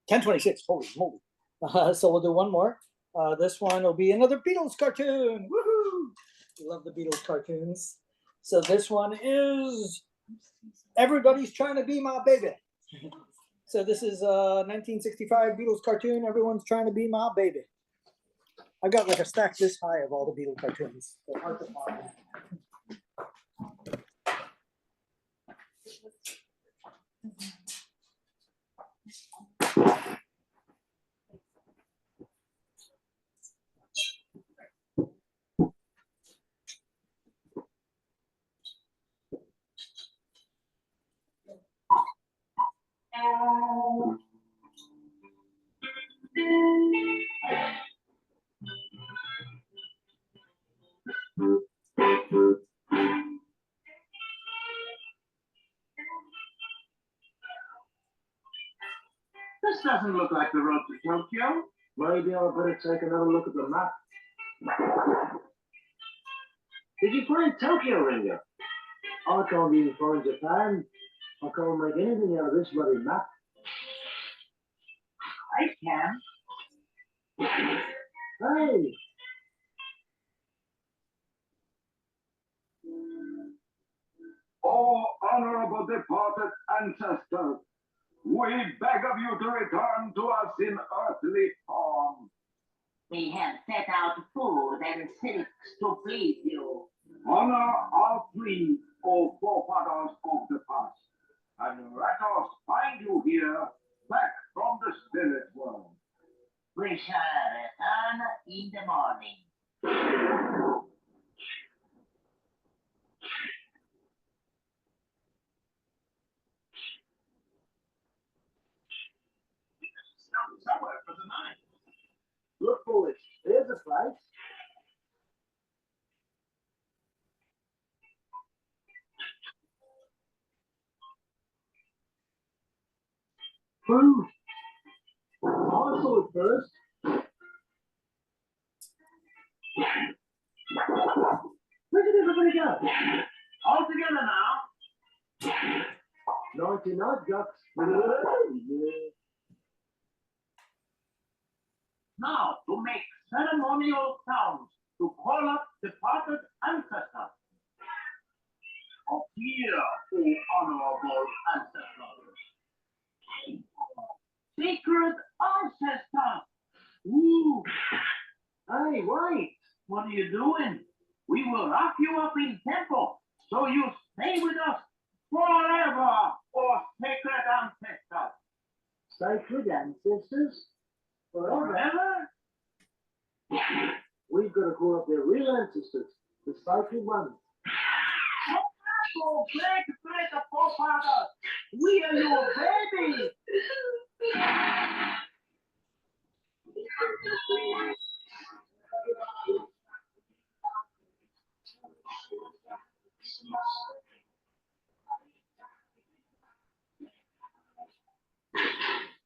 10:26. Holy moly! So we'll do one more. This one will be another Beatles cartoon. Woohoo! We love the Beatles cartoons. So this one is Everybody's Trying to Be My Baby. So this is a 1965 Beatles cartoon. Everyone's trying to be my baby. I've got like a stack this high of all the Beatles cartoons. They're hard to find. This doesn't look like the road to Tokyo. Maybe I'll better take another look at the map. Did you find Tokyo, Ringo? I can't even find Japan. I can't make anything out of this bloody map. I can. Hey! Oh, honorable departed ancestors, we beg of you to return to us in earthly form. We have set out food and silks to please you. Honor our plea, O forefathers of the past, and let us find you here, back from the spirit world. We shall return in the morning. Somewhere for the night. Look, boys, there's a place. Food. I saw it first. Where did everybody go? All together now. 99 ducks. Now, to make ceremonial sounds to call up departed ancestors. Up here, O honorable ancestors. Secret ancestors. Ooh. Hey, wait. What are you doing? We will lock you up in temple, so you stay with us forever, O sacred ancestors. Sacred ancestors? Forever? We've got to call up their real ancestors, the sacred ones. Oh, great forefathers, we are your babies.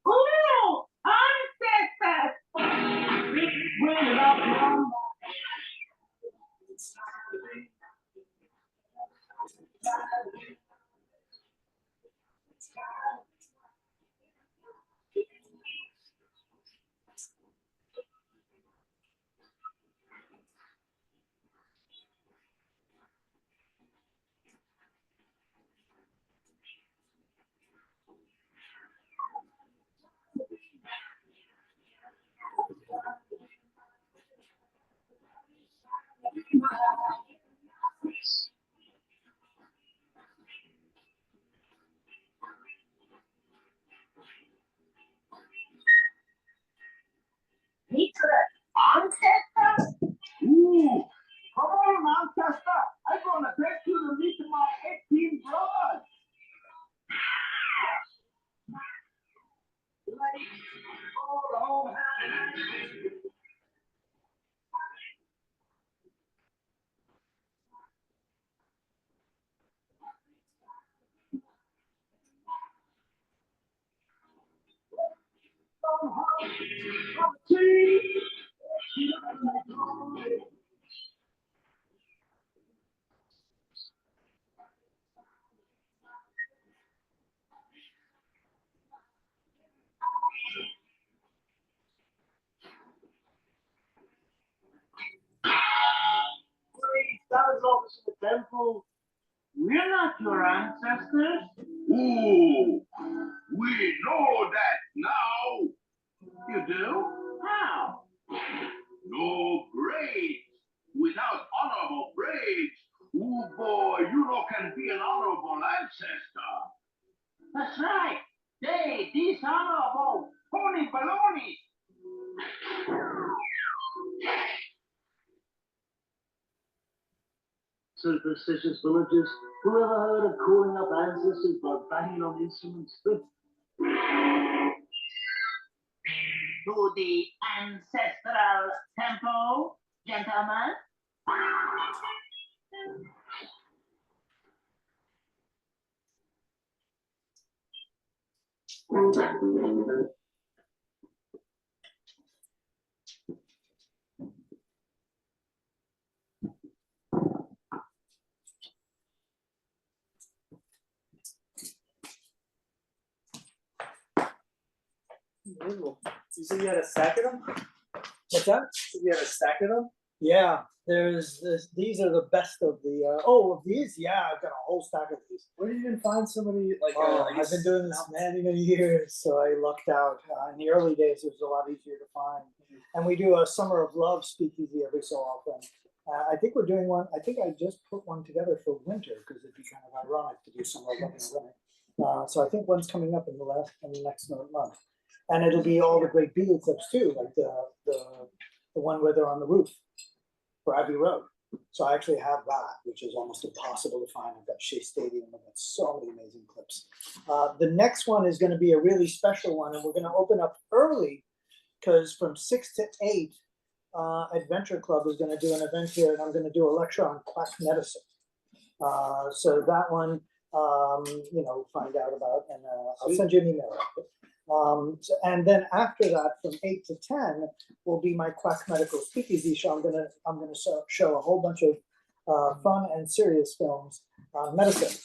Oh, ancestors! Bring it up, Mom. Secret ancestors? Ooh, come on, ancestor. I'm gonna take you to meet my 18 brothers. Oh, Temple, we're not your ancestors. Ooh, we know that now. You do? How? No grades. Without honorable grades, ooh boy, you no can be an honorable ancestor. That's right. They dishonorable phony baloney. Superstitious villagers, who ever heard of calling up ancestors by banging on instruments? To the ancestral temple, gentlemen. Unbelievable. You said you had a stack of them? What's that? You had a stack of them? Yeah, there's this. These are the best of the. Oh, of these, yeah, I've got a whole stack of these. Where did you even find so many? Like, Oh, I I've guess been doing this many years, so I lucked out. In the early days, it was a lot easier to find. And we do a Summer of Love speakeasy every so often. I think we're doing one. I think I just put one together for winter because it'd be kind of ironic to do Summer of Love in winter. So I think one's coming up in the next month, and it'll be all the great Beatle clips too, like the one where they're on the roof for Abbey Road. So I actually have that, which is almost impossible to find. I've got Shea Stadium, I've got so many amazing clips. The next one is going to be a really special one, and we're going to open up early because from 6 to 8, Adventure Club is going to do an event here, and I'm going to do a lecture on quack medicine. So that one, find out about, and I'll send you an email. And then after that, from 8 to 10, will be my Quack Medical Speakeasy show. I'm gonna show a whole bunch of fun and serious films on medicine.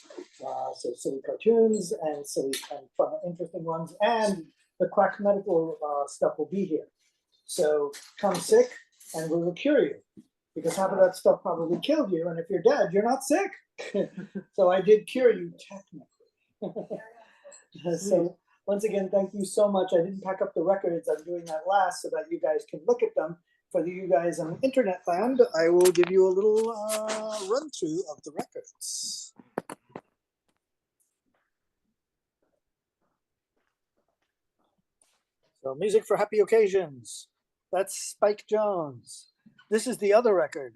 So silly cartoons and silly and fun, interesting ones, and the Quack Medical stuff will be here. So come sick, and we will cure you. Because half of that stuff probably killed you, and if you're dead, you're not sick. So I did cure you technically. So once again, thank you so much. I didn't pack up the records. I'm doing that last so that you guys can look at them. For you guys on internet land, I will give you a little run through of the records. So music for happy occasions. That's Spike Jones. This is the other record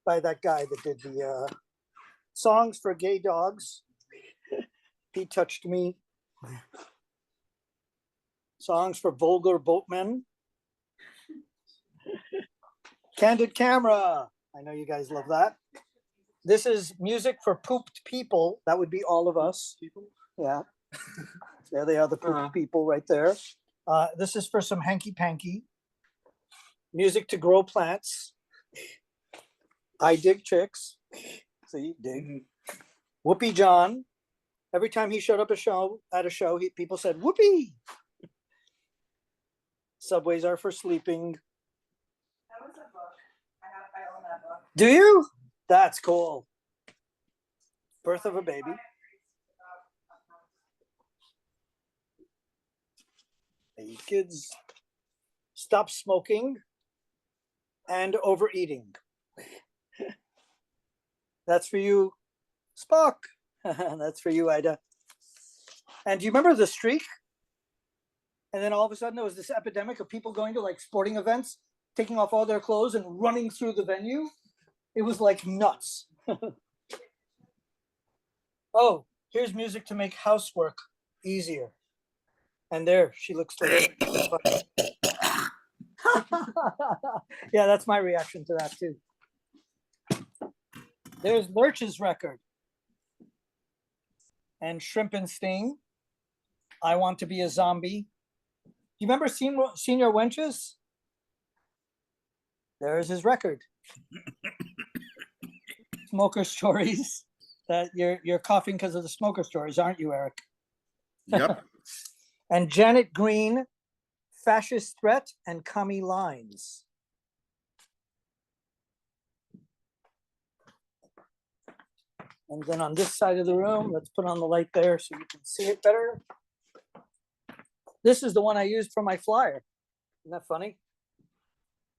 by that guy that did the songs for gay dogs. He touched me. Songs for vulgar boatmen. Candid camera. I know you guys love that. This is music for pooped people. That would be all of us. Yeah. There they are, the pooped people right there. This is for some hanky panky. Music to grow plants. I dig chicks. See, dig. Whoopee John. Every time he showed up at a show, people said, whoopee. Subways are for sleeping. That was a book. I own that book. Do you? That's cool. Birth of a Baby. Hey kids, stop smoking and overeating. That's for you, Spock. That's for you, Ida. And do you remember the streak? And then all of a sudden there was this epidemic of people going to like sporting events, taking off all their clothes and running through the venue. It was like nuts. Oh, here's music to make housework easier. And there, she looks like. Yeah, that's my reaction to that too. There's Lurch's record. And Shrimp and Sting. I Want to Be a Zombie. You remember Senior Wenches? There's his record. Smoker Stories. That you're coughing because of the smoker stories, aren't you, Eric? Yep. And Janet Green, Fascist Threat and Commie Lines. And then on this side of the room, let's put on the light there so you can see it better. This is the one I used for my flyer. Isn't that funny?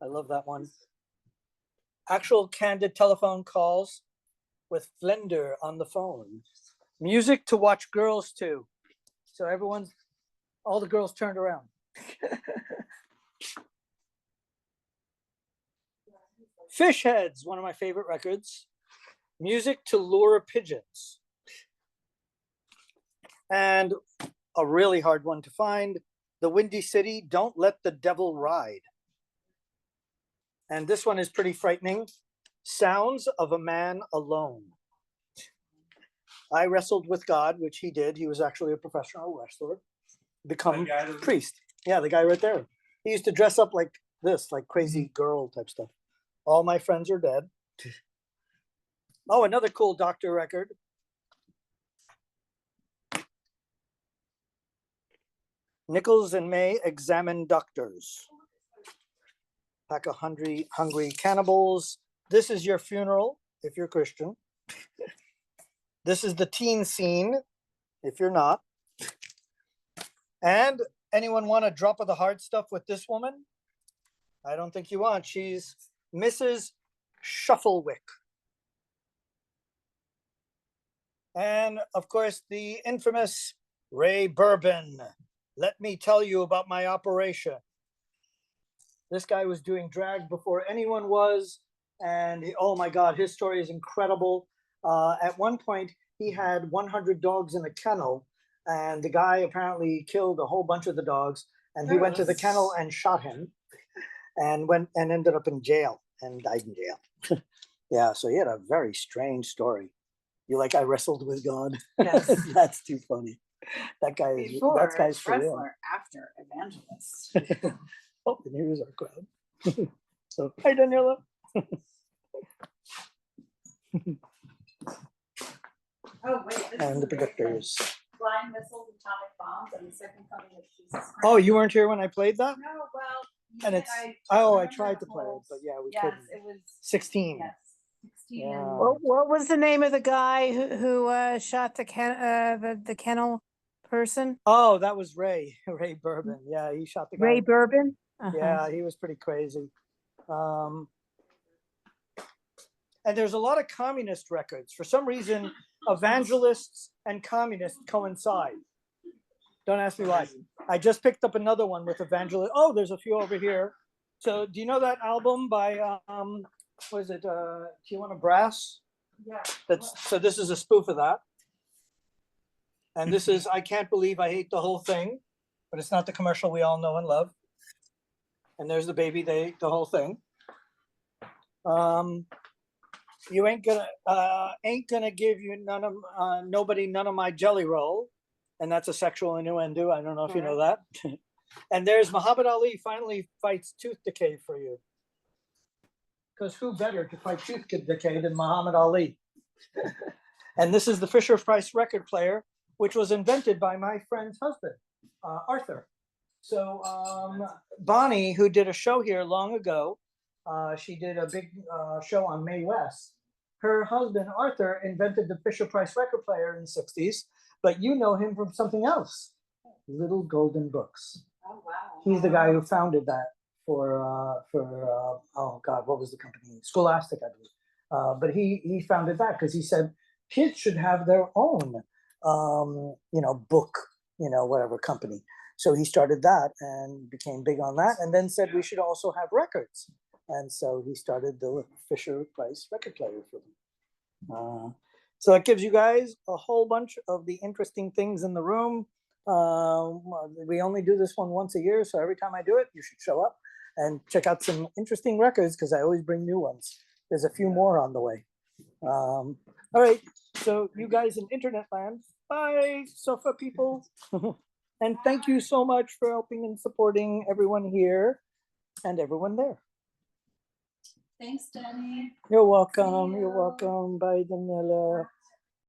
I love that one. Actual candid telephone calls with Flender on the phone. Music to watch girls to. So all the girls turned around. Fish Heads, one of my favorite records. Music to lure pigeons. And a really hard one to find, The Windy City, Don't Let the Devil Ride. And this one is pretty frightening. Sounds of a Man Alone. I wrestled with God, which he did. He was actually a professional wrestler. Become priest. Yeah, the guy right there. He used to dress up like this, like crazy girl type stuff. All my friends are dead. Oh, another cool Doctor record. Nichols and May Examine Doctors. Pack of hungry cannibals. This is your funeral, if you're Christian. This is the teen scene, if you're not. And anyone want a drop of the hard stuff with this woman? I don't think you want. She's Mrs. Shufflewick. And of course, the infamous Ray Bourbon. Let me tell you about my operation. This guy was doing drag before anyone was. And oh my God, his story is incredible. At one point, he had 100 dogs in a kennel. And the guy apparently killed a whole bunch of the dogs. And he went to the kennel and shot him. And went and ended up in jail and died in jail. Yeah, so he had a very strange story. You like, I wrestled with God? Yes. That's too funny. That guy's for real. Wrestler, after evangelist. Oh, and here's our crowd. So, hi, Daniela. Oh, wait. This And is the projectors. Flying missiles, atomic bombs, and the second coming of Jesus Christ. Oh, you weren't here when I played that? No, well. And it's, I tried to play it, but yeah, we couldn't. It was 16. Yes, 16. Yeah. What was the name of the guy who shot the kennel person? Oh, that was Ray Bourbon. Yeah, he shot the guy. Ray Bourbon? Yeah, he was pretty crazy. And there's a lot of communist records. For some reason, evangelists and communists coincide. Don't ask me why. I just picked up another one with evangelist. Oh, there's a few over here. So do you know that album by, what is it, Tijuana Brass? Yeah. So this is a spoof of that. And this is I Can't Believe I Hate the Whole Thing, but it's not the commercial we all know and love. And there's the baby, they ate the whole thing. You ain't gonna give you nobody none of my jelly roll. And that's a sexual innuendo. I don't know if you know that. And there's Muhammad Ali finally fights tooth decay for you. Because who better to fight tooth decay than Muhammad Ali? And this is the Fisher-Price record player, which was invented by my friend's husband, Arthur. So Bonnie, who did a show here long ago, she did a big show on Mae West. Her husband, Arthur, invented the Fisher-Price record player in the 60s, but you know him from something else, Little Golden Books. Oh, wow. He's the guy who founded that for oh God, what was the company? Scholastic, I believe. But he founded that because he said kids should have their own, book, whatever company. So he started that and became big on that, and then said we should also have records. And so he started the Fisher-Price record player for them. So it gives you guys a whole bunch of the interesting things in the room. We only do this one once a year, so every time I do it, you should show up and check out some interesting records because I always bring new ones. There's a few more on the way. All right, so you guys in internet land, bye, sofa people. And thank you so much for helping and supporting everyone here and everyone there. Thanks, Danny. You're welcome. You're welcome. Bye, Daniela.